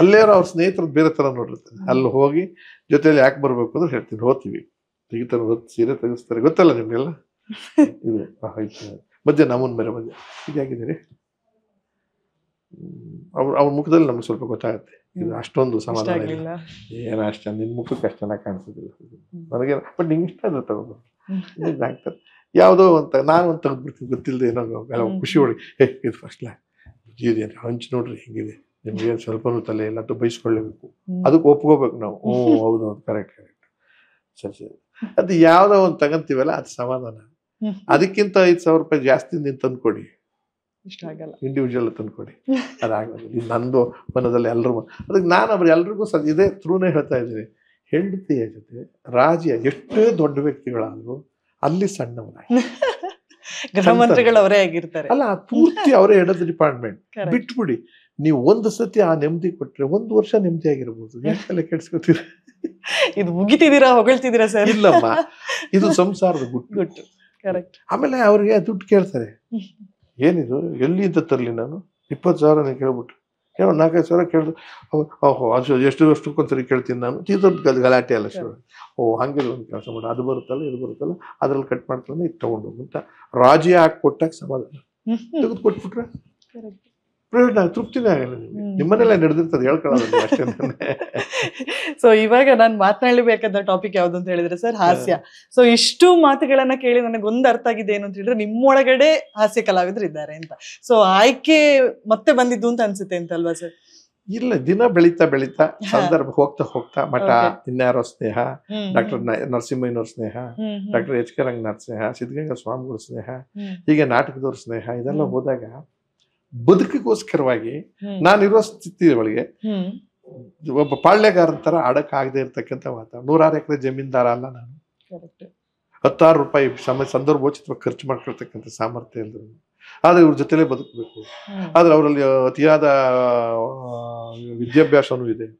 ಅಲ್ಲೇ ಅವ್ರ ಸ್ನೇಹಿತರು ಬೇರೆ ತರ ನೋಡಿರ್ತಾರೆ, ಅಲ್ಲಿ ಹೋಗಿ ಜೊತೆಲಿ ಯಾಕೆ ಬರ್ಬೇಕು ಅಂದ್ರೆ ಹೇಳ್ತೀನಿ, ಹೋಗ್ತೀವಿ, ತೆಗಿತಾರೆ, ಸೀರೆ ತೆಗಿಸ್ತಾರೆ, ಗೊತ್ತಲ್ಲ ನಿಮ್ಗೆಲ್ಲ. ಇದು ಮಧ್ಯೆ ನಮ್ಮನ್ ಬೇರೆ ಮಧ್ಯೆ ಇದಾಗಿದ್ದೀರಿ, ಅವ್ರ ಮುಖದಲ್ಲಿ ನಮ್ಗೆ ಸ್ವಲ್ಪ ಗೊತ್ತಾಗುತ್ತೆ, ಇದು ಅಷ್ಟೊಂದು ಸಮಾಧಾನ ಇಲ್ಲ, ಏನೋ ಅಷ್ಟ ನಿನ್ ಮುಖಕ್ಕೆ ಅಷ್ಟು ಚೆನ್ನಾಗಿ ಕಾಣಿಸೋದಿಲ್ಲ ನನಗೆ, ಬಟ್ ನಿಂಗೆ ಇಷ್ಟ ಅದ ತಗೋದು ಆಗ್ತದೆ. ಯಾವುದೋ ಅಂತ ನಾನು ಒಂದು ತೆಗೆದ್ಬಿಡ್ತೀನಿ, ಗೊತ್ತಿಲ್ಲದೆ ಏನೋ ಖುಷಿ ಒಳಗೆ, ಇದು ಫಸ್ಟ್ ಇದೇನು ಹಂಚು ನೋಡ್ರಿ ಹಿಂಗಿದೆ, ನಿಮ್ಗೆ ಸ್ವಲ್ಪನೂ ತಲೆ ಇಲ್ಲ ಅಂತ ಬೈಸ್ಕೊಳ್ಳೇಬೇಕು, ಅದಕ್ಕೆ ಒಪ್ಕೋಬೇಕು ನಾವು. ಹೌದು ಕರೆಕ್ಟ್, ಸರಿ. ಅದು ಯಾವ್ದೋ ಒಂದು ತಗಂತೀವಲ್ಲ, ಅದು ಸಮಾಧಾನ. ಅದಕ್ಕಿಂತ 5,000 ರೂಪಾಯಿ ಜಾಸ್ತಿ ನೀನು ತಂದ್ಕೊಡಿ, ಇಂಡಿವಿಜುವಲ್ ತಂದ್ಕೊಡಿ, ಅದಾಗೋದಿಲ್ಲ. ನಂದು ಮನದಲ್ಲಿ ಎಲ್ಲರೂ, ಅದಕ್ಕೆ ನಾನು ಅವ್ರು ಎಲ್ರಿಗೂ ಇದೇ ಥ್ರೂನೇ ಹೇಳ್ತಾ ಇದ್ದೀನಿ, ಹೆಂಡತಿಯ ಜೊತೆ ರಾಜಿಯ ಎಷ್ಟೇ ದೊಡ್ಡ ವ್ಯಕ್ತಿಗಳಾದ್ರು ಅಲ್ಲಿ ಸಣ್ಣವನಾಗಿ, ಗೃಹ ಮಂತ್ರಿಗಳು ಅವರೇ ಆಗಿರ್ತಾರೆ ಅಲ್ಲ, ಪೂರ್ತಿ ಅವರೇ ಹೆಡ್ ಡಿಪಾರ್ಟ್ಮೆಂಟ್, ಬಿಟ್ಬಿಡಿ. ನೀವು ಒಂದು ಸತಿ ಆ ನೆಮ್ಮದಿ ಕೊಟ್ರೆ 1 ವರ್ಷ ನೆಮ್ಮದಿ ಆಗಿರ್ಬೋದು. ಯಾಕೆಲ್ಲ ಕೆಡ್ಸ್ಕೊತೀರ, ಇದು ಮುಗಿತಿದ್ದೀರಾ ಹೊಗಳ್ತಿದ್ದೀರಾ ಸರ್? ಇಲ್ಲಮ್ಮ, ಇದು ಸಂಸಾರದ ಗುಟ್ಟು. ಆಮೇಲೆ ಅವ್ರಿಗೆ ದುಡ್ಡು ಕೇಳ್ತಾರೆ, ಏನಿದು ಎಲ್ಲಿ ಅಂತ ತರಲಿ, ನಾನು 20,000 ನೀವು ಕೇಳ್ಬಿಟ್ಟು ಏನೋ 4-5,000 ಕೇಳಿದ್ರು, ಓಹೋ ಅದು ಎಷ್ಟಕ್ಕೊಂದ್ಸರಿ ಕೇಳ್ತೀನಿ ನಾನು, ದೊಡ್ಡ ಗಲಾಟೆ ಅಲ್ಲ ಶುರು. ಹಂಗೆ ಒಂದು ಕೆಲಸ ಮಾಡ, ಅದು ಬರುತ್ತಲ್ಲ ಇದು ಬರುತ್ತಲ್ಲ, ಅದ್ರಲ್ಲಿ ಕಟ್ ಮಾಡ್ತಾನೆ ಇದು ತಗೊಂಡೋಗು ಅಂತ ರಾಜಿ ಹಾಕಿ ಕೊಟ್ಟಾಗ ಸಮಾಧಾನ. ತೆಗೆದು ಕೊಟ್ಬಿಟ್ರೆ ಪ್ರಯೋಜನ, ತೃಪ್ತಿನೇ ಆಗಲ್ಲ. ನಿಮ್ಮನೆಲ್ಲ ನಡೆದಿರ್ತದೆ, ಹೇಳ್ಕೊಳ್ಳೋದು ಅಷ್ಟೇ. ಸೊ ಇವಾಗ ನಾನು ಮಾತನಾಡಬೇಕಾದ ಟಾಪಿಕ್ ಯಾವ್ದು ಅಂತ ಹೇಳಿದ್ರೆ ಸರ್, ಹಾಸ್ಯ. ಸೊ ಇಷ್ಟು ಮಾತುಗಳನ್ನ ಕೇಳಿ ನನಗೆ ಒಂದು ಅರ್ಥ ಆಗಿದೆ ಏನು ಅಂತ ಹೇಳಿದ್ರೆ, ನಿಮ್ಮೊಳಗಡೆ ಹಾಸ್ಯ ಕಲಾವಿದ್ರು ಇದ್ದಾರೆ ಅಂತ. ಸೊ ಆಯ್ಕೆ ಮತ್ತೆ ಬಂದಿದ್ದು ಅಂತ ಅನ್ಸುತ್ತೆ ಅಂತಲ್ವಾ ಸರ್? ಇಲ್ಲ, ದಿನ ಬೆಳೀತಾ ಸಂದರ್ಭ ಹೋಗ್ತಾ ಮಠ, ಇನ್ಯಾರೋ ಸ್ನೇಹ, ಡಾಕ್ಟರ್ ನರಸಿಂಹಯ್ಯನವ್ರ ಸ್ನೇಹ, ಡಾಕ್ಟರ್ ಎಚ್ ಕೆ ರಂಗನಾಥ್ ಸ್ನೇಹ, ಸಿದ್ಧಗಂಗಾ ಸ್ವಾಮಿಗಳ ಸ್ನೇಹ, ಹೀಗೆ ನಾಟಕದವ್ರ ಸ್ನೇಹ, ಇದೆಲ್ಲ ಹೋದಾಗ ಬದುಕಿಗೋಸ್ಕರವಾಗಿ ನಾನಿರೋ ಸ್ಥಿತಿ ಒಳಗೆ ಒಬ್ಬ ಪಾಳ್ಯಗಾರನ ತರ ಆಡಕ್ಕಾಗದೆ ಇರ್ತಕ್ಕಂಥ ವಾತಾವರಣ. 106 ಎಕರೆ ಜಮೀನ್ದಾರ ಅಲ್ಲ ನಾನು, 10,000 ರೂಪಾಯಿ ಸಂದರ್ಭೋಚಿತವಾಗಿ ಖರ್ಚು ಮಾಡ್ಕೊಳ್ತಕ್ಕಂಥ ಸಾಮರ್ಥ್ಯ ಇಲ್ದ್ರು, ಆದ್ರೆ ಇವ್ರ ಜೊತೆಲೇ ಬದುಕಬೇಕು. ಆದ್ರೆ ಅವರಲ್ಲಿ ಅತಿಯಾದ ವಿದ್ಯಾಭ್ಯಾಸನೂ ಇದೆ,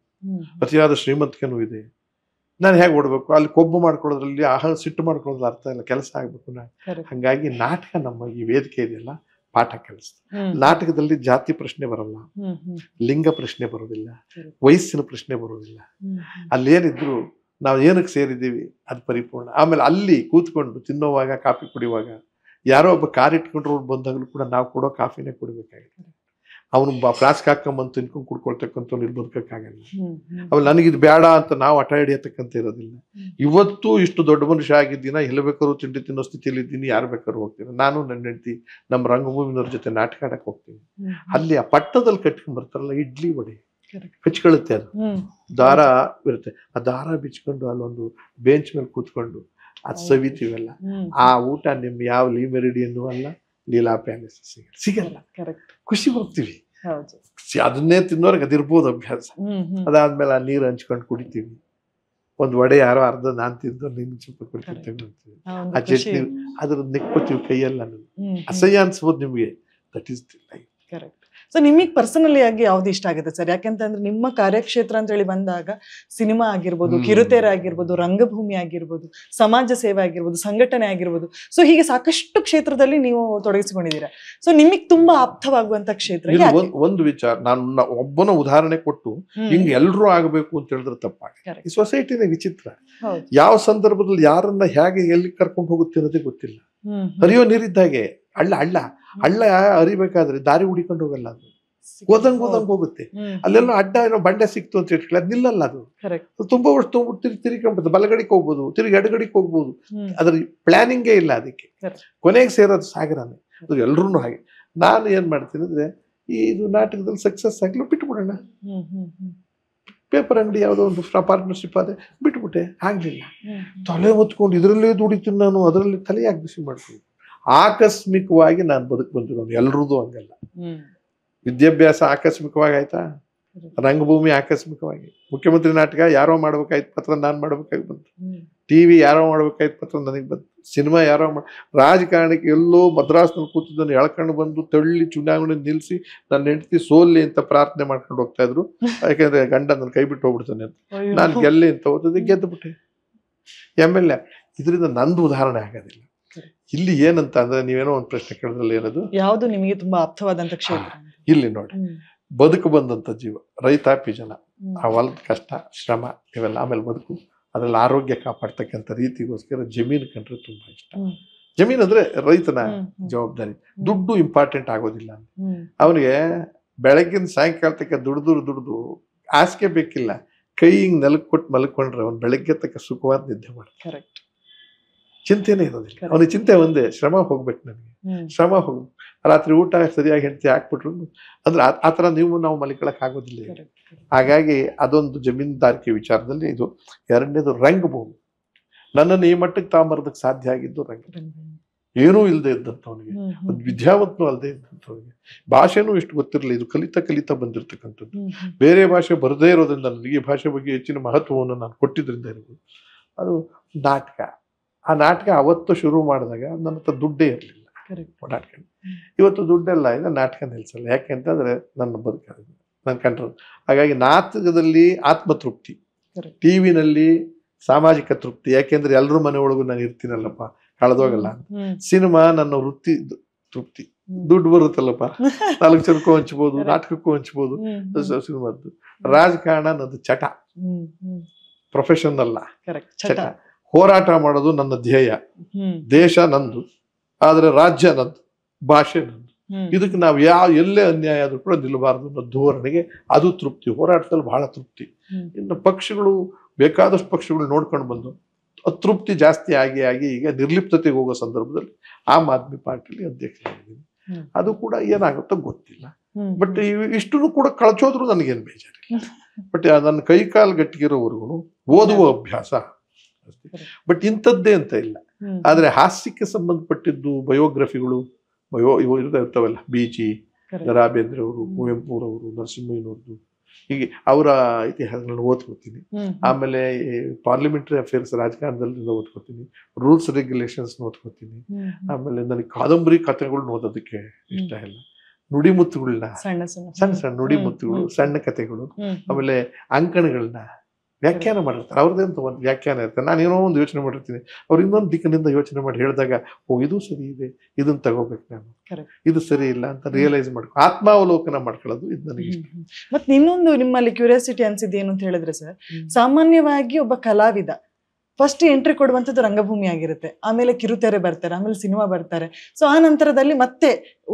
ಅತಿಯಾದ ಶ್ರೀಮಂತಿಕೆನೂ ಇದೆ. ನಾನು ಹೇಗೆ ಓಡ್ಬೇಕು, ಅಲ್ಲಿ ಕೊಬ್ಬು ಮಾಡ್ಕೊಳ್ಳೋದ್ರಲ್ಲಿ ಸಿಟ್ಟು ಮಾಡ್ಕೊಳ್ಳೋದ್ರ ಅರ್ಥ ಇಲ್ಲ, ಕೆಲಸ ಆಗ್ಬೇಕು ನಾನು. ಹಂಗಾಗಿ ನಾಟಕ, ನಮ್ಮ ಈ ವೇದಿಕೆ ಇದೆಯಲ್ಲ, ಪಾಠ ಕಲಿಸ್ತದೆ. ನಾಟಕದಲ್ಲಿ ಜಾತಿ ಪ್ರಶ್ನೆ ಬರಲ್ಲ, ಲಿಂಗ ಪ್ರಶ್ನೆ ಬರೋದಿಲ್ಲ, ವಯಸ್ಸಿನ ಪ್ರಶ್ನೆ ಬರೋದಿಲ್ಲ. ಅಲ್ಲೇನಿದ್ರು ನಾವು ಏನಕ್ಕೆ ಸೇರಿದ್ದೀವಿ ಅದು ಪರಿಪೂರ್ಣ. ಆಮೇಲೆ ಅಲ್ಲಿ ಕೂತ್ಕೊಂಡು ತಿನ್ನೋವಾಗ, ಕಾಫಿ ಕುಡಿಯುವಾಗ, ಯಾರೋ ಒಬ್ಬ ಕಾರ್ ಇಟ್ಕೊಂಡ್ರು ಬಂದಾಗಲೂ ಕೂಡ ನಾವು ಕೊಡೋ ಕಾಫಿನೇ ಕುಡಿಬೇಕಾಗಿದೆ. ಅವನು ಫ್ಲಾಸ್ಕ್ ಹಾಕೊಂಬಂದು ತಿನ್ಕೊಂಡು ಕುಡ್ಕೊಳ್ತಕ್ಕಂಥವ್ನು ಇಲ್ಲಿ ಬದುಕಕ್ಕಾಗಲ್ಲ. ಆಮೇಲೆ ನನಗಿದು ಬೇಡ ಅಂತ ನಾವು ಹಠ ಹಿಡಿಯತಕ್ಕಂತ ಇರೋದಿಲ್ಲ. ಇವತ್ತು ಇಷ್ಟು ದೊಡ್ಡ ಮನುಷ್ಯ ಆಗಿದ್ದೀನ, ಎಲ್ಲಿ ಬೇಕಾದ್ರೂ ತಿಂಡಿ ತಿನ್ನೋ ಸ್ಥಿತಿಯಲ್ಲಿ ಇದ್ದೀನಿ, ಯಾರು ಬೇಕಾದ್ರೂ ಹೋಗ್ತೀನಿ. ನಾನು ನನ್ನ ಹೆಂಡತಿ ನಮ್ಮ ರಂಗಭೂಮಿನವ್ರ ಜೊತೆ ನಾಟಕ ಆಡಕ್ಕೆ ಹೋಗ್ತೀನಿ. ಅಲ್ಲಿ ಆ ಪಟ್ಟದಲ್ಲಿ ಕಟ್ಕೊಂಡ್ ಬರ್ತಾರಲ್ಲ ಇಡ್ಲಿ ವಡೆ, ಕಚ್ಕೊಳ್ಳುತ್ತೆ, ಅದು ದಾರ ಇರುತ್ತೆ, ಆ ದಾರ ಬಿಚ್ಕೊಂಡು ಅಲ್ಲೊಂದು ಬೆಂಚ್ ಮೇಲೆ ಕೂತ್ಕೊಂಡು ಅದು ಸವಿತೀವಲ್ಲ, ಆ ಊಟ ನಿಮ್ ಯಾವ ಲೀ ಮೆರಿಡಿಯನ್ನು ಅಲ್ಲ, ಲೀಲಾ ಪ್ಯಾಲೇಸ್ ಸಿಗಲ್ಲ. ಖುಷಿ ಹೋಗ್ತೀವಿ, ಅದನ್ನೇ ತಿನ್ನೋರ್ಗೆ ಅದಿರ್ಬೋದು ಅಭ್ಯಾಸ. ಅದಾದ್ಮೇಲೆ ಆ ನೀರು ಹಂಚ್ಕೊಂಡು ಕುಡಿತೀವಿ. ಒಂದ್ ವಡೆ ಯಾರೋ ಅರ್ಧ ನಾನ್ ತಿಂದು ನಿನ್ ಸ್ವಲ್ಪ ಕುಡಿತೀವಿ, ಆ ಚಟ್ನಿ ಅದ್ರ ನೆಕ್ಕೋತೀವಿ ಕೈಯೆಲ್ಲ. ಅಸಹ್ಯ ಅನ್ಸ್ಬೋದು ನಿಮ್ಗೆ, that is the life. Correct. So ನಿಮಗೆ ಪರ್ಸನಲಿ ಆಗಿ ಯಾವ್ದು ಇಷ್ಟ ಆಗುತ್ತೆ ಸರ್? ಯಾಕೆಂತಂದ್ರೆ ನಿಮ್ಮ ಕಾರ್ಯಕ್ಷೇತ್ರ ಅಂತ ಹೇಳಿ ಬಂದಾಗ ಸಿನಿಮಾ ಆಗಿರ್ಬೋದು, ಕಿರುತೆರೆ ಆಗಿರ್ಬೋದು, ರಂಗಭೂಮಿ ಆಗಿರ್ಬೋದು, ಸಮಾಜ ಸೇವೆ ಆಗಿರ್ಬೋದು, ಸಂಘಟನೆ ಆಗಿರ್ಬೋದು, ಸೊ ಹೀಗೆ ಸಾಕಷ್ಟು ಕ್ಷೇತ್ರದಲ್ಲಿ ನೀವು ತೊಡಗಿಸಿಕೊಂಡಿದ್ದೀರಾ. ಸೊ ನಿಮಗೆ ತುಂಬಾ ಆಪ್ತವಾಗುವಂತ ಕ್ಷೇತ್ರ ಒಂದು ವಿಚಾರ, ನಾನು ಒಬ್ಬನ ಉದಾಹರಣೆ ಕೊಟ್ಟು ಹಿಂಗ್ ಎಲ್ರೂ ಆಗಬೇಕು ಅಂತ ಹೇಳಿದ್ರೆ ತಪ್ಪಾಗ. ಈ ಸೊಸೈಟಿನ ವಿಚಿತ್ರ, ಯಾವ ಸಂದರ್ಭದಲ್ಲಿ ಯಾರನ್ನ ಹೇಗೆ ಎಲ್ಲಿ ಕರ್ಕೊಂಡು ಹೋಗುತ್ತೆ ಅನ್ನೋದೇ ಗೊತ್ತಿಲ್ಲ. ಹರಿಯೋ ನೀರಿದ್ದಾಗೆ ಹಳ್ಳ ಹಳ್ಳ ಹಳ್ಳ ಹರಿಬೇಕಾದ್ರೆ ದಾರಿ ಹುಡಿಕೊಂಡು ಹೋಗಲ್ಲ, ಅದು ಓದಂಗ್ ಹೋಗುತ್ತೆ. ಅಲ್ಲೆಲ್ಲ ಅಡ್ಡ ಏನೋ ಬಂಡೆ ಸಿಕ್ತು ಅಂತ ಇಟ್ಕೊಳ್ಳಿ, ಅದ್ ನಿಲ್ಲಲ್ಲ. ಅದು ತುಂಬಾ ವರ್ಷ ತಿರ್ಕೊಂಡ್ಬಿಡುತ್ತೆ. ಬಲಗಡಿಗೆ ಹೋಗ್ಬೋದು, ತಿರುಗಿ ಎಡಗಡಿಗೆ ಹೋಗ್ಬೋದು. ಅದ್ರ ಪ್ಲಾನಿಂಗೇ ಇಲ್ಲ ಅದಕ್ಕೆ. ಕೊನೆಗೆ ಸೇರೋದು ಸಾಗರನೇ. ಅದು ಎಲ್ರೂ ಹಾಗೆ. ನಾನು ಏನ್ ಮಾಡ್ತೀನಿ ಅಂದ್ರೆ, ಇದು ನಾಟಕದಲ್ಲಿ ಸಕ್ಸಸ್ ಆಗ್ಲಿ ಬಿಟ್ಬಿಡೋಣ, ಪೇಪರ್ ಅಂಗಡಿ ಯಾವುದೋ ಒಂದು ಪಾರ್ಟ್ನರ್ಶಿಪ್ ಅದೇ ಬಿಟ್ಬಿಟ್ಟೆ, ಆಗ್ಲಿಲ್ಲ. ತಲೆ ಹೊತ್ಕೊಂಡು ಇದರಲ್ಲೇ ದುಡಿತೀನಿ ನಾನು, ಅದರಲ್ಲಿ ತಲೆ ಯಾಕೆ ಬಿಸಿ ಮಾಡ್ತೀನಿ. ಆಕಸ್ಮಿಕವಾಗಿ ನಾನು ಬದುಕು ಬಂದಿರೋನು, ಎಲ್ರದ್ದು ಹಂಗಲ್ಲ. ವಿದ್ಯಾಭ್ಯಾಸ ಆಕಸ್ಮಿಕವಾಗಿ ಆಯ್ತಾ, ರಂಗಭೂಮಿ ಆಕಸ್ಮಿಕವಾಗಿ, ಮುಖ್ಯಮಂತ್ರಿ ನಾಟಕ ಯಾರೋ ಮಾಡ್ಬೇಕಾಯ್ತು ಪತ್ರ ನಾನು ಮಾಡ್ಬೇಕಾಗಿ ಬಂತು, ಟಿವಿ ಯಾರೋ ಮಾಡ್ಬೇಕಾಯ್ತು ಪತ್ರ ನನಗೆ ಬಂತು, ಸಿನಿಮಾ ಯಾರೋ ರಾಜಕಾರಣಕ್ಕೆ ಎಲ್ಲೋ ಮದ್ರಾಸ್ನಲ್ಲಿ ಕೂತಿದ್ದನ್ನು ಎಳ್ಕೊಂಡು ಬಂದು ತಳ್ಳಿ ಚುನಾವಣೆ ನಿಲ್ಲಿಸಿ ನನ್ನ ಹೆಂಡತಿ ಸೋಲ್ಲಿ ಅಂತ ಪ್ರಾರ್ಥನೆ ಮಾಡ್ಕೊಂಡು ಹೋಗ್ತಾ ಇದ್ರು. ಯಾಕಂದ್ರೆ ಗಂಡ ನನ್ನ ಕೈ ಬಿಟ್ಟು ಹೋಗ್ಬಿಡ್ತಾನೆ ಅಂತ. ನಾನು ಗೆಲ್ಲಿ ಅಂತ ಓದಿದೆ, ಗೆದ್ದುಬಿಟ್ಟೆ MLA. ಇದರಿಂದ ನಂದು ಉದಾಹರಣೆ ಆಗೋದಿಲ್ಲ. ಇಲ್ಲಿ ಏನಂತ ಅಂದ್ರೆ, ನೀವೇನೋ ಒಂದು ಪ್ರಶ್ನೆ ಕೇಳಿದ್ರಲ್ಲ, ಏನದು ಯಾವುದು ನಿಮಗೆ ತುಂಬಾ ಆಪ್ತವಾದಂತ ಕ್ಷೇತ್ರ? ಇಲ್ಲಿ ನೋಡಿ, ಬದುಕು ಬಂದಂತ ಜೀವ, ರೈತಾಪಿ ಜನ, ಆ ಹೊಲದ ಕಷ್ಟ ಶ್ರಮ ಇವೆಲ್ಲ, ಆಮೇಲೆ ಬದುಕು, ಅದ್ರಲ್ಲಿ ಆರೋಗ್ಯ ಕಾಪಾಡ್ತಕ್ಕಂಥ ರೀತಿಗೋಸ್ಕರ ಜಮೀನು ಕಂಡ್ರೆ ತುಂಬಾ ಇಷ್ಟ. ಜಮೀನ್ ಅಂದ್ರೆ ರೈತನ ಜವಾಬ್ದಾರಿ. ದುಡ್ಡು ಇಂಪಾರ್ಟೆಂಟ್ ಆಗೋದಿಲ್ಲ. ಅವನಿಗೆ ಬೆಳಗಿನ ಸಾಯಂಕಾಲ ತಕ್ಕ ದುಡ್ದು ಆಸೆ ಬೇಕಿಲ್ಲ, ಕೈ ಹಿಂಗ್ ನೆಲಕ್ಕೆ ಕೊಟ್ಟು ಮಲ್ಕೊಂಡ್ರೆ ಅವ್ನು ಬೆಳಗ್ಗೆ ತಕ್ಕ ಸುಖವಾದ ನಿದ್ದೆ ಮಾಡ್ತಾರೆ. ಚಿಂತೆನೇ ಇರೋದಿಲ್ಲ ಅವನಿಗೆ. ಚಿಂತೆ ಒಂದೇ, ಶ್ರಮ ಹೋಗ್ಬೇಕು, ನನಗೆ ಶ್ರಮ ಹೋಗ್ಬೇಕು. ರಾತ್ರಿ ಊಟ ಸರಿಯಾಗಿ ಹೆಂಡತಿ ಹಾಕ್ಬಿಟ್ರು ಅಂದ್ರೆ ಆತರ ನಾವು ಮಲಿಕೊಳಕ್ ಆಗೋದಿಲ್ಲ. ಹಾಗಾಗಿ ಅದೊಂದು ಜಮೀನ್ದಾರಿಕೆ ವಿಚಾರದಲ್ಲಿ ಇದು. ಎರಡನೇದು ರಂಗಭೂಮಿ. ನನ್ನನ್ನು ಈ ಮಟ್ಟಕ್ಕೆ ತಗೊಂಬರೋದಕ್ಕೆ ಸಾಧ್ಯ ಆಗಿದ್ದು ರಂಗಭೂಮಿ. ಏನೂ ಇಲ್ಲದೆ ಇದ್ದಂಥವನಿಗೆ, ಒಂದು ವಿದ್ಯಾವಂತನೂ ಅಲ್ಲದೆ ಇದ್ದಂಥವನಿಗೆ, ಭಾಷೆನೂ ಇಷ್ಟು ಗೊತ್ತಿರಲಿಲ್ಲ. ಇದು ಕಲಿತಾ ಬಂದಿರತಕ್ಕಂಥದ್ದು. ಬೇರೆ ಭಾಷೆ ಬರದೇ ಇರೋದ್ರಿಂದ ನನಗೆ ಈ ಭಾಷೆ ಬಗ್ಗೆ ಹೆಚ್ಚಿನ ಮಹತ್ವವನ್ನು ನಾನು ಕೊಟ್ಟಿದ್ರಿಂದ ಇರ್ಬೋದು. ಅದು ನಾಟಕ. ಆ ನಾಟಕ ಅವತ್ತು ಶುರು ಮಾಡಿದಾಗ ನನ್ನ ಹತ್ರ ದುಡ್ಡೇ ಇರಲಿಲ್ಲ ಓಡಾಡ್ಕೊಂಡು. ಇವತ್ತು ದುಡ್ಡೆಲ್ಲ ಇದೆ, ನಾಟಕ ನಿಲ್ಸಲ್ಲ. ಯಾಕೆಂತಂದ್ರೆ ನನ್ನ ಬದುಕಾಗಿದೆ, ನನ್ನ ಕಂಟ್ರೋಲ್. ಹಾಗಾಗಿ ನಾಟಕದಲ್ಲಿ ಆತ್ಮತೃಪ್ತಿ, ಟಿವಿನಲ್ಲಿ ಸಾಮಾಜಿಕ ತೃಪ್ತಿ. ಯಾಕೆಂದ್ರೆ ಎಲ್ರ ಮನೆ ಒಳಗೂ ನಾನು ಇರ್ತೀನಲ್ಲಪ್ಪ, ಕಳೆದೋಗಲ್ಲ. ಸಿನಿಮಾ ನನ್ನ ವೃತ್ತಿ ತೃಪ್ತಿ, ದುಡ್ಡು ಬರುತ್ತಲ್ಲಪ್ಪ, 4 ಜನಕ್ಕೂ ಹಂಚ್ಬೋದು, ನಾಟಕಕ್ಕೂ ಹಂಚ್ಬೋದು ಸಿನಿಮಾದ್ದು. ರಾಜಕಾರಣ ನನ್ನದು ಚಟ, ಪ್ರೊಫೆಷನ್ ಅಲ್ಲ, ಚಟ. ಹೋರಾಟ ಮಾಡೋದು ನನ್ನ ಧ್ಯೇಯ. ದೇಶ ನಂದು, ಆದ್ರೆ ರಾಜ್ಯ ನಂದು, ಭಾಷೆ ನಂದು. ಇದಕ್ಕೆ ನಾವು ಎಲ್ಲೇ ಅನ್ಯಾಯ ಆದ್ರೂ ಕೂಡ ನಿಲ್ಲಬಾರದು ಅನ್ನೋ ಧೋರಣೆಗೆ ಅದು ತೃಪ್ತಿ. ಹೋರಾಟದಲ್ಲಿ ಬಹಳ ತೃಪ್ತಿ. ಇನ್ನು ಪಕ್ಷಗಳು, ಬೇಕಾದಷ್ಟು ಪಕ್ಷಗಳು ನೋಡ್ಕೊಂಡು ಬಂದು ಅತೃಪ್ತಿ ಜಾಸ್ತಿ ಆಗಿ ಈಗ ನಿರ್ಲಿಪ್ತತೆಗೆ ಹೋಗೋ ಸಂದರ್ಭದಲ್ಲಿ ಆಮ್ ಆದ್ಮಿ ಪಾರ್ಟಿಲಿ ಅಧ್ಯಕ್ಷರಾಗಿದ್ದೀನಿ. ಅದು ಕೂಡ ಏನಾಗುತ್ತೋ ಗೊತ್ತಿಲ್ಲ. ಬಟ್ ಇಷ್ಟು ಕೂಡ ಕಳ್ಚೋದ್ರು ನನಗೇನು ಬೇಜಾರಿಲ್ಲ. ಬಟ್ ನನ್ನ ಕೈ ಕಾಲು ಗಟ್ಟಿಗಿರೋವರೆಗೂ ಓದುವ ಅಭ್ಯಾಸ. ಬಟ್ ಇಂಥದ್ದೇ ಅಂತ ಇಲ್ಲ. ಆದ್ರೆ ಹಾಸ್ಯಕ್ಕೆ ಸಂಬಂಧಪಟ್ಟಿದ್ದು ಬಯೋಗ್ರಫಿಗಳು ಇವು ಇರ್ತಾವಲ್ಲ, ಬೀಚಿ, ರಾ ಬೇಂದ್ರೆ ಅವರು, ಕುವೆಂಪುರವರು, ನರಸಿಂಹಯ್ಯನವ್ರದ್ದು, ಹೀಗೆ ಅವರ ಇತಿಹಾಸಗಳನ್ನ ಓದ್ಕೊತೀನಿ. ಆಮೇಲೆ ಪಾರ್ಲಿಮೆಂಟರಿ ಅಫೇರ್ಸ್, ರಾಜಕಾರಣದಲ್ಲಿ ಓದ್ಕೊತೀನಿ. Rules regulations ಓದ್ಕೊತೀನಿ. ಆಮೇಲೆ ನನಗೆ ಕಾದಂಬರಿ ಕಥೆಗಳನ್ನ ಓದೋದಕ್ಕೆ ಇಷ್ಟ ಇಲ್ಲ. ನುಡಿಮುತ್ತುಗಳನ್ನ, ಸಣ್ಣ ನುಡಿಮುತ್ತುಗಳು, ಸಣ್ಣ ಕಥೆಗಳು, ಆಮೇಲೆ ಅಂಕಣಗಳನ್ನ ವ್ಯಾಖ್ಯಾನ ಮಾಡಿರ್ತಾರೆ. ಅವ್ರದ್ದೇಂತ ಒಂದು ವ್ಯಾಖ್ಯಾನ ಇರ್ತಾರೆ. ನಾನು ಏನೋ ಒಂದು ಯೋಚನೆ ಮಾಡಿರ್ತೀನಿ, ಅವ್ರು ಇನ್ನೊಂದು ದಿಕ್ಕಿನಿಂದ ಯೋಚನೆ ಮಾಡಿ ಹೇಳಿದಾಗ, ಇದು ಸರಿ ಇದೆ, ಇದನ್ನ ತಗೋಬೇಕು ನಾನು, ಇದು ಸರಿ ಇಲ್ಲ ಅಂತ ರಿಯಲೈಸ್ ಮಾಡ್ಕೊ, ಆತ್ಮಾವಲೋಕನ ಮಾಡ್ಕೊಳ್ಳೋದು ಇದು ನನಗೆ ಇಷ್ಟ. ಮತ್ತೆ ಇನ್ನೊಂದು ನಿಮ್ಮಲ್ಲಿ ಕ್ಯೂರಿಯಾಸಿಟಿ ಅನ್ಸಿದ್ದು ಏನು ಅಂತ ಹೇಳಿದ್ರೆ ಸರ್, ಸಾಮಾನ್ಯವಾಗಿ ಒಬ್ಬ ಕಲಾವಿದ ಫಸ್ಟ್ ಎಂಟ್ರಿ ಕೊಡುವಂಥದ್ದು ರಂಗಭೂಮಿ ಆಗಿರುತ್ತೆ, ಆಮೇಲೆ ಕಿರುತೆರೆ ಬರ್ತಾರೆ, ಆಮೇಲೆ ಸಿನಿಮಾ ಬರ್ತಾರೆ. ಸೊ ಆ ನಂತರದಲ್ಲಿ ಮತ್ತೆ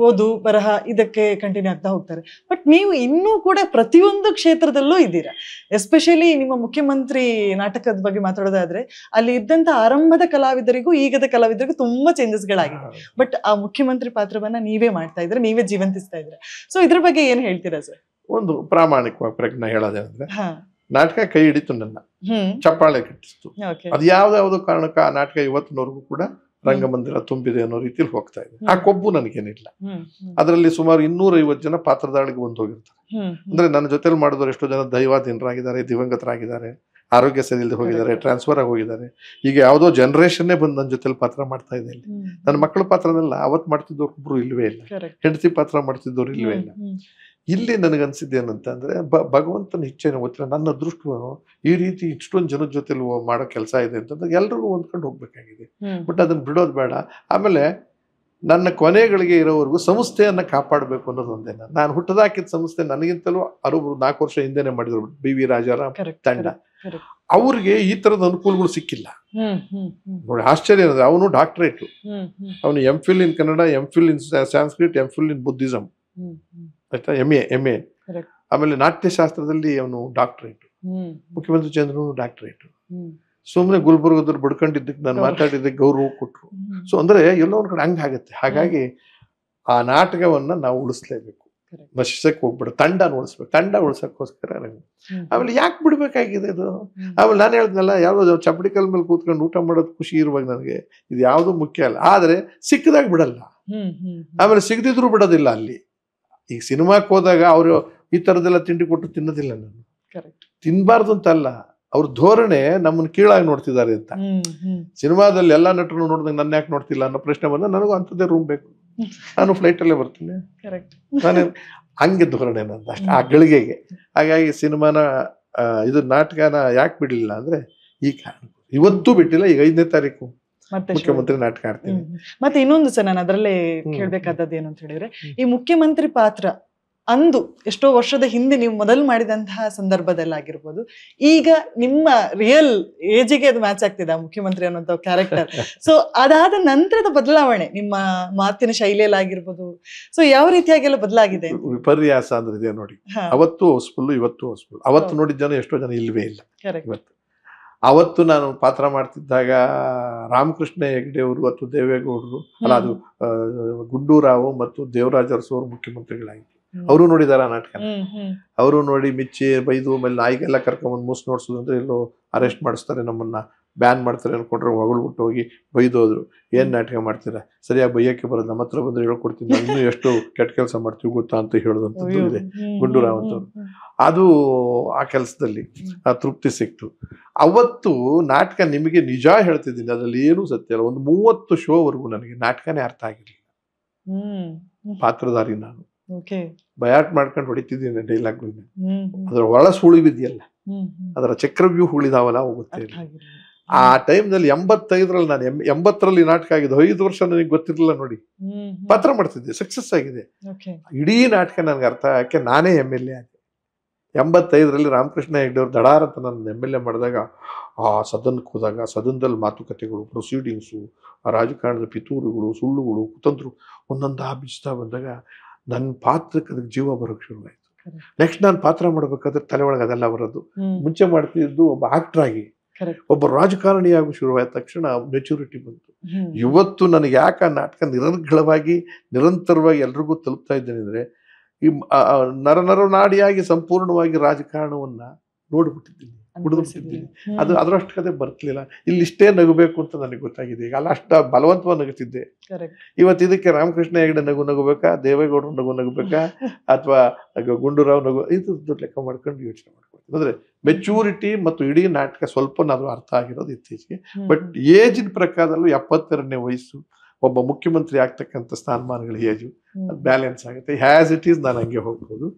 ಓದು ಬರಹ ಇದಕ್ಕೆ ಕಂಟಿನ್ಯೂ ಆಗ್ತಾ ಹೋಗ್ತಾರೆ. ಬಟ್ ನೀವು ಇನ್ನೂ ಕೂಡ ಪ್ರತಿಯೊಂದು ಕ್ಷೇತ್ರದಲ್ಲೂ ಇದ್ದೀರಾ. ಎಸ್ಪೆಷಲಿ ನಿಮ್ಮ ಮುಖ್ಯಮಂತ್ರಿ ನಾಟಕದ ಬಗ್ಗೆ ಮಾತಾಡೋದಾದ್ರೆ ಅಲ್ಲಿ ಇದ್ದಂತ ಆರಂಭದ ಕಲಾವಿದರಿಗೂ ಈಗದ ಕಲಾವಿದರಿಗೂ ತುಂಬಾ ಚೇಂಜಸ್ಗಳಾಗಿದೆ. ಬಟ್ ಆ ಮುಖ್ಯಮಂತ್ರಿ ಪಾತ್ರವನ್ನ ನೀವೇ ಮಾಡ್ತಾ ಇದ್ರೆ, ನೀವೇ ಜೀವಂತಿಸ್ತಾ ಇದ್ರೆ. ಸೊ ಇದ್ರ ಬಗ್ಗೆ ಏನ್ ಹೇಳ್ತೀರಾ ಸರ್? ಒಂದು ಪ್ರಾಮಾಣಿಕವಾಗಿ ಪ್ರಜ್ಞೆ ಹೇಳೋದೇನಂದ್ರೆ, ನಾಟಕ ಕೈ ಹಿಡಿತು, ನನ್ನ ಚಪ್ಪಾಳೆ ಕಟ್ಟಿಸ್ತು. ಅದು ಯಾವ್ದಾವ್ದು ಕಾರಣಕ್ಕೆ ಆ ನಾಟಕ ಇವತ್ತಿನವರೆಗೂ ಕೂಡ ರಂಗಮಂದಿರ ತುಂಬಿದೆ ಅನ್ನೋ ರೀತಿಯಲ್ಲಿ ಹೋಗ್ತಾ ಇದೆ. ಆ ಕೊಬ್ಬು ನನಗೇನಿಲ್ಲ. ಅದರಲ್ಲಿ ಸುಮಾರು 250 ಜನ ಪಾತ್ರಧಾರಿಗೆ ಬಂದು ಹೋಗಿರ್ತಾರೆ. ಅಂದ್ರೆ ನನ್ನ ಜೊತೆಲಿ ಮಾಡಿದವರು ಎಷ್ಟೋ ಜನ ದೈವಾಧೀನರಾಗಿದ್ದಾರೆ, ದಿವಂಗತರಾಗಿದ್ದಾರೆ, ಆರೋಗ್ಯ ಸರಿ ಇಲ್ಲದೆ ಹೋಗಿದ್ದಾರೆ, ಟ್ರಾನ್ಸ್ಫರ್ ಆಗಿ ಹೋಗಿದ್ದಾರೆ. ಈಗ ಯಾವುದೋ ಜನರೇಷನ್ನೇ ಬಂದು ನನ್ನ ಜೊತೆಲಿ ಪಾತ್ರ ಮಾಡ್ತಾ ಇದೆ. ಇಲ್ಲಿ ನನ್ನ ಮಕ್ಕಳ ಪಾತ್ರನೆಲ್ಲ ಅವತ್ತು ಮಾಡ್ತಿದ್ದವ್ರು ಒಬ್ರು ಇಲ್ವೇ ಇಲ್ಲ, ಹೆಂಡತಿ ಪಾತ್ರ ಮಾಡ್ತಿದ್ದವ್ರು ಇಲ್ವೇ ಇಲ್ಲ. ಇಲ್ಲಿ ನನಗನ್ಸಿದ್ದೇನಂತಂದ್ರೆ ಭಗವಂತನ ಇಚ್ಛೆನ ಗೊತ್ತಿಲ್ಲ, ನನ್ನ ಅದೃಷ್ಟವನ್ನು ಈ ರೀತಿ ಇಷ್ಟೊಂದು ಜನದ ಜೊತೆಲಿ ಮಾಡೋ ಕೆಲಸ ಇದೆ ಅಂತಂದ್ರೆ ಎಲ್ರಿಗೂ ಹೊಂದ್ಕೊಂಡು ಹೋಗ್ಬೇಕಾಗಿದೆ. ಬಟ್ ಅದನ್ನ ಬಿಡೋದು ಬೇಡ. ಆಮೇಲೆ ನನ್ನ ಕೊನೆಗಳಿಗೆ ಇರೋವರೆಗೂ ಸಂಸ್ಥೆಯನ್ನ ಕಾಪಾಡಬೇಕು ಅನ್ನೋದು ಒಂದೇ. ನಾನು ಹುಟ್ಟದಾಕಿದ ಸಂಸ್ಥೆ ನನಗಿಂತಲೂ 4 ವರ್ಷ ಹಿಂದೆನೆ ಮಾಡಿದ್ರು ಬಿ ವಿ ರಾಜಾರಾಮ್ ತಂಡ. ಅವ್ರಿಗೆ ಈ ತರದ ಅನುಕೂಲಗಳು ಸಿಕ್ಕಿಲ್ಲ ನೋಡಿ. ಆಶ್ಚರ್ಯ ಅಂದ್ರೆ ಅವನು ಡಾಕ್ಟರೇಟ್, ಅವನು MPhil ಇನ್ ಕನ್ನಡ, MPhil ಇನ್ ಸಂಸ್ಕೃತ್, MPhil ಇನ್ ಬುದ್ಧಿಸಂ, ಆಯ್ತಾ, MA. ಆಮೇಲೆ ನಾಟ್ಯಶಾಸ್ತ್ರದಲ್ಲಿ ಅವನು ಡಾಕ್ಟರೇಟ್. ಮುಖ್ಯಮಂತ್ರಿ ಚಂದ್ರನು ಡಾಕ್ಟರೇಟ್. ಸುಮ್ಮನೆ ಗುಲ್ಬರ್ಗದವ್ರು ಬಡ್ಕೊಂಡಿದ್ದಕ್ಕೆ ನಾನು ಮಾತಾಡಿದ್ದಕ್ಕೆ ಗೌರವ ಕೊಟ್ರು. ಸೊ ಅಂದ್ರೆ ಎಲ್ಲೋ ಒಂದ್ ಕಡೆ ಹಂಗಾಗತ್ತೆ. ಹಾಗಾಗಿ ಆ ನಾಟಕವನ್ನ ನಾವು ಉಳಿಸ್ಲೇಬೇಕು, ನಶಿಸಕ್ಕೆ ಹೋಗ್ಬಿಡು. ತಂಡ ಉಳಿಸ್ಬೇಕು. ತಂಡ ಉಳಿಸಕ್ಕೋಸ್ಕರ ಆಮೇಲೆ ಯಾಕೆ ಬಿಡ್ಬೇಕಾಗಿದೆ ಇದು? ಆಮೇಲೆ ನಾನು ಹೇಳ್ದಲ್ಲ, ಯಾವ್ದೋ ಚಪ್ಪಡಿ ಕಲ್ ಮೇಲೆ ಕೂತ್ಕೊಂಡು ಊಟ ಮಾಡೋದು ಖುಷಿ ಇರುವಾಗ ನನಗೆ ಇದು ಯಾವ್ದು ಮುಖ್ಯ ಅಲ್ಲ. ಆದ್ರೆ ಸಿಕ್ಕದಾಗ ಬಿಡಲ್ಲ, ಆಮೇಲೆ ಸಿಗದಿದ್ರು ಬಿಡೋದಿಲ್ಲ. ಅಲ್ಲಿ ಈಗ ಸಿನಿಮಾಕ್ಕೆ ಹೋದಾಗ ಅವರು ಈ ತರದೆಲ್ಲ ತಿಂಡಿ ಕೊಟ್ಟು ತಿನ್ನೋದಿಲ್ಲ. ನಾನು ತಿನ್ಬಾರ್ದು ಅಂತ ಅಲ್ಲ, ಅವ್ರ ಧೋರಣೆ ನಮ್ಮನ್ನು ಕೀಳಾಗಿ ನೋಡ್ತಿದ್ದಾರೆ ಅಂತ. ಸಿನಿಮಾದಲ್ಲಿ ಎಲ್ಲಾ ನಟರು ನೋಡಿದಾಗ ನನ್ನ ಯಾಕೆ ನೋಡ್ತಿಲ್ಲ ಅನ್ನೋ ಪ್ರಶ್ನೆ ಬಂದ, ನನಗೂ ಅಂಥದ್ದೇ ರೂಮ್ ಬೇಕು, ನಾನು ಫ್ಲೈಟ್ ಅಲ್ಲೇ ಬರ್ತೀನಿ, ನಾನು ಹಂಗೆ ಧೋರಣೆ ನಂದು ಅಷ್ಟು ಆ ಗಳಿಗೆಗೆ. ಹಾಗಾಗಿ ಸಿನಿಮಾನ ಇದು ನಾಟಕನ ಯಾಕೆ ಬಿಡ್ಲಿಲ್ಲ ಅಂದ್ರೆ ಈ ಕಾರಣ. ಇವತ್ತೂ ಬಿಟ್ಟಿಲ್ಲ. ಈಗ 5ನೇ ತಾರೀಕು ಮುಖ್ಯಮಂತ್ರಿ ನಾಟಕ ಆಡ್ತೀನಿ. ಮತ್ತೆ ಇನ್ನೊಂದು ಸರ್, ನಾನು ಅದರಲ್ಲೇ ಕೇಳ್ಬೇಕಾದದ್ದು ಏನು ಅಂತ ಹೇಳಿದ್ರೆ, ಈ ಮುಖ್ಯಮಂತ್ರಿ ಪಾತ್ರ ಅಂದು ಎಷ್ಟೋ ವರ್ಷದ ಹಿಂದೆ ನೀವು ಮೊದಲು ಮಾಡಿದಂತಹ ಸಂದರ್ಭದಲ್ಲಾಗಿರ್ಬೋದು, ಈಗ ನಿಮ್ಮ ರಿಯಲ್ ಏಜಿಗೆ ಅದು ಮ್ಯಾಚ್ ಆಗ್ತಿದೆ ಆ ಮುಖ್ಯಮಂತ್ರಿ ಅನ್ನುವಂಥ ಕ್ಯಾರೆಕ್ಟರ್. ಸೊ ಅದಾದ ನಂತರದ ಬದಲಾವಣೆ ನಿಮ್ಮ ಮಾತಿನ ಶೈಲಿಯಲ್ಲಿ ಆಗಿರ್ಬೋದು, ಸೊ ಯಾವ ರೀತಿಯಾಗೆಲ್ಲ ಬದಲಾಗಿದೆ? ವಿಪರ್ಯಾಸ ಅಂದ್ರೆ ಇದೆ ನೋಡಿ. ಅವತ್ತು ಹೌಸ್ಫುಲ್, ಇವತ್ತು ಹೌಸ್ಫುಲ್. ಅವತ್ತು ನೋಡಿದ ಜನ ಎಷ್ಟೋ ಜನ ಇಲ್ವೇ ಇಲ್ಲ. ಇವತ್ತು ಅವತ್ತು ನಾನು ಪಾತ್ರ ಮಾಡ್ತಿದ್ದಾಗ ರಾಮಕೃಷ್ಣ ಹೆಗಡೆ ಅವರು ಮತ್ತು ದೇವೇಗೌಡರು, ಅಲ್ಲ ಅದು ಗುಂಡೂರಾವ್ ಮತ್ತು ದೇವರಾಜ ಅರಸು ಅವರು ಮುಖ್ಯಮಂತ್ರಿಗಳಾಗಿತ್ತು. ಅವರು ನೋಡಿದಾರ ನಾಟಕ. ಅವರು ನೋಡಿ ಮೆಚ್ಚಿ ಬೈದು, ಆಮೇಲೆ ನಾಯಿಗೆಲ್ಲ ಕರ್ಕೊಂಬಂದು ಮೂಸ್ ನೋಡ್ಸೋದು ಅಂದ್ರೆ ಎಲ್ಲೋ ಅರೆಸ್ಟ್ ಮಾಡಿಸ್ತಾರೆ, ನಮ್ಮನ್ನ ಬ್ಯಾನ್ ಮಾಡ್ತಾರೆ ಅನ್ಕೊಂಡ್ರೆ ಹೊಗಳ್ಬಿಟ್ಟು ಹೋಗಿ ಬೈದೋದ್ರು. ಏನ್ ನಾಟಕ ಮಾಡ್ತೀರಾ, ಸರಿಯಾಗಿ ಬೈಯಕ್ಕೆ ಬರೋದು, ನಮ್ಮ ಹತ್ರ ಬಂದ್ರೆ ಹೇಳ್ಕೊಡ್ತೀನಿ, ನಾವು ಇನ್ನೂ ಎಷ್ಟು ಕೆಟ್ಟ ಕೆಲಸ ಮಾಡ್ತೀವಿ ಗೊತ್ತಾ ಅಂತ ಹೇಳೋದಂಥದ್ದು ಇದೆ ಗುಂಡೂರಾವ್ ಅಂತವ್ರು. ಅದು ಆ ಕೆಲಸದಲ್ಲಿ ಆ ತೃಪ್ತಿ ಸಿಕ್ತು. ಅವತ್ತು ನಾಟಕ ನಿಮಗೆ ನಿಜ ಹೇಳ್ತಿದ್ದೀನಿ, ಅದ್ರಲ್ಲಿ ಏನೂ ಸತ್ಯ ಇಲ್ಲ. ಒಂದು 30 ಶೋವರೆಗೂ ನನಗೆ ನಾಟಕನೇ ಅರ್ಥ ಆಗಿರ್ಲಿಲ್ಲ. ಪಾತ್ರಧಾರಿ ನಾನು ಬಯಾಟ್ ಮಾಡ್ಕೊಂಡು ಹೊಡಿತಿದ್ದೀನಿ ಡೈಲಾಗ್ಗಳನ್ನ. ಅದರ ಒಳ ಸುಳಿವಿದೆಯಲ್ಲ, ಅದರ ಚಕ್ರವ್ಯೂಹಗಳಿದಾವಲ್ಲ, ಅವು ಗೊತ್ತಿಲ್ಲ. ಆ ಟೈಮ್ನಲ್ಲಿ 85ರಲ್ಲಿ ನಾನು 80ರಲ್ಲಿ ನಾಟಕ ಆಗಿದ್ದು. 5 ವರ್ಷ ನನಗೆ ಗೊತ್ತಿರಲಿಲ್ಲ ನೋಡಿ. ಪಾತ್ರ ಮಾಡ್ತಿದ್ದೆ, ಸಕ್ಸಸ್ ಆಗಿದೆ. ಇಡೀ ನಾಟಕ ನನಗೆ ಅರ್ಥ ಯಾಕೆ ನಾನೇ MLA ಆದೆ. 85ರಲ್ಲಿ ರಾಮಕೃಷ್ಣ ಹೆಗಡೆ ಅವ್ರು ದಡಾರ್ ಅಂತ ನನ್ನ MLA ಮಾಡಿದಾಗ, ಆ ಸದನಕ್ಕೆ ಹೋದಾಗ ಸದನದಲ್ಲಿ ಮಾತುಕತೆಗಳು, ಪ್ರೊಸೀಡಿಂಗ್ಸು, ಆ ರಾಜಕಾರಣದ ಪಿತೂರುಗಳು, ಸುಳ್ಳುಗಳು, ಕುತಂತ್ರು ಒಂದೊಂದು ಬಿಚ್ತಾ ಬಂದಾಗ ನನ್ನ ಪಾತ್ರಕ್ಕೆ ಅದಕ್ಕೆ ಜೀವ ಬರೋಕ್ಕೆ ಶುರುವಾಯಿತು. ನೆಕ್ಸ್ಟ್ ನಾನು ಪಾತ್ರ ಮಾಡ್ಬೇಕಾದ್ರೆ ತಲೆ ಒಳಗೆ ಅದೆಲ್ಲ ಬರೋದು. ಮುಂಚೆ ಮಾಡ್ತಿದ್ದು ಒಬ್ಬ ಆಕ್ಟರ್ ಆಗಿ, ಒಬ್ಬ ರಾಜಕಾರಣಿ ಆಗೋ ಶುರುವಾದ ತಕ್ಷಣ ಮೆಚುರಿಟಿ ಬಂತು. ಇವತ್ತು ನನಗೆ ಯಾಕೆ ಆ ನಾಟಕ ನಿರರ್ಗಳವಾಗಿ ನಿರಂತರವಾಗಿ ಎಲ್ರಿಗೂ ತಲುಪ್ತಾ ಇದ್ದೇನೆ ಅಂದ್ರೆ, ಈ ನರನಾಡಿಯಾಗಿ ಸಂಪೂರ್ಣವಾಗಿ ರಾಜಕಾರಣವನ್ನ ನೋಡ್ಬಿಟ್ಟಿದ್ದೀನಿ, ಕುಡಿದ್ಬಿಟ್ಟಿದ್ದೀನಿ. ಅದು ಅದರಷ್ಟು ಕತೆ ಬರ್ತಿರ್ಲಿಲ್ಲ. ಇಲ್ಲಿ ಇಷ್ಟೇ ನಗಬೇಕು ಅಂತ ನನಗೆ ಗೊತ್ತಾಗಿದೆ. ಈಗ ಅಲ್ಲ ಅಷ್ಟ ಬಲವಂತವಾಗಿ ನಗುತ್ತಿದ್ದೆ. ಇವತ್ತು ಇದಕ್ಕೆ ರಾಮಕೃಷ್ಣ ಹೆಗಡೆ ನಗಬೇಕಾ, ದೇವೇಗೌಡರು ನಗಬೇಕಾ, ಅಥವಾ ಗುಂಡೂರಾವ್ ಇದು ದೊಡ್ಡ ಲೆಕ್ಕ ಮಾಡ್ಕೊಂಡು ಯೋಚನೆ ಮಾಡ್ಕೊಳ್ತೀನಿ. ಅಂದ್ರೆ ಮೆಚೂರಿಟಿ ಮತ್ತು ಇಡೀ ನಾಟಕ ಸ್ವಲ್ಪ ನಾನು ಅರ್ಥ ಆಗಿರೋದು ಇತ್ತೀಚೆಗೆ. ಬಟ್ ಏಜಿನ ಪ್ರಕಾರದಲ್ಲೂ 72ನೇ ವಯಸ್ಸು, ಒಬ್ಬ ಮುಖ್ಯಮಂತ್ರಿ ಆಗ್ತಕ್ಕಂಥ ಸ್ಥಾನಮಾನಗಳ ಏಜು, ಅದು ಬ್ಯಾಲೆನ್ಸ್ ಆಗುತ್ತೆ. ಹ್ಯಾಸ್ ಇಟ್ ಈಸ್ ನಾನು ಹಂಗೆ ಹೋಗ್ಬೋದು.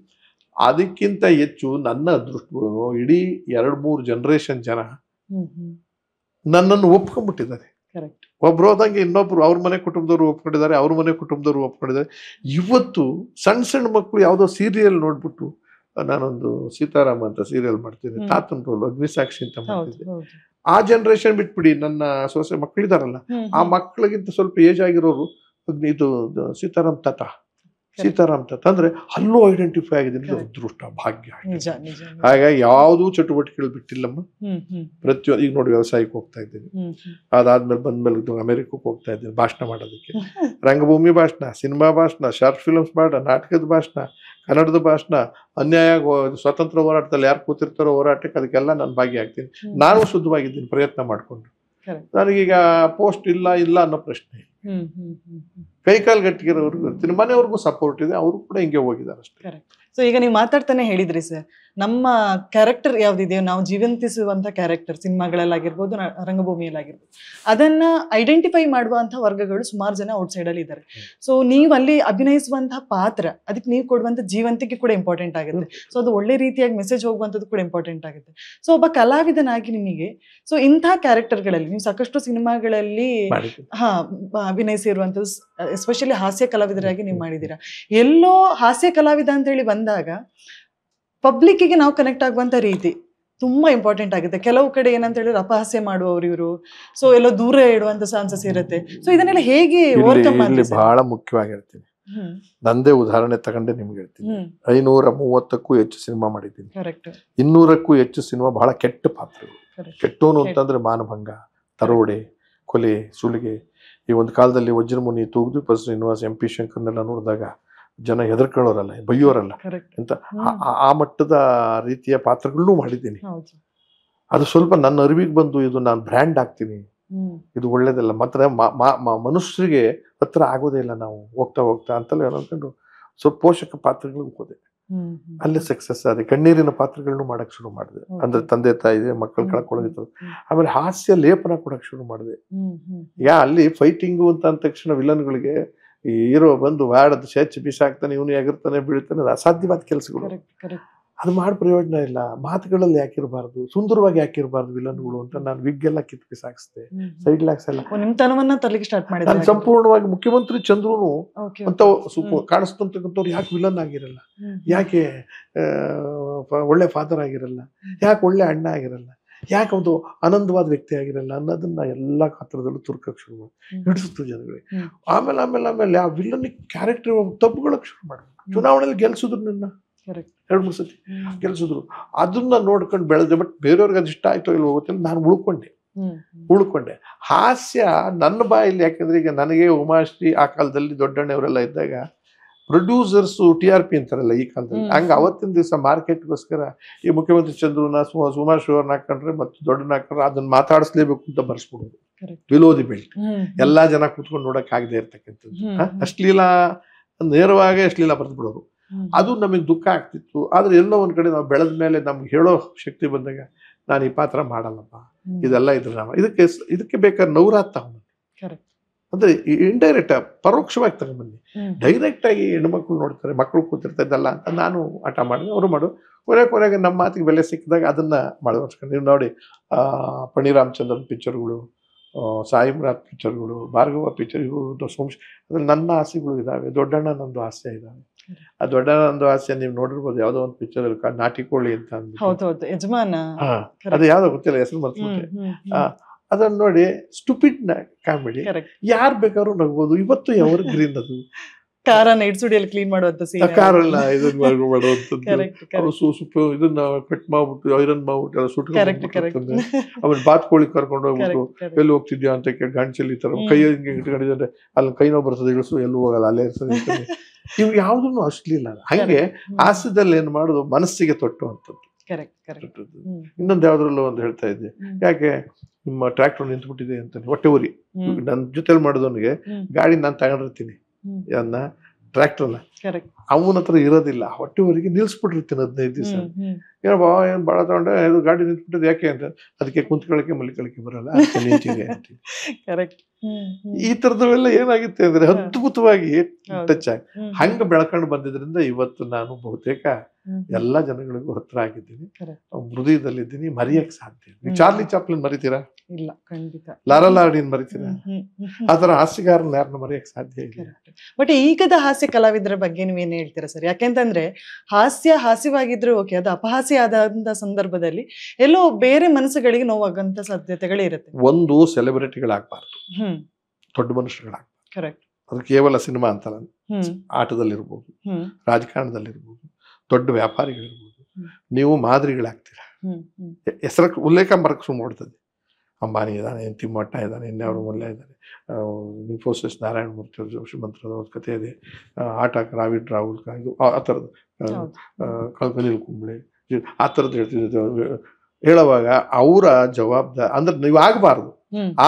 ಅದಕ್ಕಿಂತ ಹೆಚ್ಚು ನನ್ನ ಅದೃಷ್ಟವನ್ನು ಇಡೀ 2-3 ಜನರೇಷನ್ ಜನ ನನ್ನನ್ನು ಒಪ್ಕೊಂಡ್ಬಿಟ್ಟಿದ್ದಾರೆ. ಒಬ್ರು ಹೋದಂಗೆ ಇನ್ನೊಬ್ರು ಅವ್ರ ಮನೆ ಕುಟುಂಬದವ್ರು ಒಪ್ಕೊಂಡಿದ್ದಾರೆ, ಅವ್ರ ಮನೆ ಕುಟುಂಬದವ್ರು ಒಪ್ಕೊಂಡಿದ್ದಾರೆ. ಇವತ್ತು ಸಣ್ಣ ಸಣ್ಣ ಮಕ್ಕಳು ಯಾವುದೋ ಸೀರಿಯಲ್ ನೋಡ್ಬಿಟ್ಟು ನಾನೊಂದು ಸೀತಾರಾಮ ಅಂತ ಸೀರಿಯಲ್ ಮಾಡ್ತೀನಿ, ತಾತನ ರೋಲ್ ಅಗ್ನಿಸಾಕ್ಷಿ ಅಂತ ಮಾಡ್ತಿದ್ದೆ. ಆ ಜನರೇಷನ್ ಬಿಟ್ಬಿಡಿ, ನನ್ನ ಸೊಸೆ ಮಕ್ಕಳಿದಾರಲ್ಲ, ಆ ಮಕ್ಕಳಿಗಿಂತ ಸ್ವಲ್ಪ ಏಜ್ ಆಗಿರೋರು ಇದು ಸೀತಾರಾಮ್ ತಾತ ಅಂದ್ರೆ ಅಲ್ಲೂ ಐಡೆಂಟಿಫೈ ಆಗಿದ್ದೀನಿ. ಅದೃಷ್ಟ ಭಾಗ್ಯ. ಹಾಗಾಗಿ ಯಾವುದೂ ಚಟುವಟಿಕೆಗಳು ಬಿಟ್ಟಿಲ್ಲಮ್ಮ. ಪ್ರತಿಯೊಂದು ಈಗ ನೋಡಿ ವ್ಯವಸಾಯಕ್ಕೆ ಹೋಗ್ತಾ ಇದ್ದೀನಿ, ಅದಾದ್ಮೇಲೆ ಬಂದ್ಮೇಲೆ ಅಮೆರಿಕಕ್ಕೆ ಹೋಗ್ತಾ ಇದ್ದೀನಿ ಭಾಷಣ ಮಾಡೋದಕ್ಕೆ. ರಂಗಭೂಮಿ ಭಾಷಣ, ಸಿನಿಮಾ ಭಾಷಣ, ಶಾರ್ಟ್ ಫಿಲ್ಮ್ಸ್ ಭಾಷಣ, ನಾಟಕದ ಭಾಷಣ, ಕನ್ನಡದ ಭಾಷಣ, ಅನ್ಯಾಯ ಸ್ವತಂತ್ರ ಹೋರಾಟದಲ್ಲಿ ಯಾರು ಕೂತಿರ್ತಾರೋ ಹೋರಾಟಕ್ಕೆ ಅದಕ್ಕೆಲ್ಲ ನಾನು ಭಾಗಿಯಾಗ್ತೀನಿ. ನಾನು ಶುದ್ಧವಾಗಿದ್ದೀನಿ ಪ್ರಯತ್ನ ಮಾಡಿಕೊಂಡು. ನನಗೀಗ ಪೋಸ್ಟ್ ಇಲ್ಲ ಅನ್ನೋ ಪ್ರಶ್ನೆ. ಕೈಕಾಲು ಗಟ್ಟಿಗಿರೋರ್ಗು ಇರ್ತೀನಿ, ಮನೆಯವ್ರಿಗೂ ಸಪೋರ್ಟ್ ಇದೆ, ಅವರು ಕೂಡ ಹಿಂಗೆ ಹೋಗಿದ್ದಾರೆ ಅಷ್ಟೇ. ಸೊ ಈಗ ನೀವು ಮಾತಾಡ್ತಾನೆ ಹೇಳಿದ್ರಿ ಸರ್, ನಮ್ಮ ಕ್ಯಾರೆಕ್ಟರ್ ಯಾವ್ದಿದೆಯೋ ನಾವು ಜೀವಂತಿಸುವಂತ ಕ್ಯಾರೆಕ್ಟರ್ ಸಿನಿಮಾಗಳಲ್ಲಾಗಿರ್ಬೋದು, ರಂಗಭೂಮಿಯಲ್ಲಾಗಿರ್ಬೋದು, ಅದನ್ನ ಐಡೆಂಟಿಫೈ ಮಾಡುವಂತಹ ವರ್ಗಗಳು ಸುಮಾರು ಜನ ಔಟ್ಸೈಡ್ ಅಲ್ಲಿ ಇದ್ದಾರೆ. ಸೊ ನೀವು ಅಲ್ಲಿ ಅಭಿನಯಿಸುವಂತಹ ಪಾತ್ರ, ಅದಕ್ಕೆ ನೀವು ಕೊಡುವಂತ ಜೀವಂತಿಕೆ ಕೂಡ ಇಂಪಾರ್ಟೆಂಟ್ ಆಗುತ್ತೆ. ಸೊ ಅದು ಒಳ್ಳೆ ರೀತಿಯಾಗಿ ಮೆಸೇಜ್ ಹೋಗುವಂಥದ್ದು ಕೂಡ ಇಂಪಾರ್ಟೆಂಟ್ ಆಗುತ್ತೆ. ಸೊ ಒಬ್ಬ ಕಲಾವಿದನಾಗಿ ನಿಮಗೆ ಸೊ ಇಂತಹ ಕ್ಯಾರೆಕ್ಟರ್ಗಳಲ್ಲಿ ನೀವು ಸಾಕಷ್ಟು ಸಿನಿಮಾಗಳಲ್ಲಿ ಅಭಿನಯಿಸಿರುವಂಥದ್ದು, ಎಸ್ಪೆಷಲಿ ಹಾಸ್ಯ ಕಲಾವಿದರಾಗಿ ನೀವು ಮಾಡಿದ್ದೀರಾ. ಎಲ್ಲೋ ಹಾಸ್ಯ ಕಲಾವಿದ ಅಂತ ಹೇಳಿ ಬಂದಾಗ ಪಬ್ಲಿಕ್ಕಿಗೆ ನಾವು ಕನೆಕ್ಟ್ ಆಗುವಂತ ರೀತಿ ತುಂಬಾ ಇಂಪಾರ್ಟೆಂಟ್ ಆಗುತ್ತೆ. ಕೆಲವು ಕಡೆ ಏನಂತ ಹೇಳಿದ್ರೆ ಅಪಹಾಸ್ಯ ಮಾಡುವವರು ಇವರು, ಸೊ ಎಲ್ಲೋ ದೂರ ಇಡುವಂತ ಚಾನ್ಸಸ್ ಇರುತ್ತೆ. ಸೊ ಇದನ್ನೆಲ್ಲ ಹೇಗೆ ಓವರ್ಕಮ್ ಮಾಡಿ? ಬಹಳ ಮುಖ್ಯವಾಗಿರ್ತೀನಿ. ನಂದೇ ಉದಾಹರಣೆ ತಗೊಂಡೆ ನಿಮ್ಗೆ ಹೇಳ್ತೀನಿ. 530ಕ್ಕೂ ಹೆಚ್ಚು ಸಿನಿಮಾ ಮಾಡಿದ್ದೀನಿ. 200ಕ್ಕೂ ಹೆಚ್ಚು ಸಿನಿಮಾ ಬಹಳ ಕೆಟ್ಟ ಪಾತ್ರಗಳು. ಕೆಟ್ಟೋನು ಅಂತಂದ್ರೆ ಮಾನಭಂಗ, ದರೋಡೆ, ಕೊಲೆ, ಸುಲಿಗೆ. ಈ ಒಂದು ಕಾಲದಲ್ಲಿ ವಜ್ರಮುನಿ, ತೂಗುದೀಪ ಶ್ರೀನಿವಾಸ್, MP ಶಂಕರ್ನೆಲ್ಲ ನೋಡಿದಾಗ ಜನ ಹೆದರ್ಕೊಳ್ಳೋರಲ್ಲ, ಬೈಯೋರಲ್ಲ ಅಂತ ಆ ಮಟ್ಟದ ರೀತಿಯ ಪಾತ್ರಗಳನ್ನೂ ಮಾಡಿದ್ದೀನಿ. ಅದು ಸ್ವಲ್ಪ ನನ್ನ ಅರಿವಿಗೆ ಬಂದು ಇದು ನಾನು ಬ್ರ್ಯಾಂಡ್ ಆಗ್ತೀನಿ, ಇದು ಒಳ್ಳೇದಲ್ಲ, ಮಾತ್ರ ಮನುಷ್ಯರಿಗೆ ಹತ್ರ ಆಗೋದೇ ಇಲ್ಲ ನಾವು ಹೋಗ್ತಾ ಅಂತೆಲ್ಲ ಅನ್ಕೊಂಡು ಸ್ವಲ್ಪ ಪೋಷಕ ಪಾತ್ರಗಳಿಗೆ ಹೋದೆ. ಅಲ್ಲೇ ಸಕ್ಸಸ್ ಆದೆ. ಕಣ್ಣೀರಿನ ಪಾತ್ರಗಳನ್ನು ಮಾಡಕ್ ಶುರು ಮಾಡಿದೆ. ಅಂದ್ರೆ ತಂದೆ ತಾಯಿ ಮಕ್ಕಳು ಕಳ್ಕೊಳ್ಳೋದಿತ್ತು. ಆಮೇಲೆ ಹಾಸ್ಯ ಲೇಪನ ಕೊಡಕ್ ಶುರು ಮಾಡಿದೆ. ಅಲ್ಲಿ ಫೈಟಿಂಗು ಅಂತ ಅಂದ ತಕ್ಷಣ ವಿಲನ್ಗಳಿಗೆ ಈ ಹೀರೋ ಬಂದು ವಾಡದ್ ಸೇಚ್ ಬಿಸಾಕ್ತಾನೆ, ಇವನು ಎಗರ್ತಾನೆ, ಬೀಳ್ತಾನೆ, ಅದು ಅಸಾಧ್ಯವಾದ ಕೆಲಸಗಳು. ಅದು ಮಾಡಿ ಪ್ರಯೋಜನ ಇಲ್ಲ. ಮಾತುಗಳಲ್ಲಿ ಯಾಕಿರಬಾರ್ದು, ಸುಂದರವಾಗಿ ಯಾಕಿರಬಾರ್ದು ವಿಲನ್ಗಳು ಅಂತ ನಾನು ವಿಗ್ಗೆಲ್ಲ ಕಿತ್ ಬಿಸಾಕ್ಸ್ದೆ, ಸೈಡ್ ಲ್ಯಾಕ್ಸ್ ಎಲ್ಲ ನಾನು ಸಂಪೂರ್ಣವಾಗಿ. ಮುಖ್ಯಮಂತ್ರಿ ಚಂದ್ರನು ಅಂತ ಕಾಣಿಸ್ತಂತಕ್ಕಂಥವ್ರು ಯಾಕೆ ವಿಲನ್ ಆಗಿರಲ್ಲ, ಯಾಕೆ ಒಳ್ಳೆ ಫಾದರ್ ಆಗಿರಲ್ಲ, ಯಾಕೆ ಒಳ್ಳೆ ಅಣ್ಣ ಆಗಿರಲ್ಲ, ಯಾಕೆ ಒಂದು ಆನಂದವಾದ ವ್ಯಕ್ತಿ ಆಗಿರಲ್ಲ ಅನ್ನೋದನ್ನ ಎಲ್ಲಾ ಪಾತ್ರದಲ್ಲೂ ತುರ್ಕಕ್ ಶುರು ಮಾಡಿ ಹಿಡಿಸುತ್ತೆ ಜನಗಳಿಗೆ. ಆಮೇಲೆ ಆ ವಿಲನ್ ಕ್ಯಾರೆಕ್ಟರ್ ತಪ್ಪುಗಳಕ್ಕೆ ಶುರು ಮಾಡಿದ್ರು. ಚುನಾವಣೆಯಲ್ಲಿ ಗೆಲ್ಸಿದ್ರು, ನನ್ನ 2-3 ಸತಿ ಗೆಲ್ಸಿದ್ರು. ಅದನ್ನ ನೋಡ್ಕೊಂಡು ಬೆಳೆದೆ. ಬಟ್ ಬೇರೆಯವ್ರಿಗೆ ಅದು ಇಷ್ಟ ಆಯ್ತೋ ಇಲ್ಲ ಹೋಗುತ್ತಿಲ್ಲ, ನಾನು ಉಳ್ಕೊಂಡೆ. ಹಾಸ್ಯ ನನ್ನ ಬಾಯಲ್ಲಿ, ಯಾಕಂದ್ರೆ ಈಗ ನನಗೆ ಉಮಾಶ್ರೀ ಆ ಕಾಲದಲ್ಲಿ ದೊಡ್ಡಣ್ಣವರೆಲ್ಲ ಇದ್ದಾಗ ಪ್ರೊಡ್ಯೂಸರ್ಸು TRP ಅಂತಾರಲ್ಲ ಈ ಕಾಲದಲ್ಲಿ, ಹಂಗೆ ಅವತ್ತಿನ ದಿವಸ ಮಾರ್ಕೆಟ್ಗೋಸ್ಕರ ಈ ಮುಖ್ಯಮಂತ್ರಿ ಚಂದ್ರನ ಸುಮಾಶ್ರೀ ಅವ್ರನ್ನ ಹಾಕೊಂಡ್ರೆ ಮತ್ತು ದೊಡ್ಡನ ಹಾಕೊಂಡ್ರೆ ಅದನ್ನ ಮಾತಾಡಿಸ್ಲೇಬೇಕು ಅಂತ ಬರ್ಸ್ಬಿಡೋದು. ವಿಲೋದಿ ಬೆಲ್ಟ್ ಎಲ್ಲಾ ಜನ ಕೂತ್ಕೊಂಡು ನೋಡಕ್ ಆಗದೆ ಇರ್ತಕ್ಕಂಥದ್ದು. ಅಶ್ಲೀಲ ನೇರವಾಗಿ ಅಶ್ಲೀಲ ಬರೆದು ಬಿಡೋರು. ಅದು ನಮಗೆ ದುಃಖ ಆಗ್ತಿತ್ತು. ಆದ್ರೆ ಎಲ್ಲೋ ಒಂದ್ ಕಡೆ ನಾವು ಬೆಳೆದ ಮೇಲೆ ನಮ್ಗೆ ಹೇಳೋ ಶಕ್ತಿ ಬಂದಾಗ ನಾನು ಈ ಪಾತ್ರ ಮಾಡಲ್ಲಪ್ಪ, ಇದೆಲ್ಲ ಇದ್ರೆ ನಾವು ಇದಕ್ಕೆ ಬೇಕಾದ್ರೆ ನವರಾತ್ತ ಅಂದ್ರೆ ಇಂಡೈರೆಕ್ಟ್ ಪರೋಕ್ಷವಾಗಿ ತಗೊಂಡ್ಬನ್ನಿ. ಡೈರೆಕ್ಟ್ ಆಗಿ ಹೆಣ್ಮಕ್ಳು ನೋಡ್ತಾರೆ, ಮಕ್ಕಳು ಕೂತಿರ್ತಾ ಇದ್ದಲ್ಲ ಅಂತ ನಾನು ಆಟ ಮಾಡಿದೆ, ಅವರು ಮಾಡು. ಕೊನೆಗೆ ನಮ್ಮ ಮಾತಿಗೆ ಬೆಲೆ ಸಿಕ್ಕಿದಾಗ ಅದನ್ನ ಮಾಡೋದು. ನೀವು ನೋಡಿ ಪಣಿ ರಾಮಚಂದ್ರನ್ ಪಿಕ್ಚರ್ಗಳು, ಸಾಯಿಮರಾಜ್ ಪಿಕ್ಚರ್ಗಳು, ಭಾರ್ಗವ ಪಿಕ್ಚರ್, ಇವು ಅದ್ರಲ್ಲಿ ನನ್ನ ಆಸೆಗಳು ಇದಾವೆ, ದೊಡ್ಡಣ್ಣ ನಂದು ಆಸೆ ಇದಾವೆ. ಆ ದೊಡ್ಡಣ್ಣ ನಂದು ಆಸೆ ನೀವು ನೋಡಿರ್ಬೋದು, ಯಾವ್ದೋ ಒಂದು ಪಿಕ್ಚರ್ ಅಲ್ಲಿ ನಾಟಿಕೋಳಿ ಅಂತ ಅದು ಯಾವ್ದೋ ಗೊತ್ತಿಲ್ಲ ಹೆಸರು ಮರ್ತ್ಬಿಟ್ಟೆ. ಅದನ್ನ ನೋಡಿ ಸ್ಟುಪಿಡ್ ಕಾಮಿಡಿ, ಯಾರು ಬೇಕಾದ್ರೂ ನಗ್ಬೋದು. ಇವತ್ತು ಯಾವ ಗ್ರೀನ್ ಅದು ಕಾರನ್ನ ಇಡ್ಸುಡಿಯಲ್ಲಿ ಕ್ಲೀನ್ ಮಾಡುವಂತ ಕಾರಲ್ಲ ಇದನ್ನ ಮಾಡುವಂಥದ್ದು. ಇದನ್ನ ಕಟ್ ಮಾಡ್ಬಿಟ್ಟು ಐರನ್ ಮಾಡ್ಬಿಟ್ಟು ಎಲ್ಲ ಸುಟ್ಕೊಂಡು ಆಮೇಲೆ ಬಾತ್ಕೋಳಿ ಕರ್ಕೊಂಡು ಹೋಗ್ಬಿಟ್ಟು ಎಲ್ಲಿ ಹೋಗ್ತಿದ್ಯಾ ಅಂತ ಕೇಳಿ ಗಂಟಲ್ಲಿ ತರ ಕೈ ಹಿಂಗೆ ಇಟ್ಕೊಂಡಿದ್ರೆ ಅಲ್ಲಿ ಕೈನೋ ಬರ್ತದೆ, ಇಳಿಸು ಎಲ್ಲೂ ಹೋಗಲ್ಲ, ಅಲ್ಲೇ ಇರ್ತದೆ. ಇವು ಯಾವ್ದನ್ನು ಅಷ್ಟಲಿಲ್ಲ. ಹಂಗೆ ಹಾಸ್ಯದಲ್ಲಿ ಏನ್ ಮಾಡೋದು, ಮನಸ್ಸಿಗೆ ತೊಟ್ಟುವಂಥದ್ದು. ಇನ್ನೊಂದು ಯಾವ್ದ್ರಲ್ಲೂ ಒಂದು ಹೇಳ್ತಾ ಇದ್ದೆ, ಯಾಕೆ ನಿಮ್ಮ ಟ್ರ್ಯಾಕ್ಟರ್ ನಿಂತ್ಬಿಟ್ಟಿದೆ ಅಂತ ಹೊಟ್ಟೆ ಉರಿ. ನನ್ನ ಜೊತೆಲಿ ಮಾಡೋದವನಿಗೆ ಗಾಡಿ ನಾನು ತಗೊಂಡಿರ್ತೀನಿ, ಅದನ್ನ ಟ್ರ್ಯಾಕ್ಟರ್ನ ಅವನ ಹತ್ರ ಇರೋದಿಲ್ಲ, ಹೊಟ್ಟೆವರೆಗೆ ನಿಲ್ಸ್ಬಿಟ್ಟಿರ್ತೀನಿ 15 ದಿವಸ. ಏನಪ್ಪ ಏನ್ ಬಾಳ ತಗೊಂಡೆ, ಇದು ಗಾಡಿ ನಿಂತ್ಬಿಟ್ಟಿದೆ ಯಾಕೆ ಅಂತ, ಅದಕ್ಕೆ ಕುಂತ್ಕೊಳಕ್ಕೆ ಮಲಿಕೊಳಕ್ಕೆ ಬರಲ್ಲ ನಿಂತಿದೆ ಅಂತ. ಈ ತರದವೆಲ್ಲ ಏನಾಗುತ್ತೆ ಅಂದ್ರೆ ಅದ್ಭುತವಾಗಿ ಟಚ್ ಆಗಿ ಹಂಗ ಬೆಳ್ಕೊಂಡು ಬಂದಿದ್ರಿಂದ ಇವತ್ತು ನಾನು ಬಹುತೇಕ ಎಲ್ಲಾ ಜನಗಳಿಗೂ ಹತ್ರ ಆಗಿದ್ದೀನಿ, ಹೃದಯದಲ್ಲಿದ್ದೀನಿ, ಮರೆಯಕ್ ಸಾಧ್ಯ. ಚಾರ್ಲಿ ಚಾಪ್ಲಿನ್ ಮರಿತೀರಾ? ಇಲ್ಲ ಖಂಡಿತ. ಲಾರಾ ಲಾರ್ಡಿನ್ ಮರಿತೀರ? ಆತರ ಹಾಸ್ಯಗಾರನ ಯಾರನ್ನ ಮರೆಯಕ್ ಸಾಧ್ಯ ಇಲ್ಲ. ಬಟ್ ಈಗದ ಹಾಸ್ಯ ಕಲಾವಿದರ ಬಗ್ಗೆ ನೀವೇನ್ ಹೇಳ್ತೀರಾ ಸರ್? ಯಾಕೆಂತಂದ್ರೆ ಹಾಸ್ಯವಾಗಿದ್ರು ಓಕೆ, ಅದು ಅಪಹಾಸ್ಯ ಆದಂತ ಸಂದರ್ಭದಲ್ಲಿ ಎಲ್ಲೋ ಬೇರೆ ಮನಸ್ಸುಗಳಿಗೆ ನೋವಾಗಂತ ಸಾಧ್ಯತೆಗಳೇ ಇರುತ್ತೆ. ಒಂದು ಸೆಲೆಬ್ರಿಟಿಗಳಾಗಬಾರ್ದು, ದೊಡ್ಡ ಮನುಷ್ಯರುಗಳಾಗಬಾರ್ದು. ಕರೆಕ್ಟ್. ಅದು ಕೇವಲ ಸಿನಿಮಾ ಅಂತಲ್ಲ, ಆಟದಲ್ಲಿರ್ಬೋದು, ರಾಜಕಾರಣದಲ್ಲಿರ್ಬೋದು, ದೊಡ್ಡ ವ್ಯಾಪಾರಿಗಳಿರ್ಬೋದು, ನೀವು ಮಾದರಿಗಳಾಗ್ತೀರಾ. ಹೆಸರ ಉಲ್ಲೇಖ ಬರಕ್ ಶುರು ಮಾಡ್ತದೆ. ಅಂಬಾನಿ ಇದ್ದಾನೆ, ತಿಮ್ಮಟ್ಟ ಇದ್ದಾನೆ, ಇನ್ಯಾವರು ಮೊಲ್ಲ ಇದ್ದಾನೆ, ಇನ್ಫೋಸಿಸ್ ನಾರಾಯಣ ಮೂರ್ತಿ ಅವರು ಶ್ರೀಮಂತರ ಕಥೆ ಇದೆ, ಆಟ ರಾವಿಡ್ ರಾಹುಲ್ ಇದು ಆ ಥರದ್ದು, ಅನಿಲ್ ಕುಂಬ್ಳೆ ಆ ಥರದ್ದು ಹೇಳ್ತಿದ್ದೆ. ಹೇಳುವಾಗ ಅವರ ಜವಾಬ್ದಾರಿ ಅಂದ್ರೆ ನೀವು ಆಗಬಾರ್ದು.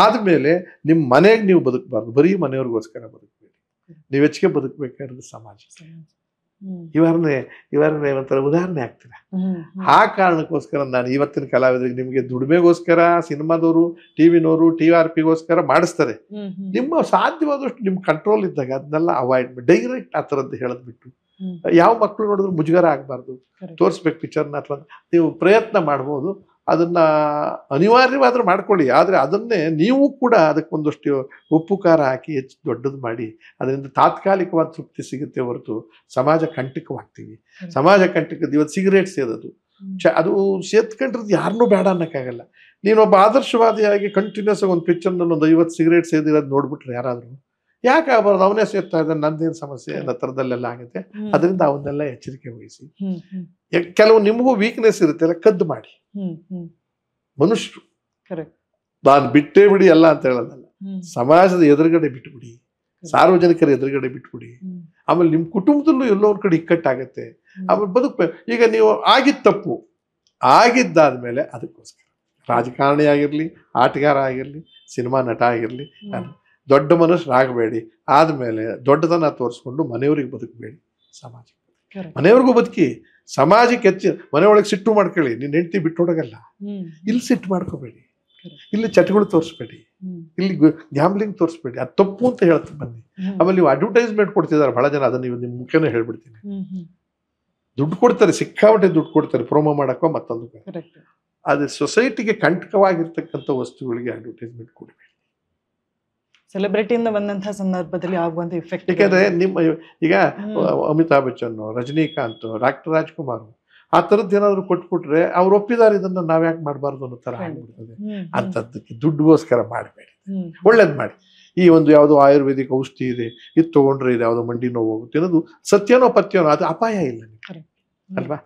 ಆದ್ಮೇಲೆ ನಿಮ್ಮ ಮನೆಗೆ ನೀವು ಬದುಕಬಾರ್ದು, ಬರೀ ಮನೆಯವ್ರಿಗೋಸ್ಕರ ಬದುಕಬೇಡಿ. ನೀವು ಹೆಚ್ಚಿಗೆ ಬದುಕಬೇಕಾದ್ರೆ ಸಮಾಜ. ಇವರನ್ನೇ ಒಂಥರ ಉದಾಹರಣೆ ಆಗ್ತೀರಾ. ಆ ಕಾರಣಕ್ಕೋಸ್ಕರ ನಾನು ಇವತ್ತಿನ ಕಲಾವಿದರಿಗೆ ನಿಮಗೆ ದುಡಿಮೆಗೋಸ್ಕರ ಸಿನಿಮಾದವರು, ಟಿವಿನವರು, TRPಗೋಸ್ಕರ ಮಾಡಿಸ್ತಾರೆ. ನಿಮ್ಮ ಸಾಧ್ಯವಾದಷ್ಟು ನಿಮ್ ಕಂಟ್ರೋಲ್ ಇದ್ದಾಗ ಅದನ್ನೆಲ್ಲ ಅವಾಯ್ಡ್ ಮಾಡಿ, ಡೈರೆಕ್ಟ್ ಆ ಥರದ್ದು ಹೇಳದ್ ಬಿಟ್ಟು ಯಾವ ಮಕ್ಕಳು ನೋಡಿದ್ರು ಮುಜುಗರ ಆಗ್ಬಾರ್ದು, ತೋರಿಸ್ಬೇಕು ಪಿಕ್ಚರ್ನ. ಅಥವಾ ನೀವು ಪ್ರಯತ್ನ ಮಾಡ್ಬೋದು, ಅದನ್ನ ಅನಿವಾರ್ಯವಾದ್ರೆ ಮಾಡ್ಕೊಳ್ಳಿ. ಆದ್ರೆ ಅದನ್ನೇ ನೀವು ಕೂಡ ಅದಕ್ಕೊಂದಷ್ಟು ಉಪ್ಪು ಖಾರ ಹಾಕಿ ಹೆಚ್ಚು ದೊಡ್ಡದು ಮಾಡಿ ಅದರಿಂದ ತಾತ್ಕಾಲಿಕವಾದ ತೃಪ್ತಿ ಸಿಗುತ್ತೆ ಹೊರತು ಸಮಾಜ ಕಂಟಕವಾಗ್ತೀವಿ. ಸಮಾಜ ಕಂಟಕದ ಇವತ್ತು ಸಿಗರೇಟ್ ಸೇದೋದು, ಅದು ಸೇದ್ಕೊಂಡ್ರದ್ದು ಯಾರನ್ನೂ ಬೇಡ ಅನ್ನಕ್ಕಾಗಲ್ಲ. ನೀನೊಬ್ಬ ಆದರ್ಶವಾದಿಯಾಗಿ ಕಂಟಿನ್ಯೂಸ್ ಒಂದು ಪಿಕ್ಚರ್ನಲ್ಲಿ ಒಂದು 50 ಸಿಗರೇಟ್ ಸೇದಿರೋದು ನೋಡ್ಬಿಟ್ರೆ ಯಾರಾದ್ರು ಯಾಕೆ ಆಗಬಾರ್ದು, ಅವನೇ ಸೇರ್ತಾ ಇದ್ದಾನೆ, ನಂದೇನು ಸಮಸ್ಯೆ ಅನ್ನೋ ಥರದಲ್ಲೆಲ್ಲ ಆಗುತ್ತೆ. ಅದರಿಂದ ಅವನ್ನೆಲ್ಲ ಎಚ್ಚರಿಕೆ ವಹಿಸಿ. ಕೆಲವು ನಿಮಗೂ ವೀಕ್ನೆಸ್ ಇರುತ್ತೆ, ಎಲ್ಲ ಕದ್ದು ಮಾಡಿ. ಮನುಷ್ಯರು ನಾನು ಬಿಟ್ಟೇ ಬಿಡಿ ಎಲ್ಲ ಅಂತ ಹೇಳೋದಲ್ಲ, ಸಮಾಜದ ಎದುರುಗಡೆ ಬಿಟ್ಬಿಡಿ, ಸಾರ್ವಜನಿಕರ ಎದುರುಗಡೆ ಬಿಟ್ಬಿಡಿ. ಆಮೇಲೆ ನಿಮ್ಮ ಕುಟುಂಬದಲ್ಲೂ ಎಲ್ಲೋ ಒಂದ್ ಕಡೆ ಇಕ್ಕಟ್ಟಾಗತ್ತೆ. ಆಮೇಲೆ ಬದುಕ್ಬೇಕು. ಈಗ ನೀವು ಆಗಿದ್ದ ತಪ್ಪು ಆಗಿದ್ದಾದ್ಮೇಲೆ ಅದಕ್ಕೋಸ್ಕರ ರಾಜಕಾರಣಿ ಆಗಿರ್ಲಿ, ಆಟಗಾರ ಆಗಿರ್ಲಿ, ಸಿನಿಮಾ ನಟ ಆಗಿರ್ಲಿ, ದೊಡ್ಡ ಮನುಷ್ಯರಾಗಬೇಡಿ. ಆದ್ಮೇಲೆ ದೊಡ್ಡದನ್ನ ತೋರಿಸ್ಕೊಂಡು ಮನೆಯವ್ರಿಗೆ ಬದುಕಬೇಡಿ, ಸಮಾಜ ಮನೆಯವ್ರಿಗೂ ಬದುಕಿ, ಸಮಾಜಕ್ಕೆ ಹೆಚ್ಚು. ಮನೆಯೊಳಗೆ ಸಿಟ್ಟು ಮಾಡ್ಕೊಳ್ಳಿ, ನಿನ್ನ ಹೆಂಡತಿ ಬಿಟ್ಟು ಹೋಗಲ್ಲ. ಇಲ್ಲಿ ಸಿಟ್ಟು ಮಾಡ್ಕೋಬೇಡಿ, ಇಲ್ಲಿ ಚಟಗಳು ತೋರಿಸ್ಬೇಡಿ, ಇಲ್ಲಿ ಗ್ಯಾಮ್ಲಿಂಗ್ ತೋರಿಸ್ಬೇಡಿ. ಅದು ತಪ್ಪು ಅಂತ ಹೇಳ್ತೀನಿ ಬನ್ನಿ. ಆಮೇಲೆ ನೀವು ಅಡ್ವರ್ಟೈಸ್ಮೆಂಟ್ ಕೊಡ್ತಿದ್ದಾರೆ ಬಹಳ ಜನ, ಅದನ್ನ ನೀವು ನಿಮ್ಮ ಮುಖ್ಯನೇ ಹೇಳ್ಬಿಡ್ತೀನಿ. ದುಡ್ಡು ಕೊಡ್ತಾರೆ, ಸಿಕ್ಕಾಪಟ್ಟೆ ದುಡ್ಡು ಕೊಡ್ತಾರೆ ಪ್ರೊಮೋ ಮಾಡಕ್ಕೋ ಮತ್ತೊಂದು. ಅದು ಸೊಸೈಟಿಗೆ ಕಂಟಕವಾಗಿರ್ತಕ್ಕಂಥ ವಸ್ತುಗಳಿಗೆ ಅಡ್ವರ್ಟೈಸ್ಮೆಂಟ್ ಕೊಡಬೇಡಿ. ಸೆಲೆಬ್ರಿಟಿಯಿಂದ ಬಂದಂತಹ ಸಂದರ್ಭದಲ್ಲಿ ಆಗುವಂತ ಇಫೆಕ್ಟ್. ಯಾಕಂದ್ರೆ ನಿಮ್ಮ ಈಗ ಅಮಿತಾಬ್ ಬಚ್ಚನ್, ರಜನಿಕಾಂತ್, ಡಾಕ್ಟರ್ ರಾಜ್ಕುಮಾರ್ ಆ ಥರದ್ದು ಏನಾದ್ರು ಕೊಟ್ಬಿಟ್ರೆ ಅವ್ರು ಒಪ್ಪಿದಾರೆ, ಇದನ್ನ ನಾವ್ಯಾಕೆ ಮಾಡಬಾರ್ದು ಅನ್ನೋ ಥರ ಆಗ್ಬಿಡ್ತದೆ. ಅಂಥದ್ದಕ್ಕೆ ದುಡ್ಡುಗೋಸ್ಕರ ಮಾಡಬೇಡಿ, ಒಳ್ಳೇದು ಮಾಡಿ. ಈ ಒಂದು ಯಾವುದೋ ಆಯುರ್ವೇದಿಕ್ ಔಷಧಿ ಇದೆ, ಇದು ತಗೊಂಡ್ರೆ ಇದು ಯಾವುದೋ ಮಂಡಿ ನೋವು ಹೋಗುತ್ತೆ ಅನ್ನೋದು ಸತ್ಯನೋ ಪಥ್ಯನೋ, ಅದು ಅಪಾಯ ಇಲ್ಲ ಅಲ್ವಾ.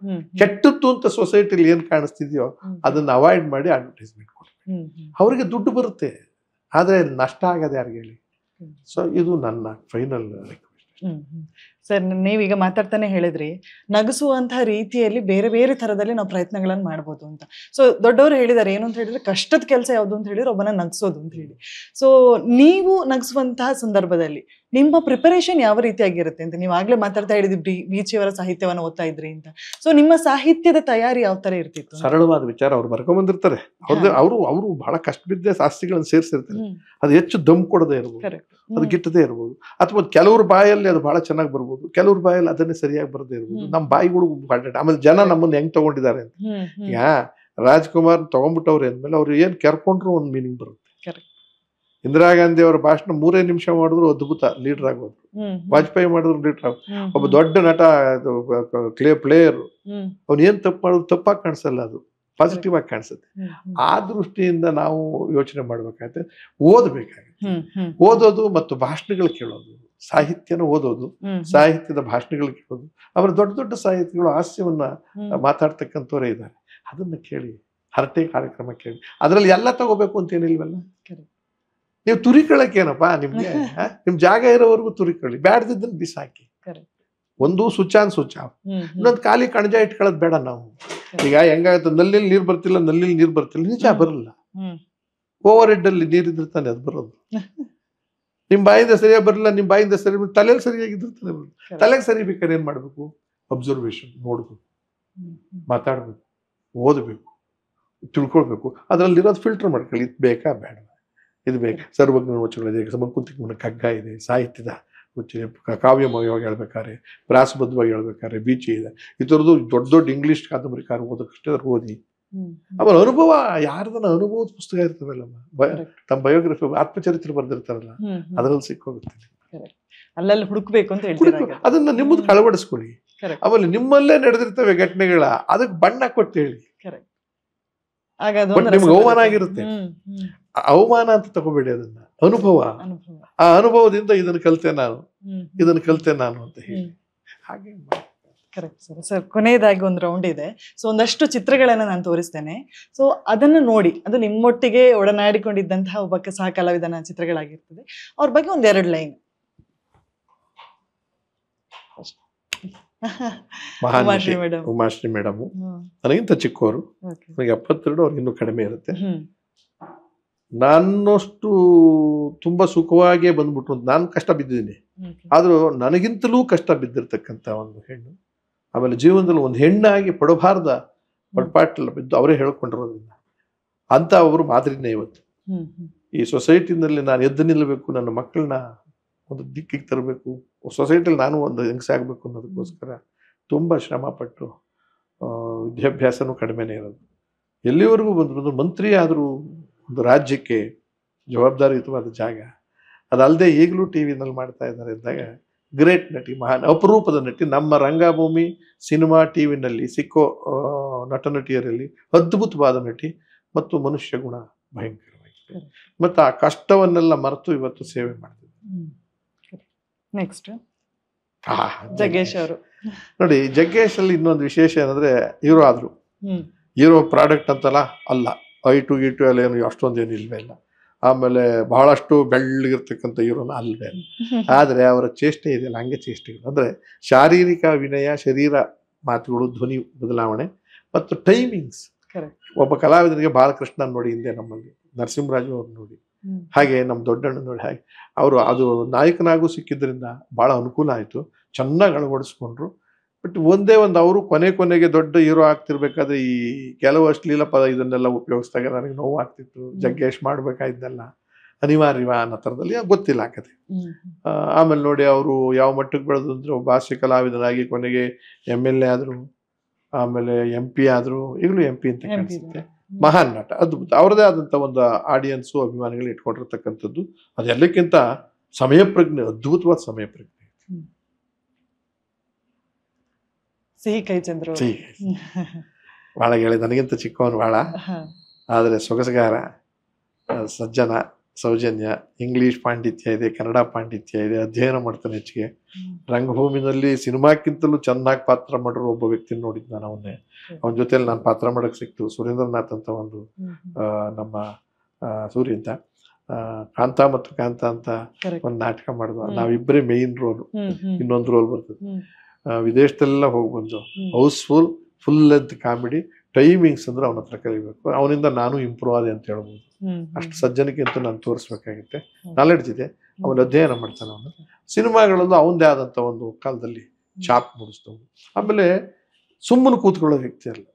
ಕೆಟ್ಟದ್ದು ಅಂತ ಸೊಸೈಟಿಲಿ ಏನ್ ಕಾಣಿಸ್ತಿದ್ಯೋ ಅದನ್ನ ಅವಾಯ್ಡ್ ಮಾಡಿ ಅಡ್ವರ್ಟೈಸ್ಮೆಂಟ್ ಕೊಡಿ. ಅವ್ರಿಗೆ ದುಡ್ಡು ಬರುತ್ತೆ, ಆದ್ರೆ ನಷ್ಟ ಆಗದೆ ಯಾರಿಗೆ ಹೇಳಿ. ಸೊ ಇದು ನನ್ನ ಫೈನಲ್ ರಿಕ್ವೆಸ್ಟ್. ಸರ್, ನೀವೀಗ ಮಾತಾಡ್ತಾನೆ ಹೇಳಿದ್ರಿ ನಗಿಸುವಂತಹ ರೀತಿಯಲ್ಲಿ ಬೇರೆ ಬೇರೆ ತರದಲ್ಲಿ ನಾವು ಪ್ರಯತ್ನಗಳನ್ನು ಮಾಡ್ಬೋದು ಅಂತ. ಸೊ ದೊಡ್ಡವರು ಹೇಳಿದ್ದಾರೆ ಏನು ಅಂತ ಹೇಳಿದ್ರೆ, ಕಷ್ಟದ ಕೆಲಸ ಯಾವುದು ಅಂತ ಹೇಳಿದ್ರೆ ಒಬ್ಬನ ನಗಿಸೋದು ಅಂತ ಹೇಳಿ. ಸೊ ನೀವು ನಗಿಸುವಂತಹ ಸಂದರ್ಭದಲ್ಲಿ ನಿಮ್ಮ ಪ್ರಿಪರೇಷನ್ ಯಾವ ರೀತಿಯಾಗಿರುತ್ತೆ ಅಂತ ನೀವು ಆಗ್ಲೇ ಮಾತಾಡ್ತಾ ಹೇಳಿದ್ರಿ, ಬೀಚಿಯವರ ಸಾಹಿತ್ಯವನ್ನು ಓದ್ತಾ ಇದ್ರಿ ಅಂತ. ಸೊ ನಿಮ್ಮ ಸಾಹಿತ್ಯದ ತಯಾರಿ ಯಾವ ತರ ಇರ್ತಿತ್ತು? ಸರಳವಾದ ವಿಚಾರ ಅವ್ರು ಬರ್ಕೊಂಡ್ ಬಂದಿರ್ತಾರೆ. ಅವರು ಬಹಳ ಕಷ್ಟ ಬಿದ್ದ ಶಾಸ್ತ್ರಿಗಳನ್ನು ಸೇರಿಸಿರ್ತಾರೆ. ಅದು ಹೆಚ್ಚು ದಮ್ ಕೊಡದೇ ಇರ್ಬೋದು, ಅದು ಗಿಟ್ಟದೇ ಇರ್ಬೋದು, ಅಥವಾ ಕೆಲವ್ರ ಬಾಯಲ್ಲಿ ಅದು ಬಹಳ ಚೆನ್ನಾಗಿ ಬರ್ಬೋದು, ಕೆಲವ್ರ ಬಾಯಲ್ಲಿ ಅದನ್ನೇ ಸರಿಯಾಗಿ ಬರದೇ ಇರ್ಬೋದು. ನಮ್ಮ ಬಾಯಿಗಳು ಆಮೇಲೆ ಜನ ನಮ್ಮನ್ನ ಹೆಂಗ್ ತಗೊಂಡಿದ್ದಾರೆ ಅಂತ. ಈಗ ರಾಜ್ಕುಮಾರ್ ತಗೊಂಡ್ಬಿಟ್ಟವ್ರೆ ಅಂದ್ಮೇಲೆ ಅವ್ರು ಏನ್ ಕೆರ್ಕೊಂಡ್ರು ಒಂದು ಮೀನಿಂಗ್ ಬರುತ್ತೆ. ಇಂದಿರಾ ಗಾಂಧಿ ಅವರ ಭಾಷಣ 3 ನಿಮಿಷ ಮಾಡಿದ್ರು ಅದ್ಭುತ ಲೀಡರ್ ಆಗೋದು. ವಾಜಪೇಯಿ ಮಾಡಿದ್ರು ಲೀಡರ್ ಆಗೋದು. ಒಬ್ಬ ದೊಡ್ಡ ನಟ, ಪ್ಲೇಯರ್, ಅವ್ನು ಏನ್ ತಪ್ಪು ಮಾಡಿದ್ರು ತಪ್ಪಾಗಿ ಕಾಣಿಸಲ್ಲ, ಅದು ಪಾಸಿಟಿವ್ ಆಗಿ ಕಾಣಿಸುತ್ತೆ. ಆ ದೃಷ್ಟಿಯಿಂದ ನಾವು ಯೋಚನೆ ಮಾಡ್ಬೇಕಾಗತ್ತೆ. ಓದಬೇಕಾಗತ್ತೆ. ಓದೋದು ಮತ್ತು ಭಾಷಣಗಳು ಕೇಳೋದು, ಸಾಹಿತ್ಯನ ಓದೋದು, ಸಾಹಿತ್ಯದ ಭಾಷಣಗಳು ಕೇಳೋದು. ಆಮೇಲೆ ದೊಡ್ಡ ದೊಡ್ಡ ಸಾಹಿತ್ಯಗಳು ಹಾಸ್ಯವನ್ನ ಮಾತಾಡ್ತಕ್ಕಂಥವ್ರೇ ಇದ್ದಾರೆ, ಅದನ್ನ ಕೇಳಿ. ಹರಟೆ ಕಾರ್ಯಕ್ರಮ ಕೇಳಿ. ಅದ್ರಲ್ಲಿ ಎಲ್ಲ ತಗೋಬೇಕು ಅಂತ ಏನಿಲ್ವಲ್ಲ. ನೀವು ತುರಿಕೊಳ್ಳಕ್ಕೇನಪ್ಪ, ನಿಮ್ಗೆ ನಿಮ್ ಜಾಗ ಇರೋವರೆಗೂ ತುರಿಕೊಳ್ಳಿ, ಬ್ಯಾಡ್ದಿದ್ದನ್ನು ಬಿಸಾಕಿ. ಒಂದು ಸ್ವಿಚ್ ಆನ್ ಸ್ವಿಚ್ ಆಫ್. ಇನ್ನೊಂದು ಖಾಲಿ ಕಣಜ ಇಟ್ಕೊಳ್ಳೋದು ಬೇಡ ನಾವು. ಈಗ ಹೆಂಗಾಗುತ್ತೆ, ನಲ್ಲಿ ನೀರ್ ಬರ್ತಿಲ್ಲ, ನಲ್ಲಿ ನೀರ್ ಬರ್ತಿಲ್ಲ, ನಿಜ ಬರಲ್ಲ. ಓವರ್ ಹೆಡ್ ಅಲ್ಲಿ ನೀರಿದ್ರೆ ತಾನೆ ಅದು ಬರೋದು. ನಿಮ್ ಬಾಯಿಂದ ಸರಿಯಾಗಿ ಬರಲ್ಲ, ನಿಮ್ ಬಾಯಿಂದ ಸರಿ, ತಲೆಯಲ್ಲಿ ಸರಿಯಾಗಿದ್ರೆ ತಾನೆ ಬರೋದು. ತಲೆಗೆ ಸರಿ ಬೇಕಾದ್ರೆ ಏನ್ ಮಾಡ್ಬೇಕು? ಅಬ್ಸರ್ವೇಷನ್, ನೋಡ್ಬೇಕು, ಮಾತಾಡ್ಬೇಕು, ಓದಬೇಕು, ತಿಳ್ಕೊಳ್ಬೇಕು. ಅದ್ರಲ್ಲಿರೋದು ಫಿಲ್ಟರ್ ಮಾಡ್ಕೊಳ್ಳಿ, ಇದು ಬೇಕಾ ಬೇಡ, ಇದು ಬೇಕು. ಸರ್ವಜ್ಞ ವಚನಗಳಿದೆ, ಸಮಕುಂತಿಕ ಕಗ್ಗ ಇದೆ, ಸಾಹಿತ್ಯದ ಕಾವ್ಯಮಯವಾಗಿ ಹೇಳ್ಬೇಕಾದ್ರೆ, ಪ್ರಾಸಬದ್ಧವಾಗಿ ಹೇಳ್ಬೇಕಾದ್ರೆ ಬೀಚಿ ಇದೆ. ಈ ಥರದ್ದು ದೊಡ್ಡ ದೊಡ್ಡ ಇಂಗ್ಲೀಷ್ ಕಾದಂಬರಿಕಾರ ಓದೋಕಷ್ಟೇ ಓದಿ. ಆಮೇಲೆ ಅನುಭವ, ಯಾರ್ದನ್ನ ಅನುಭವದ ಪುಸ್ತಕ ಇರ್ತದಲ್ಲಮ್ಮ, ತಮ್ಮ ಬಯೋಗ್ರಫಿ ಆತ್ಮಚರಿತ್ರೆ ಬರ್ದಿರ್ತಾರಲ್ಲ, ಅದ್ರಲ್ಲಿ ಸಿಕ್ಕೋಗುತ್ತೆ. ಅಲ್ಲೆಲ್ಲ ಹುಡುಕ್ಬೇಕು ಅಂತ ಹೇಳ್ತೀರಾ, ಅದನ್ನ ನಿಮ್ಮದು ಅಳವಡಿಸ್ಕೊಳ್ಳಿ. ಆಮೇಲೆ ನಿಮ್ಮಲ್ಲೇ ನಡೆದಿರ್ತವೆ ಘಟನೆಗಳ, ಅದಕ್ಕೆ ಬಣ್ಣ ಕೊಟ್ಟು ಹೇಳಿ. ನಿಮ್ಗೆ ಅವಮಾನ ಆಗಿರುತ್ತೆ, ಅವಮಾನ ಅಂತ ತಗೋಬೇಡಿ, ಅದನ್ನ ಅನುಭವ. ಆ ಅನುಭವದಿಂದ ಇದನ್ನ ಕಲಿತೆ ನಾನು ಅಂತ ಹೇಳಿ. ಹಾಗೆ ಕರೆಕ್ಟ್ ಸರ್. ಸರ್, ಕೊನೆಯದಾಗಿ ಒಂದು ರೌಂಡ್ ಇದೆ. ಸೊ ಒಂದಷ್ಟು ಚಿತ್ರಗಳನ್ನ ನಾನು ತೋರಿಸ್ತೇನೆ. ಸೊ ಅದನ್ನು ನೋಡಿ, ಅದು ನಿಮ್ಮೊಟ್ಟಿಗೆ ಒಡನಾಡಿಕೊಂಡಿದ್ದಂತಹ ಒಬ್ಬ ಸಹ ಕಲಾವಿದನ ಚಿತ್ರಗಳಾಗಿರ್ತದೆ. ಅವ್ರ ಬಗ್ಗೆ ಒಂದೆರಡು ಲೈನ್. ಉಮಾಶ್ರೀ ಮೇಡಮ್ ನನಗಿಂತ ಚಿಕ್ಕವರು, ನನಗೆ 72, ಅವ್ರಿಗೆ ಇನ್ನೂ ಕಡಿಮೆ ಇರುತ್ತೆ. ನಾನಷ್ಟು ತುಂಬಾ ಸುಖವಾಗಿಯೇ ಬಂದ್ಬಿಟ್ಟು ನಾನು ಕಷ್ಟ ಬಿದ್ದಿದ್ದೀನಿ, ಆದ್ರೂ ನನಗಿಂತಲೂ ಕಷ್ಟ ಬಿದ್ದಿರ್ತಕ್ಕಂಥ ಒಂದು ಹೆಣ್ಣು. ಆಮೇಲೆ ಜೀವನದಲ್ಲಿ ಒಂದು ಹೆಣ್ಣಾಗಿ ಪಡಬಾರ್ದ ಪಡ್ಪಾಟ್ಲ ಬಿದ್ದು ಅವರೇ ಹೇಳ್ಕೊಂಡಿರೋದ್ರಿಂದ ಅಂತ ಅವರು ಮಾದರಿನೇ ಇವತ್ತು. ಈ ಸೊಸೈಟಿನಲ್ಲಿ ನಾನು ಎದ್ದು ನಿಲ್ಲಬೇಕು, ನನ್ನ ಮಕ್ಕಳನ್ನ ಒಂದು ದಿಕ್ಕಿಗೆ ತರಬೇಕು, ಸೊಸೈಟಿಲಿ ನಾನು ಒಂದು ಹೆಂಗಸಾಗಬೇಕು ಅನ್ನೋದಕ್ಕೋಸ್ಕರ ತುಂಬ ಶ್ರಮಪಟ್ಟು, ವಿದ್ಯಾಭ್ಯಾಸನೂ ಕಡಿಮೆನೇ ಇರೋದು. ಎಲ್ಲಿವರೆಗೂ ಬಂದ್ರು ಮಂತ್ರಿ ಆದರೂ ಒಂದು ರಾಜ್ಯಕ್ಕೆ ಜವಾಬ್ದಾರಿಯುತವಾದ ಜಾಗ. ಅದಲ್ಲದೆ ಈಗಲೂ ಟಿ ವಿನಲ್ಲಿ ಮಾಡ್ತಾ ಇದ್ದಾರೆ ಅಂದಾಗ ಗ್ರೇಟ್ ನಟಿ, ಮಹಾನ್ ಅಪರೂಪದ ನಟಿ. ನಮ್ಮ ರಂಗಭೂಮಿ, ಸಿನಿಮಾ, ಟಿ ವಿನಲ್ಲಿ ಸಿಕ್ಕೋ ನಟ ನಟಿಯರಲ್ಲಿ ಅದ್ಭುತವಾದ ನಟಿ ಮತ್ತು ಮನುಷ್ಯ ಗುಣ ಭಯಂಕರವಾಗಿದೆ. ಮತ್ತು ಆ ಕಷ್ಟವನ್ನೆಲ್ಲ ಮರೆತು ಇವತ್ತು ಸೇವೆ ಮಾಡ್ತಿದ್ದಾರೆ. ನೆಕ್ಸ್ಟ್ ಜಗ್ಗೇಶ್ ಅವರು ನೋಡಿ, ಜಗ್ಗೇಶ್ ಅಲ್ಲಿ ಇನ್ನೊಂದು ವಿಶೇಷ ಏನಂದ್ರೆ, ಹೀರೋ ಆದ್ರು, ಹೀರೋ ಪ್ರಾಡಕ್ಟ್ ಅಂತಲ್ಲ ಅಲ್ಲ, ಐಟು ಗೀಟು ಎಲ್ಲ ಏನು ಅಷ್ಟೊಂದೇನು ಇಲ್ವೇ ಇಲ್ಲ. ಆಮೇಲೆ ಬಹಳಷ್ಟು ಬೆಳ್ಳಗಿರ್ತಕ್ಕಂಥ ಹೀರೋನ ಅಲ್ವೇ ಇಲ್ಲ. ಆದರೆ ಅವರ ಚೇಷ್ಟೆ ಇದೆಯಲ್ಲ, ಹಂಗೆ ಚೇಷ್ಟೆಗಳು ಅಂದ್ರೆ ಶಾರೀರಿಕ ವಿನಯ, ಶರೀರ ಮಾತುಗಳು, ಧ್ವನಿ ಬದಲಾವಣೆ ಮತ್ತು ಟೈಮಿಂಗ್ಸ್. ಒಬ್ಬ ಕಲಾವಿದನಿಗೆ ಬಾಲಕೃಷ್ಣ ನೋಡಿ, ಹಿಂದೆ ನಮ್ಮಲ್ಲಿ ನರಸಿಂಹರಾಜು ಅವ್ರು ನೋಡಿ, ಹಾಗೆ ನಮ್ಮ ದೊಡ್ಡಣ್ಣ ನೋಡಿ, ಹಾಗೆ ಅವರು ಅದು ನಾಯಕನಾಗೂ ಸಿಕ್ಕಿದ್ರಿಂದ ಭಾಳ ಅನುಕೂಲ ಆಯಿತು, ಚೆನ್ನಾಗಿ ಅಳವಡಿಸ್ಕೊಂಡ್ರು. ಬಟ್ ಒಂದೇ ಒಂದು ಅವರು ಕೊನೆಗೆ ದೊಡ್ಡ ಹೀರೋ ಆಗ್ತಿರ್ಬೇಕಾದ್ರೆ ಈ ಕೆಲವು ಅಶ್ಲೀಲ ಪದ ಇದನ್ನೆಲ್ಲ ಉಪಯೋಗಿಸಿದಾಗ ನನಗೆ ನೋವು ಆಗ್ತಿತ್ತು. ಜಗ್ಗೇಶ್ ಮಾಡ್ಬೇಕಾಯ್ದೆಲ್ಲ ಅನಿವಾರ್ಯವ ಅನ್ನೋ ಥರದಲ್ಲಿ ಗೊತ್ತಿಲ್ಲ ಕತೆ. ಆಮೇಲೆ ನೋಡಿ ಅವರು ಯಾವ ಮಟ್ಟಕ್ಕೆ ಬೆಳೆದ್ರು ಅಂದ್ರೆ, ಒಬ್ಬ ಹಾಸ್ಯ ಕಲಾವಿದನಾಗಿ ಕೊನೆಗೆ MLA ಆದರು, ಆಮೇಲೆ MP ಆದರು, ಈಗಲೂ MP ಅಂತ ಕಾಣಿಸುತ್ತೆ. ಮಹಾನ್ ನಟ, ಅದ್ಭುತ. ಅವ್ರದೇ ಆದಂಥ ಒಂದು ಆಡಿಯನ್ಸು, ಅಭಿಮಾನಿಗಳು ಇಟ್ಕೊಂಡಿರ್ತಕ್ಕಂಥದ್ದು. ಅದೆಲ್ಲಕ್ಕಿಂತ ಸಮಯ ಪ್ರಜ್ಞೆ, ಅದ್ಭುತವಾದ ಸಮಯ ಪ್ರಜ್ಞೆ. ಸಿಹಿ ಕೈ ಚಂದ್ರು ಭಾಳ ಹೇಳಿ, ನನಗಿಂತ ಚಿಕ್ಕವನು ಭಾಳ, ಆದರೆ ಸೊಗಸಗಾರ, ಸಜ್ಜನ, ಸೌಜನ್ಯ, ಇಂಗ್ಲಿಷ್ ಪಾಂಡಿತ್ಯ ಇದೆ, ಕನ್ನಡ ಪಾಂಡಿತ್ಯ ಇದೆ, ಅಧ್ಯಯನ ಮಾಡ್ತಾನೆ ಹೆಚ್ಚಿಗೆ. ರಂಗಭೂಮಿನಲ್ಲಿ ಸಿನಿಮಾಕ್ಕಿಂತಲೂ ಚೆನ್ನಾಗಿ ಪಾತ್ರ ಮಾಡಿರೋ ಒಬ್ಬ ವ್ಯಕ್ತಿ ನೋಡಿದ್ದು ನಾನು ಅವನ್ನೇ. ಅವನ ಜೊತೆಯಲ್ಲಿ ನಾನು ಪಾತ್ರ ಮಾಡೋಕ್ಕೆ ಸಿಕ್ತು. ಸುರೇಂದ್ರನಾಥ್ ಅಂತ ಒಂದು ನಮ್ಮ ಸೂರ್ಯ ಅಂತ ಕಾಂತ ಮತ್ತು ಕಾಂತ ಅಂತ ಒಂದು ನಾಟಕ ಮಾಡಿದ್ವು. ನಾವಿಬ್ಬರೇ ಮೇಯ್ನ್ ರೋಲು, ಇನ್ನೊಂದು ರೋಲ್ ಬರ್ತದೆ. ವಿದೇಶದಲ್ಲೆಲ್ಲ ಹೋಗಿ ಬಂದು houseful, full length comedy, timings ಅಂದ್ರೆ ಅವನ ಹತ್ರ ಕಲಿಬೇಕು. ಅವನಿಂದ ನಾನು ಇಂಪ್ರೂವ್ ಆದೆ ಅಂತ ಹೇಳ್ಬೋದು. ಅಷ್ಟು ಸಜ್ಜನಿಕೆ ಅಂತೂ ನಾನು ತೋರಿಸ್ಬೇಕಾಗುತ್ತೆ. ನಾಲೆಡ್ಜ್ ಇದೆ, ಅವನು ಅಧ್ಯಯನ ಮಾಡ್ತಾನೆ. ಅವನು ಸಿನಿಮಾಗಳಲ್ಲೂ ಅವನದೇ ಆದಂಥ ಒಂದು ಕಾಲದಲ್ಲಿ ಚಾಪ್ ಮೂಡಿಸ್ತವನು. ಆಮೇಲೆ ಸುಮ್ಮನೆ ಕೂತ್ಕೊಳ್ಳೋ ವ್ಯಕ್ತಿ ಅಲ್ಲ,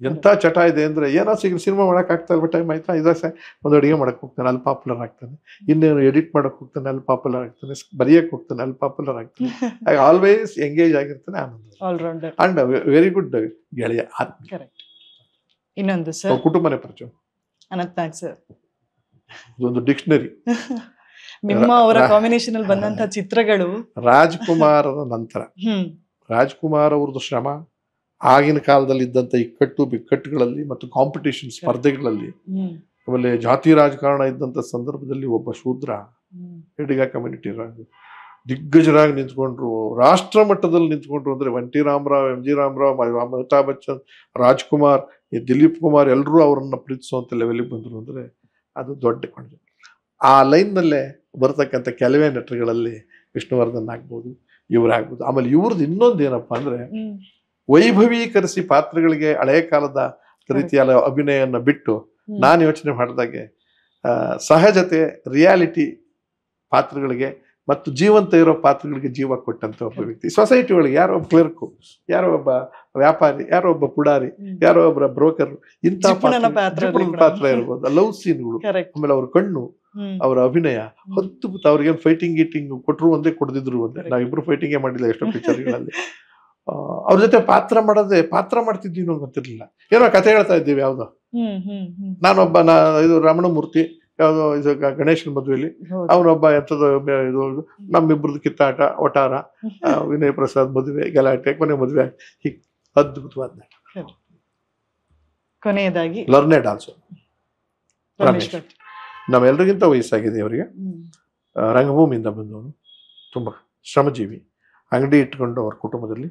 ಎಂಥ ಚಟ ಇದೆ ಅಂದರೆ, ಏನೋ ಸಿನಿಮಾ ಮಾಡೋಕೆ ಆಗ್ತಾ ಇಲ್ವ, ಟೈಮ್ ಆಯ್ತಾ, ಇದಾಗ ಒಂದು ಅಡುಗೆ ಮಾಡೋಕೆ ಹೋಗ್ತಾನೆ, ಅಲ್ಲಿ ಪಾಪ್ಯುಲರ್ ಆಗ್ತಾನೆ. ಇನ್ನೇನು ಎಡಿಟ್ ಮಾಡೋಕೆ ಹೋಗ್ತಾನೆ, ಅಲ್ಲಿ ಪಾಪ್ಯುಲರ್ ಆಗ್ತಾನೆ. ಬರೆಯೋಕೆ ಹೋಗ್ತಾನೆ, ಅಲ್ಲಿ ಪಾಪ್ಯುಲರ್ ಆಗ್ತಾನೆ. ಹಾಗೆ ಆಲ್ವೇಸ್ ಎಂಗೇಜ್ ಆಗಿರ್ತಾನೆ. ಆನಂದ ಅಂಡ್ ವೆರಿ ಗುಡ್ ಗೆಳೆಯ, ಆತ್ಮ. ಇನ್ನೊಂದು ಸರ್, ಕುಟುಂಬನೇ ಪರಿಚಯ. ಅನಂತನಾಗ್ ಸರ್ ಒಂದು ಡಿಕ್ಷನರಿ. ನಿಮ್ಮ ಅವರ ಕಾಂಬಿನೇಷನ್ ಅಲ್ಲಿ ಬಂದಂತ ಚಿತ್ರಗಳು. ರಾಜ್ಕುಮಾರರ ನಂತರ ರಾಜ್ಕುಮಾರ್ ಅವ್ರದ್ದು ಶ್ರಮ, ಆಗಿನ ಕಾಲದಲ್ಲಿ ಇದ್ದಂಥ ಇಕ್ಕಟ್ಟು ಬಿಕ್ಕಟ್ಟುಗಳಲ್ಲಿ ಮತ್ತು ಕಾಂಪಿಟೇಷನ್ ಸ್ಪರ್ಧೆಗಳಲ್ಲಿ, ಆಮೇಲೆ ಜಾತಿ ರಾಜಕಾರಣ ಇದ್ದಂಥ ಸಂದರ್ಭದಲ್ಲಿ ಒಬ್ಬ ಶೂದ್ರ ಎಡಿಗ ಕಮ್ಯುನಿಟಿ ದಿಗ್ಗಜರಾಗಿ ನಿಂತ್ಕೊಂಡ್ರು, ರಾಷ್ಟ್ರ ಮಟ್ಟದಲ್ಲಿ ನಿಂತ್ಕೊಂಡ್ರು. ಅಂದ್ರೆ NT ರಾಮರಾವ್, MG ರಾಮರಾವ್, ಅಮಿತಾಬ್ ಬಚ್ಚನ್, ರಾಜ್ಕುಮಾರ್, ದಿಲೀಪ್ ಕುಮಾರ್ ಎಲ್ಲರೂ ಅವರನ್ನ ಪ್ರೀತಿಸುವಂಥ ಲೆವೆಲ್ಗೆ ಬಂದರು. ಅಂದ್ರೆ ಅದು ದೊಡ್ಡ ಕೊಂಡೆ. ಆ ಲೈನ್ನಲ್ಲೇ ಬರ್ತಕ್ಕಂಥ ಕೆಲವೇ ನಟರುಗಳಲ್ಲಿ ವಿಷ್ಣುವರ್ಧನ್ ಆಗ್ಬೋದು, ಇವರಾಗ್ಬೋದು. ಆಮೇಲೆ ಇವ್ರದ್ದು ಇನ್ನೊಂದು ಏನಪ್ಪ ಅಂದ್ರೆ, ವೈಭವೀಕರಿಸಿ ಪಾತ್ರಗಳಿಗೆ ಹಳೆಯ ಕಾಲದ ರೀತಿಯಾದ ಅಭಿನಯನ ಬಿಟ್ಟು ನಾನು ಯೋಚನೆ ಮಾಡಿದಾಗೆ ಸಹಜತೆ, ರಿಯಾಲಿಟಿ ಪಾತ್ರಗಳಿಗೆ ಮತ್ತು ಜೀವಂತ ಇರೋ ಪಾತ್ರಗಳಿಗೆ ಜೀವ ಕೊಟ್ಟಂತ ಒಬ್ಬ ವ್ಯಕ್ತಿ. ಸೊಸೈಟಿ ಒಳಗೆ ಯಾರೋ ಒಬ್ಬ ಕ್ಲರ್ಕು, ಯಾರೋ ಒಬ್ಬ ವ್ಯಾಪಾರಿ, ಯಾರೋ ಒಬ್ಬ ಪುಡಾರಿ, ಯಾರೋ ಒಬ್ಬ ಬ್ರೋಕರ್, ಇಂಥ ಪಾತ್ರ ಇರ್ಬೋದು. ಲವ್ ಸೀನ್ಗಳು, ಆಮೇಲೆ ಅವ್ರ ಕಣ್ಣು, ಅವರ ಅಭಿನಯ ಅದ್ಭುತ. ಅವ್ರಿಗೇನು ಫೈಟಿಂಗ್ ಗೀಟಿಂಗ್ ಕೊಟ್ಟರು ಒಂದೇ, ಕೊಡದಿದ್ರು ಒಂದೇ. ನಾವಿಬ್ರು ಫೈಟಿಂಗೇ ಮಾಡಿಲ್ಲ ಎಷ್ಟೋ ಪಿಕ್ಚರ್ಗಳಲ್ಲಿ. ಅವ್ರ ಜೊತೆ ಪಾತ್ರ ಮಾಡ್ತಿದ್ದೀವಿ ಅನ್ನೋದು ಗೊತ್ತಿರ್ಲಿಲ್ಲ. ಏನೋ ಕತೆ ಹೇಳ್ತಾ ಇದ್ದೀವಿ ಯಾವ್ದೋ. ನಾನೊಬ್ಬ ಇದು ರಮಣಮೂರ್ತಿ ಯಾವ್ದೋ ಇದು ಗಣೇಶನ ಮದುವೆಯಲ್ಲಿ ಅವನೊಬ್ಬ ಎಂಥದ್ದು ಇದು ನಮ್ಮಿಬ್ರದ್ದು ಕಿತ್ತಾಟ ಒಟಾರ, ವಿನಯ್ ಪ್ರಸಾದ್ ಮದುವೆ ಗಲಾಟೆ, ಕೊನೆ ಮದುವೆ, ಹೀಗೆ ಅದ್ಭುತವಾದ ನಾಟಕ. ಕೊನೆಯದಾಗಿ ಲರ್ನೆಡ್ ಆಲ್ಸೋ ರಮೇಶ್, ನಮ್ಮೆಲ್ಲರಿಗಿಂತ ವಯಸ್ಸಾಗಿದೆ ಅವರಿಗೆ. ರಂಗಭೂಮಿಯಿಂದ ಬಂದವನು, ತುಂಬ ಶ್ರಮಜೀವಿ, ಅಂಗಡಿ ಇಟ್ಕೊಂಡು ಅವ್ರ ಕುಟುಂಬದಲ್ಲಿ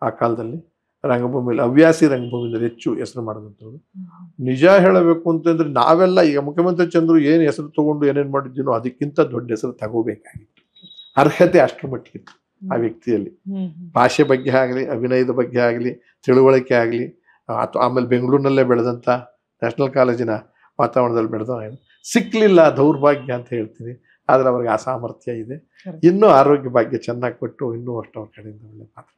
ಆ ಕಾಲದಲ್ಲಿ ರಂಗಭೂಮಿಯಲ್ಲಿ ಹವ್ಯಾಸಿ ರಂಗಭೂಮಿಯಲ್ಲಿ ಹೆಚ್ಚು ಹೆಸರು ಮಾಡಿದಂಥವ್ರು. ನಿಜ ಹೇಳಬೇಕು ಅಂತಂದ್ರೆ ನಾವೆಲ್ಲ ಈಗ ಮುಖ್ಯಮಂತ್ರಿ ಚಂದ್ರು ಏನು ಹೆಸರು ತಗೊಂಡು ಏನೇನು ಮಾಡಿದ್ದೀನೋ ಅದಕ್ಕಿಂತ ದೊಡ್ಡ ಹೆಸರು ತಗೋಬೇಕಾಗಿತ್ತು. ಅರ್ಹತೆ ಅಷ್ಟರ ಮಟ್ಟಿಗಿತ್ತು ಆ ವ್ಯಕ್ತಿಯಲ್ಲಿ. ಭಾಷೆ ಬಗ್ಗೆ ಆಗಲಿ, ಅಭಿನಯದ ಬಗ್ಗೆ ಆಗಲಿ, ತಿಳುವಳಿಕೆ ಆಗಲಿ, ಆಮೇಲೆ ಬೆಂಗಳೂರಿನಲ್ಲೇ ಬೆಳೆದಂಥ ನ್ಯಾಷನಲ್ ಕಾಲೇಜಿನ ವಾತಾವರಣದಲ್ಲಿ ಬೆಳೆದವ. ಸಿಕ್ಕಲಿಲ್ಲ, ದೌರ್ಭಾಗ್ಯ ಅಂತ ಹೇಳ್ತೀನಿ. ಆದರೆ ಅವ್ರಿಗೆ ಆ ಸಾಮರ್ಥ್ಯ ಇದೆ. ಇನ್ನೂ ಆರೋಗ್ಯ ಭಾಗ್ಯ ಚೆನ್ನಾಗಿ ಕೊಟ್ಟು ಇನ್ನೂ ಅಷ್ಟು ಅವ್ರ ಕಡೆಯಿಂದ ಒಳ್ಳೆ ಪಾತ್ರ.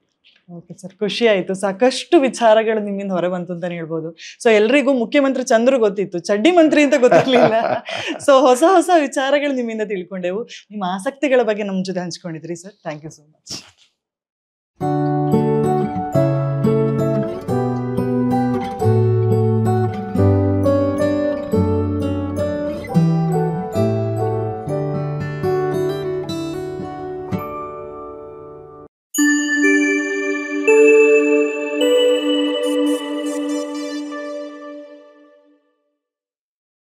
ಓಕೆ ಸರ್, ಖುಷಿ ಆಯ್ತು. ಸಾಕಷ್ಟು ವಿಚಾರಗಳು ನಿಮ್ಮಿಂದ ಹೊರ ಬಂತು ಅಂತಾನೆ ಹೇಳ್ಬೋದು. ಸೊ ಎಲ್ರಿಗೂ ಮುಖ್ಯಮಂತ್ರಿ ಚಂದ್ರು ಗೊತ್ತಿತ್ತು, ಚಡ್ಡಿ ಮಂತ್ರಿ ಅಂತ ಗೊತ್ತಿರ್ಲಿಲ್ಲ. ಸೊ ಹೊಸ ಹೊಸ ವಿಚಾರಗಳು ನಿಮ್ಮಿಂದ ತಿಳ್ಕೊಂಡೆವು. ನಿಮ್ಮ ಆಸಕ್ತಿಗಳ ಬಗ್ಗೆ ನಮ್ಮ ಜೊತೆ ಹಂಚ್ಕೊಂಡಿದ್ರಿ sir. Thank you so much.